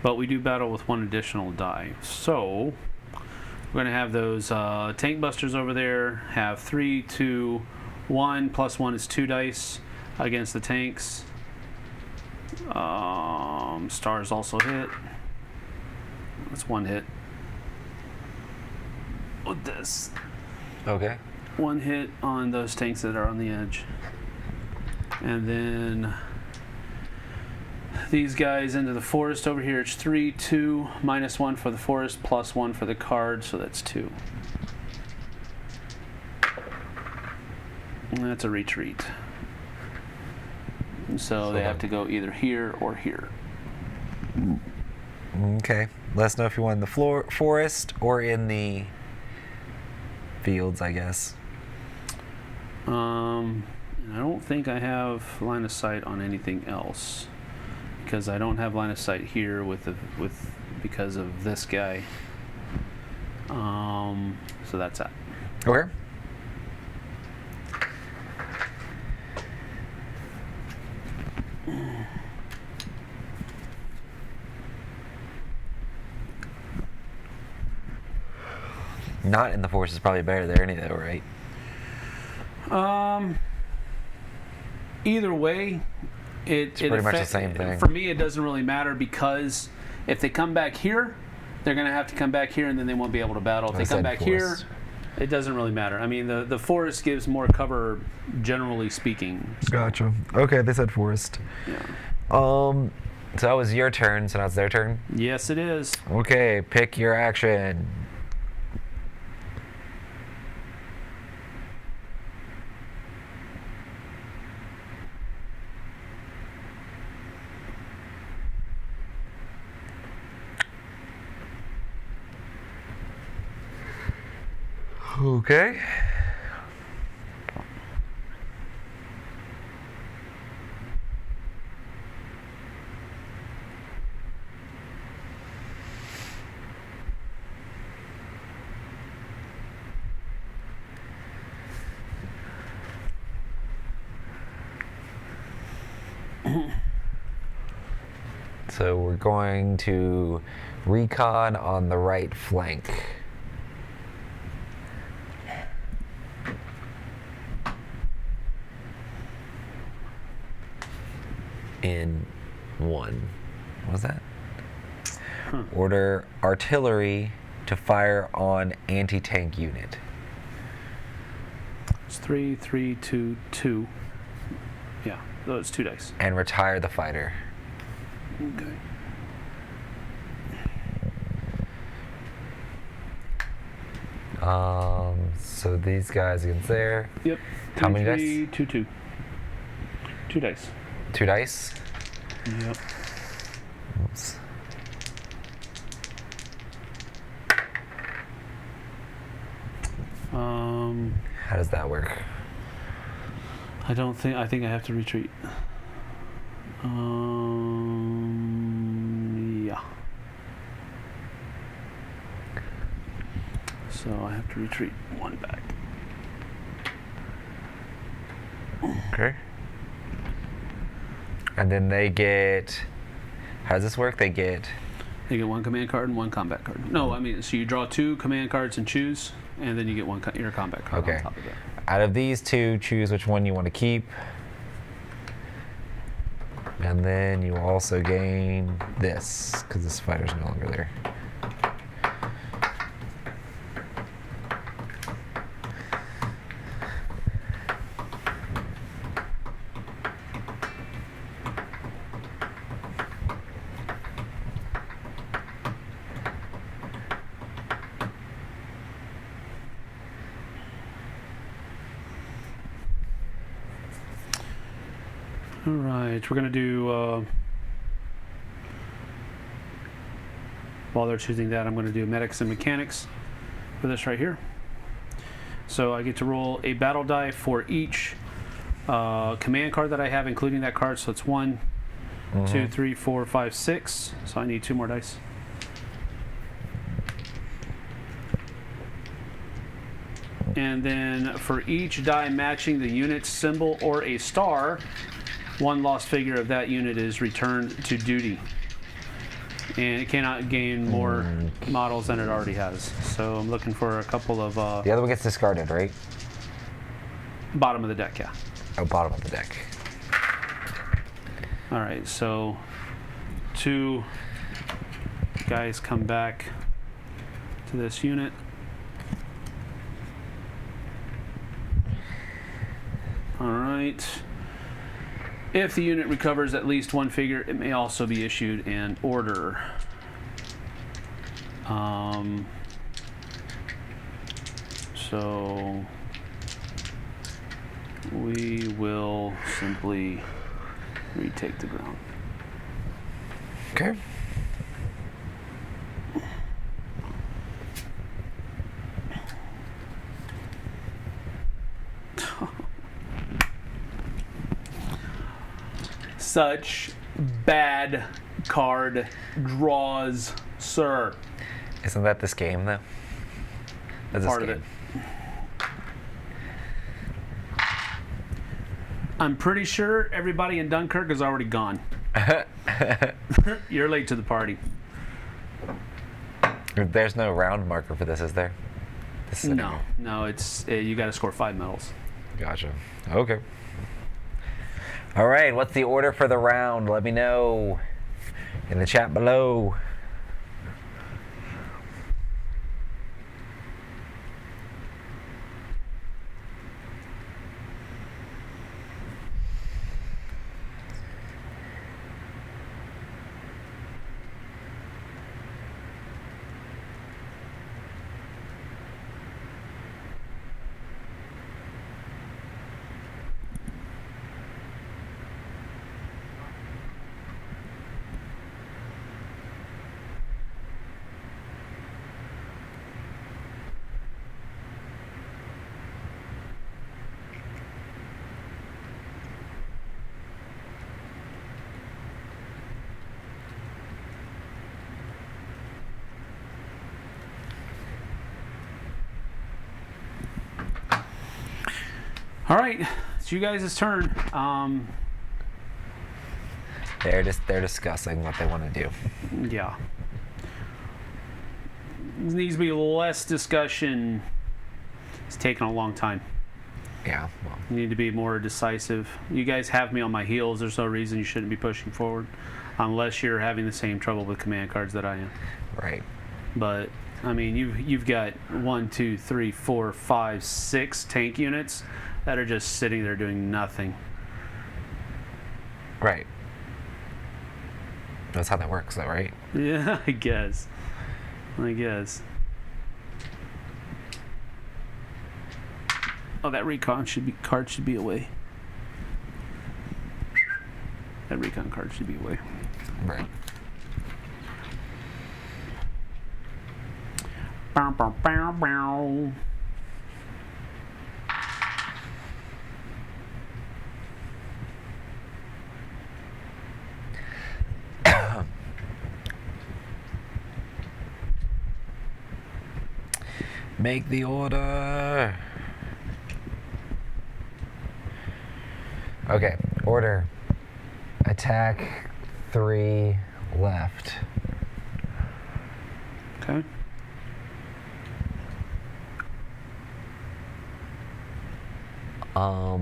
But we do battle with one additional die. So we're going to have those tank busters over there. Have 3, 2, 1. Plus 1 is 2 dice against the tanks. Stars also hit. That's 1 hit. With this. Okay. 1 hit on those tanks that are on the edge. And then these guys into the forest over here. It's 3, 2, -1 for the forest, +1 for the card, so that's 2. And that's a retreat. So they have to go either here or here. Okay. Let us know if you want in the forest or in the fields, I guess. I don't think I have line of sight on anything else, because I don't have line of sight here because of this guy. So that's that. Okay. Not in the forest is probably better there, any though, right? Either way, it's pretty much the same thing. For me, it doesn't really matter, because if they come back here, they're going to have to come back here, and then they won't be able to battle. If they come back here, it doesn't really matter. I mean, the forest gives more cover, generally speaking. So. Gotcha. Okay, they said forest. Yeah. So that was your turn, so now it's their turn? Yes, it is. Okay, pick your action. Okay. So we're going to recon on the right flank. In 1. What was that? Order artillery to fire on anti-tank unit. It's 3, 3, 2, 2. Yeah, it's 2 dice. And retire the fighter. Okay. So these guys against there. Yep. How many 3, dice? 2, 2. 2 dice. 2 dice? Yep. Oops. How does that work? I think I have to retreat. Yeah. So I have to retreat 1 back. Okay. And then they get... How does this work? They get 1 command card and 1 combat card. No, I mean, so you draw 2 command cards and choose, and then you get 1 your combat card on top of it. Out of these 2, choose which one you want to keep. And then you also gain this, because this fighter's no longer there. All right, we're going to do, while they're choosing that, I'm going to do medics and mechanics for this right here. So I get to roll a battle die for each command card that I have, including that card. So it's 1, 2, 3, 4, 5, 6. So I need 2 more dice. And then for each die matching the unit's symbol or a star, 1 lost figure of that unit is returned to duty. And it cannot gain more models than it already has. So I'm looking for a couple of... The other one gets discarded, right? Bottom of the deck, yeah. Oh, bottom of the deck. All right, so 2 guys come back to this unit. All right. If the unit recovers at least 1 figure, it may also be issued an order. So we will simply retake the ground. Okay. Such bad card draws, sir. Isn't that this game, though? That's Part of it. I'm pretty sure everybody in Dunkirk is already gone. You're late to the party. There's no round marker for this, is there? This is No, it's you got to score 5 medals. Gotcha. Okay. All right, what's the order for the round? Let me know in the chat below. All right, it's you guys' turn. They're discussing what they want to do. Yeah. There needs to be less discussion. It's taking a long time. Yeah. Well, You need to be more decisive. You guys have me on my heels. There's no reason you shouldn't be pushing forward, unless you're having the same trouble with command cards that I am. right. But I mean, you've got 1, 2, 3, 4, 5, 6 tank units that are just sitting there doing nothing. Right. That's how that works, though, right? Yeah, I guess. Oh, that recon card should be away. That recon card should be away. Right. Bow, bow, bow, bow. Make the order. Okay, order. Attack 3 left. Okay.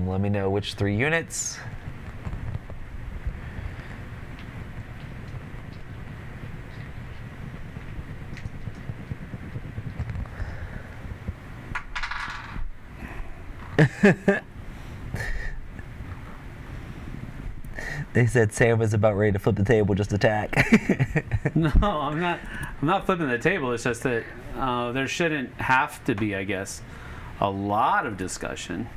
Let me know which 3 units. They said Sam was about ready to flip the table, just attack. No, I'm not flipping the table. It's just that there shouldn't have to be, I guess, a lot of discussion.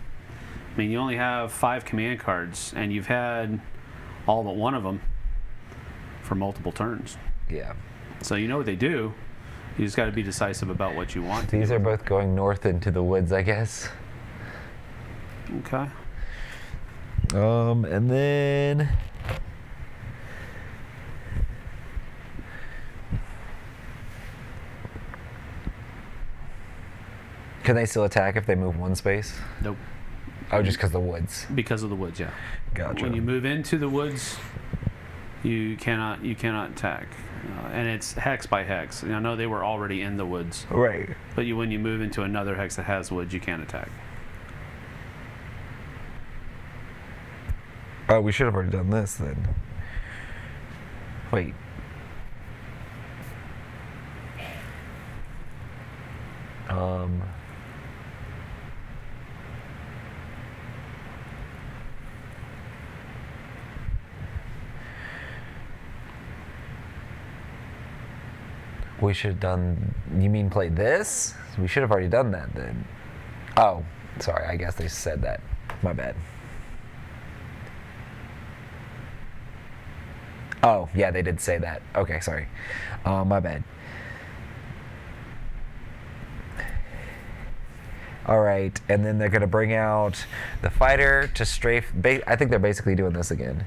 I mean, you only have 5 command cards, and you've had all but one of them for multiple turns. Yeah. So you know what they do. You just got to be decisive about what you want to These do. are both going north into the woods, I guess. Okay. And then can they still attack if they move one space? Nope. Oh, just because the woods. Because of the woods, yeah. Gotcha. When you move into the woods, you cannot attack, and it's hex by hex. And I know they were already in the woods, Right. but when you move into another hex that has woods, you can't attack. Oh, we should have already done this then. Wait. We should have done. You mean play this? We should have already done that then. Oh, sorry. I guess they said that. My bad. Oh, yeah, they did say that. Okay, sorry. My bad. All right, and then they're gonna bring out the fighter to strafe. I think they're basically doing this again.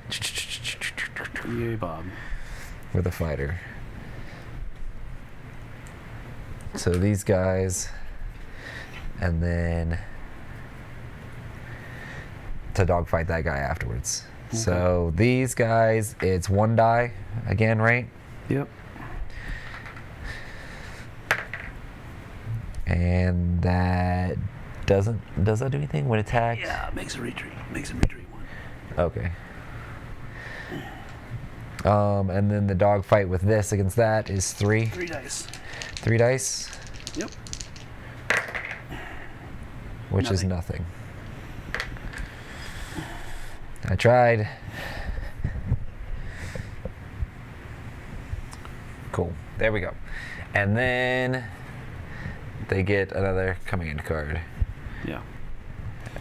Yay, Bob. With a fighter. So these guys, and then to dogfight that guy afterwards. Okay. So these guys, it's 1 die again, right? Yep. And that does that do anything when attacked? Yeah, makes a retreat. Makes a retreat 1. Okay. And then the dogfight with this against that is 3. 3 dice. 3 dice? Yep. Which is nothing. I tried. Cool. There we go. And then they get another command card. Yeah.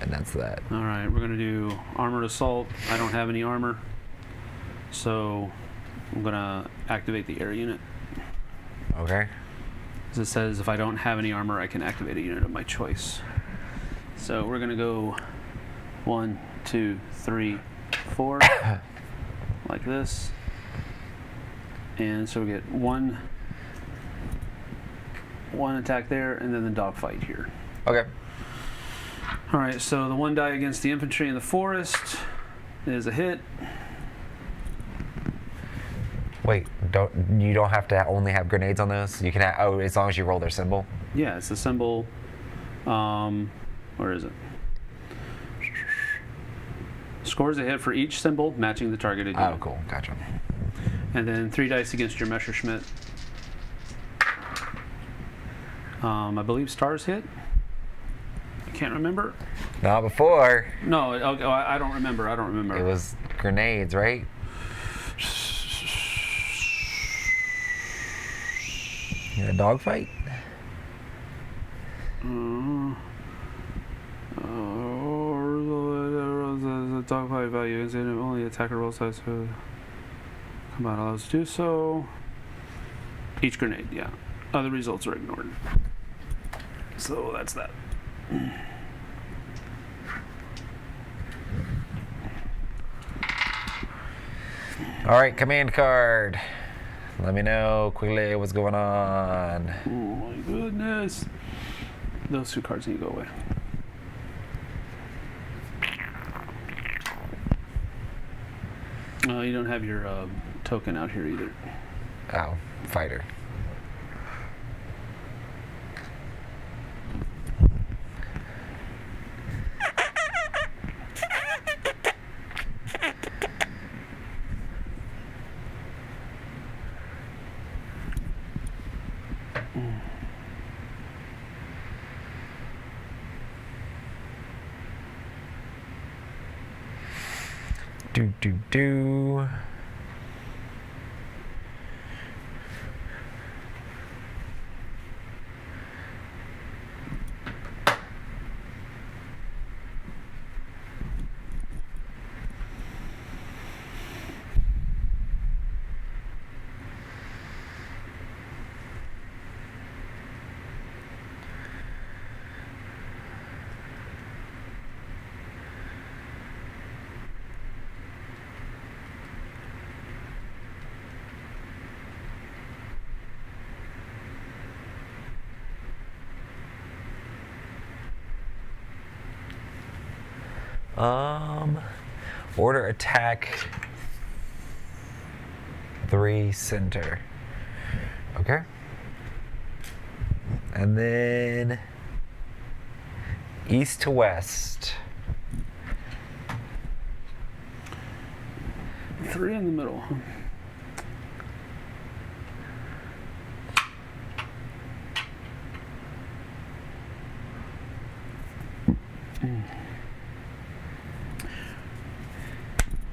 And that's that. All right, we're going to do armored assault. I don't have any armor. So I'm going to activate the air unit. Okay. As it says, if I don't have any armor, I can activate a unit of my choice. So we're going to go 1, 2, 3, 4, like this. And so we get one attack there, and then the dogfight here. Okay. All right, so the 1 die against the infantry in the forest is a hit. Wait, you don't have to only have grenades on those? You can have, as long as you roll their symbol? Yeah, it's the symbol. Where is it? Scores a hit for each symbol matching the targeted unit. Oh, cool. Gotcha. And then 3 dice against your Messerschmitt. I believe stars hit. I can't remember. Not before. No, I don't remember. It was grenades, right? A dogfight? The dogfight value is in only attacker roll size. Combat allows to do so. Each grenade, yeah. Other results are ignored. So that's that. All right, command card. Let me know quickly what's going on. Oh my goodness. Those 2 cards need to go away. You don't have your token out here either. Oh, fighter. Do. Order attack 3 center. Okay. And then east to west. 3 in the middle.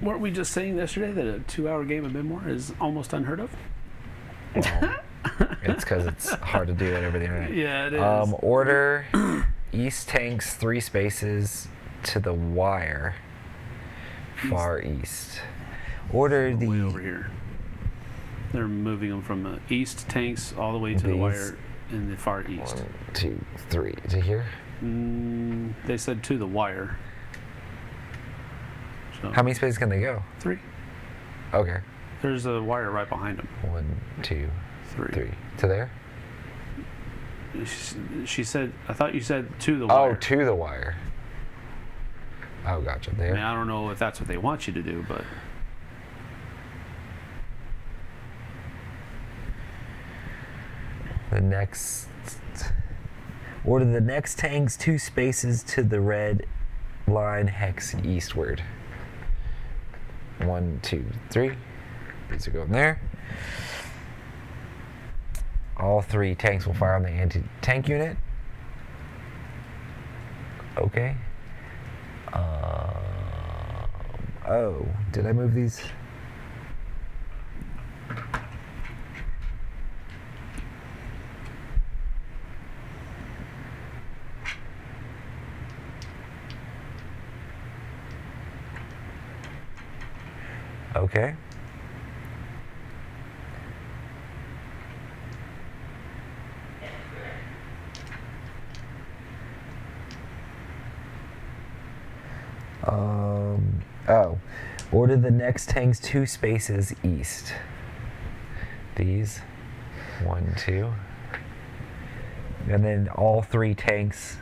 Weren't we just saying yesterday that a 2-hour game of Memoir is almost unheard of? Well, it's because it's hard to do it over the internet. Yeah, it is. Order east tanks 3 spaces to the wire. Far east. Order the Way over here. They're moving them from the east tanks all the way to the These. wire in the far east. 1, 2, 3 to here. They said to the wire. So How many spaces can they go? 3. Okay. There's a wire right behind them. 1, 2, 3. 3 to there. She said. I thought you said to the wire. Oh, to the wire. Oh, gotcha. I There. mean, I don't know if that's what they want you to do, but The next. Order the next tanks 2 spaces to the red line hex eastward. 1, 2, 3. These are going there. All 3 tanks will fire on the anti-tank unit. Okay. Oh, did I move these? Okay. Oh. Order the next tanks 2 spaces east. These. 1, 2. And then all 3 tanks.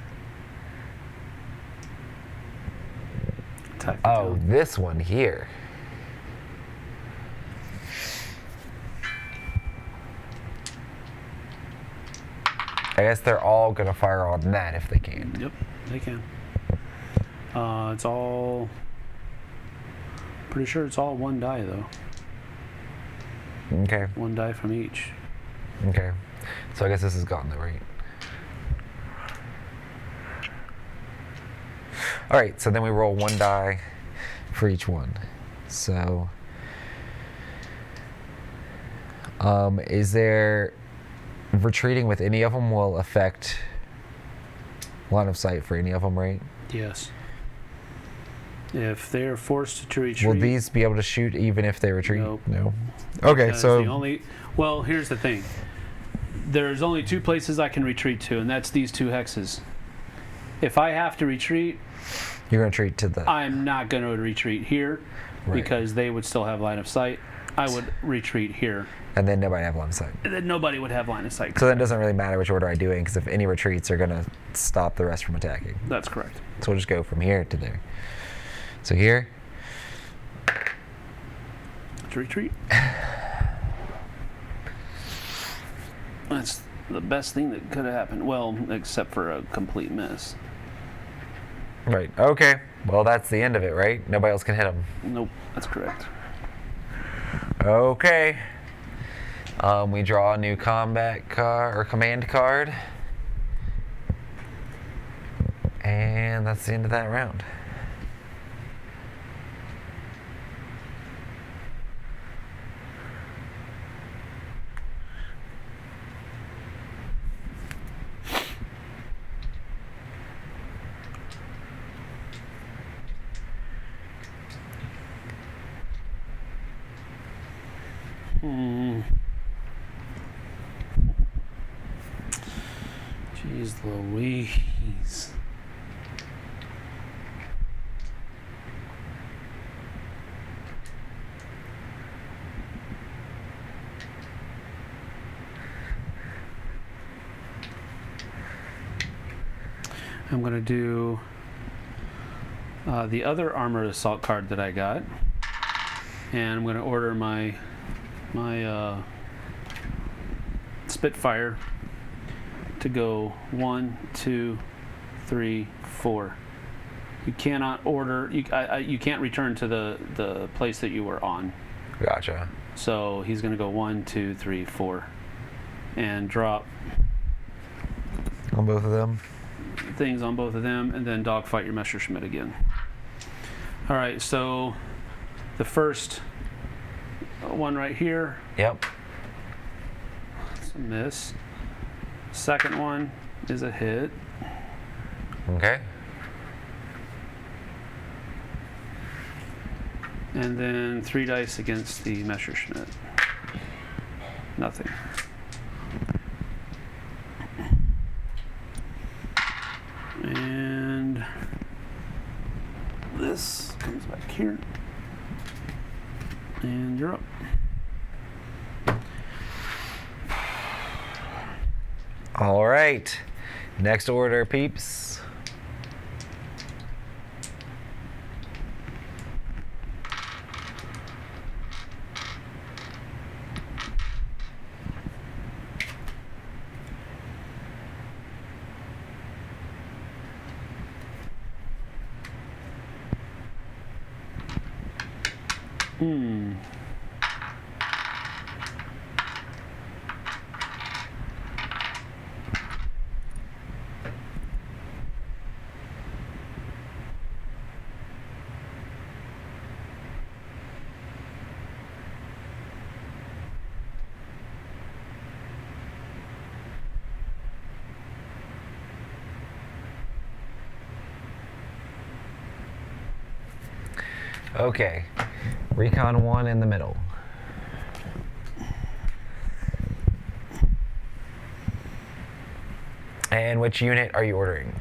attack the Oh, town. this one here. I guess they're all gonna fire on that if they can. Yep, they can. It's all. Pretty sure it's all 1 die though. Okay. 1 die from each. Okay. So I guess this is gauntlet, right? Alright, so then we roll 1 die for each one. So is there retreating with any of them will affect line of sight for any of them, right? Yes. If they're forced to retreat. Will these be able to shoot even if they retreat? Nope. No. Okay, because so the only. Well, here's the thing. There's only 2 places I can retreat to, and that's these 2 hexes. If I have to retreat, you're gonna retreat to the I'm not going to retreat here Right. because they would still have line of sight. I would retreat here. and then nobody have line of sight. And then nobody would have line of sight. So then it doesn't really matter which order I do it in because if any retreats are gonna stop the rest from attacking. That's correct. So we'll just go from here to there. So here. To retreat. That's the best thing that could have happened. Well, except for a complete miss. Right. Okay. Well, that's the end of it, right? Nobody else can hit them. Nope, that's correct. Okay. We draw a new combat card or command card. And that's the end of that round. Jeez Louise. I'm going to do the other armored assault card that I got, and I'm going to order my Spitfire to go 1, 2, 3, 4. You cannot order. You can't return to the place that you were on. Gotcha. So he's going to go 1, 2, 3, 4, and drop On both of them. things on both of them, and then dogfight your Messerschmitt again. All right. So the first one right here. Yep. It's a miss. Second one is a hit. Okay. And then 3 dice against the Messerschmitt. Nothing. And this comes back here. And you're up. All right. Next order, peeps. Okay. Recon 1 in the middle. And which unit are you ordering?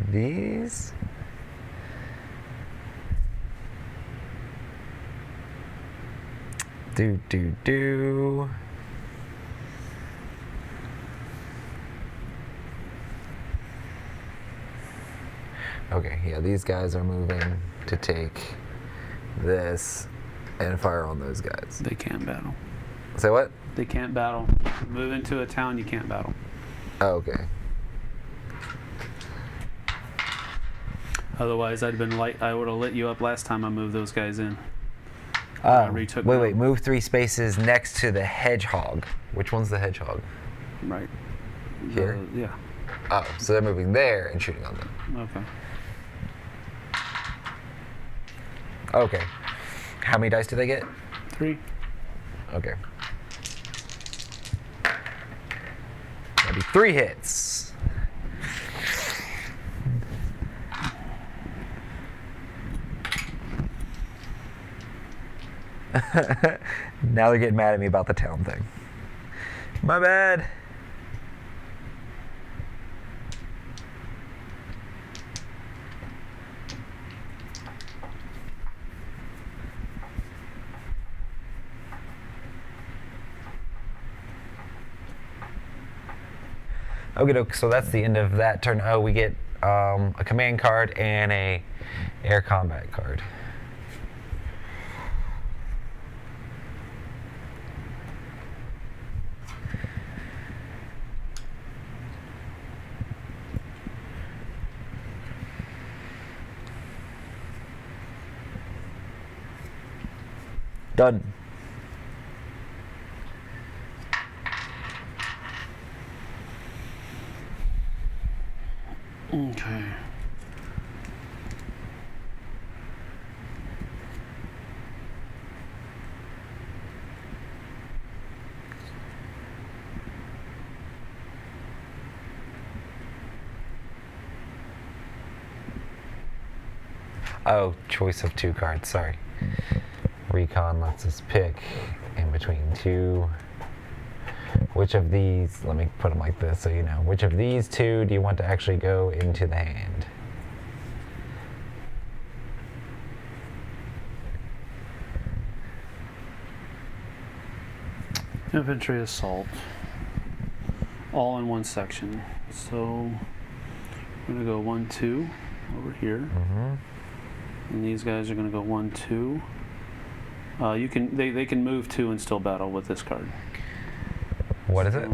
These? Do. Okay, yeah, these guys are moving to take this and fire on those guys. They can't battle. Say what? They can't battle. Move into a town, you can't battle. Oh, okay. Otherwise, I would have lit you up last time I moved those guys in. Wait. Move 3 spaces next to the hedgehog. Which one's the hedgehog? Right. Here? Yeah. Oh, so they're moving there and shooting on them. Okay. Okay. How many dice do they get? 3. Okay. That'd be 3 hits. Now they're getting mad at me about the town thing. My bad. Okay, so that's the end of that turn. Oh, we get a command card and a air combat card. Done. Okay. Oh, choice of 2 cards, sorry. Recon lets us pick in between two. Which of these, let me put them like this so you know, which of these two do you want to actually go into the hand? Infantry assault. All in one section. So we're going to go 1, 2 over here. Mm-hmm. And these guys are going to go 1, 2. They can move 2 and still battle with this card. What is it?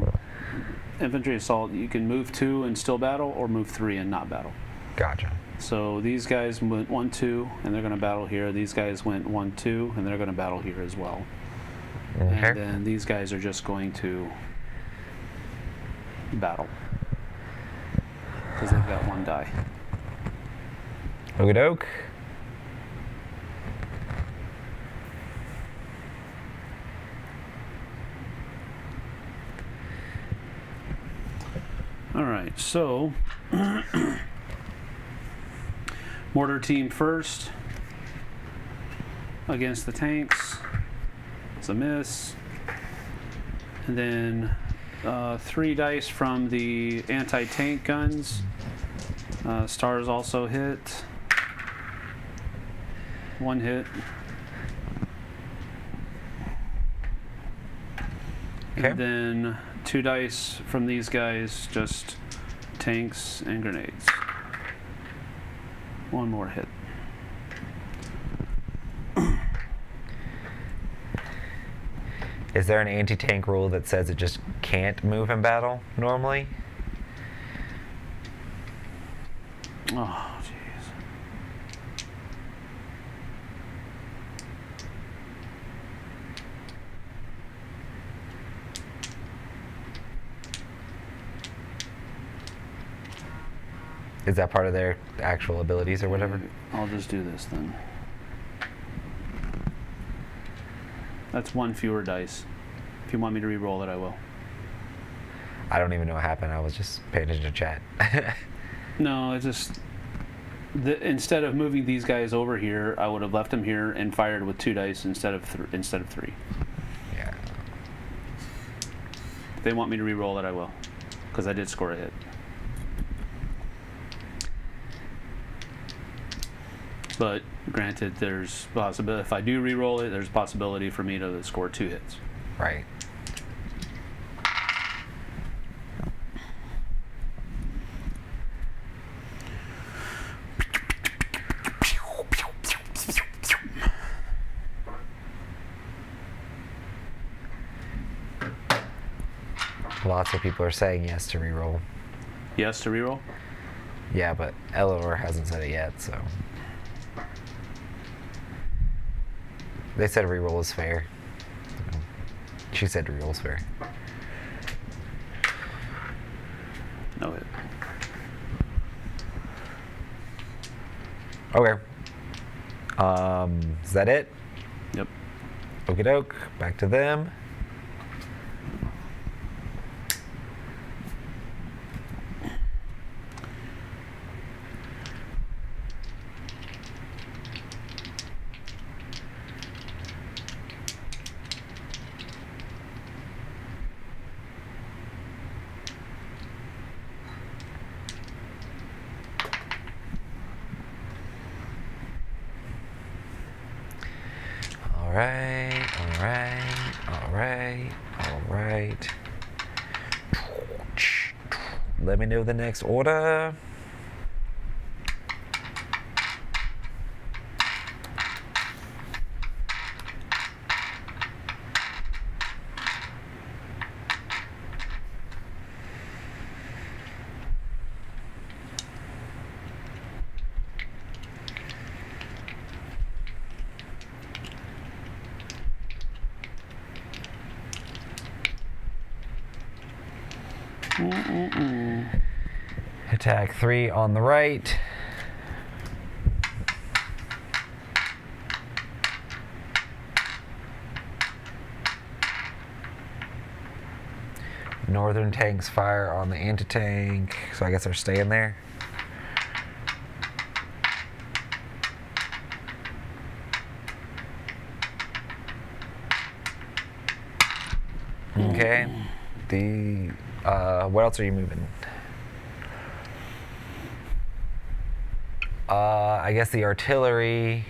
Infantry assault, you can move 2 and still battle, or move 3 and not battle. Gotcha. So these guys went 1, 2, and they're going to battle here. These guys went 1, 2, and they're going to battle here as well. Okay. And then these guys are just going to battle because they've got 1 die. Okie doke. All right, so mortar team first against the tanks. It's a miss. And then 3 dice from the anti-tank guns. Stars also hit. 1 hit. Okay. And then 2 dice from these guys, just tanks and grenades. 1 more hit. Is there an anti-tank rule that says it just can't move in battle normally? Oh, jeez. Is that part of their actual abilities or whatever? I'll just do this then. That's 1 fewer dice. If you want me to re-roll it, I will. I don't even know what happened. I was just paying attention to chat. No, it's just instead of moving these guys over here, I would have left them here and fired with 2 dice instead of 3. Yeah. If they want me to re-roll it, I will, because I did score a hit. But granted, there's possibility if I do re-roll it, there's a possibility for me to score 2 hits. Right. Lots of people are saying yes to re-roll. Yes to re-roll? Yeah, but Eleanor hasn't said it yet, so. They said re-roll is fair. She said re-roll is fair. No hit. Okay. Is that it? Yep. Okie doke. Back to them. All right. Let me know the next order. Attack 3 on the right. Northern tanks fire on the anti-tank, so I guess they're staying there. What else are you moving? I guess the artillery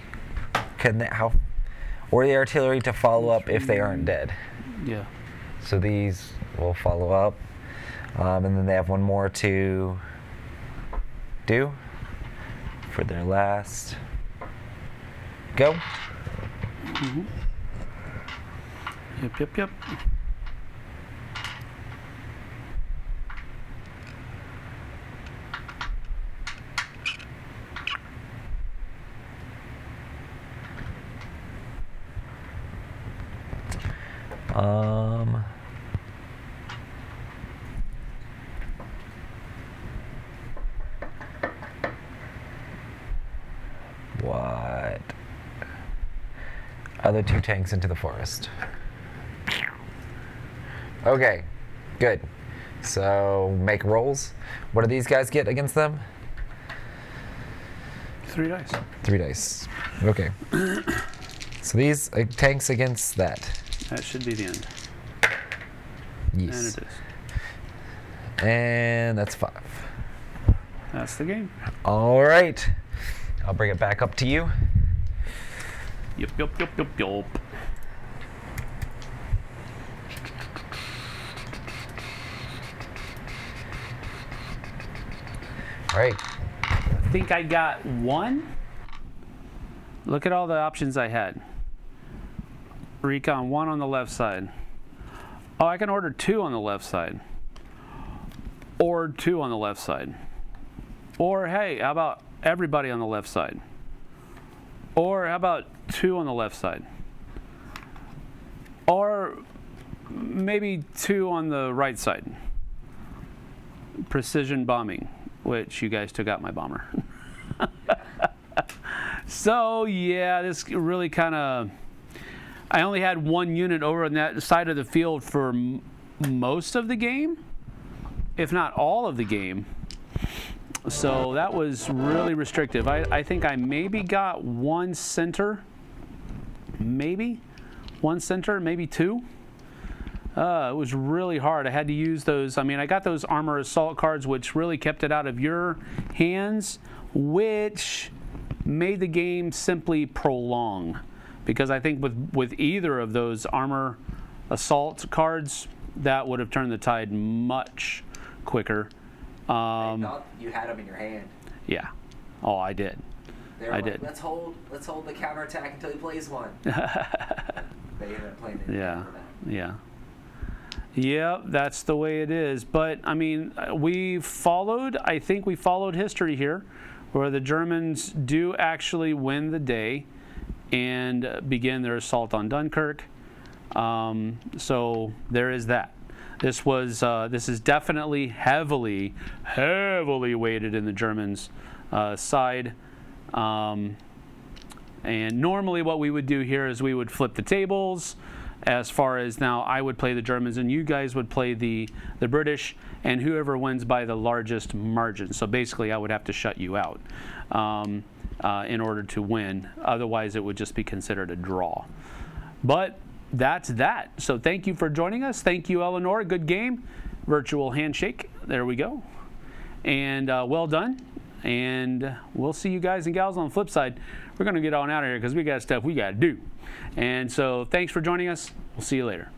or the artillery to follow up if they aren't dead. Yeah. So these will follow up, and then they have one more to do for their last go. Mm-hmm. Yep. What? Other 2 tanks into the forest. Okay, good. So make rolls. What do these guys get against them? 3 dice. 3 dice. Okay. So these tanks against that. That should be the end. Yes. And it is. And that's 5. That's the game. All right. I'll bring it back up to you. Yup. All right. I think I got 1. Look at all the options I had. Recon 1 on the left side. Oh, I can order 2 on the left side. Or 2 on the left side. Or, hey, how about everybody on the left side? Or how about 2 on the left side? Or maybe 2 on the right side. Precision bombing, which you guys took out my bomber. So, yeah, this really kind of... I only had 1 unit over on that side of the field for most of the game, if not all of the game. So that was really restrictive. I think I maybe got 1 center, maybe 1 center, maybe 2. It was really hard. I had to use those. I mean, I got those armor assault cards, which really kept it out of your hands, which made the game simply prolong. Because I think with either of those armor assault cards, that would have turned the tide much quicker. I thought you had them in your hand. Yeah. Oh, I did. I did. Let's hold the counterattack until he plays one. They ended up playing it. Yeah. Yeah, that's the way it is. But, I mean, I think we followed history here, where the Germans do actually win the day and begin their assault on Dunkirk. So there is that. This is definitely heavily weighted in the Germans' side. And normally what we would do here is we would flip the tables. As far as now, I would play the Germans and you guys would play the British, and whoever wins by the largest margin. So basically I would have to shut you out in order to win. Otherwise it would just be considered a draw. But that's that. So thank you for joining us. Thank you, Eleanor. Good game. Virtual handshake. There we go. And well done. And we'll see you guys and gals on the flip side. We're going to get on out of here because we got stuff we got to do. And so thanks for joining us. We'll see you later.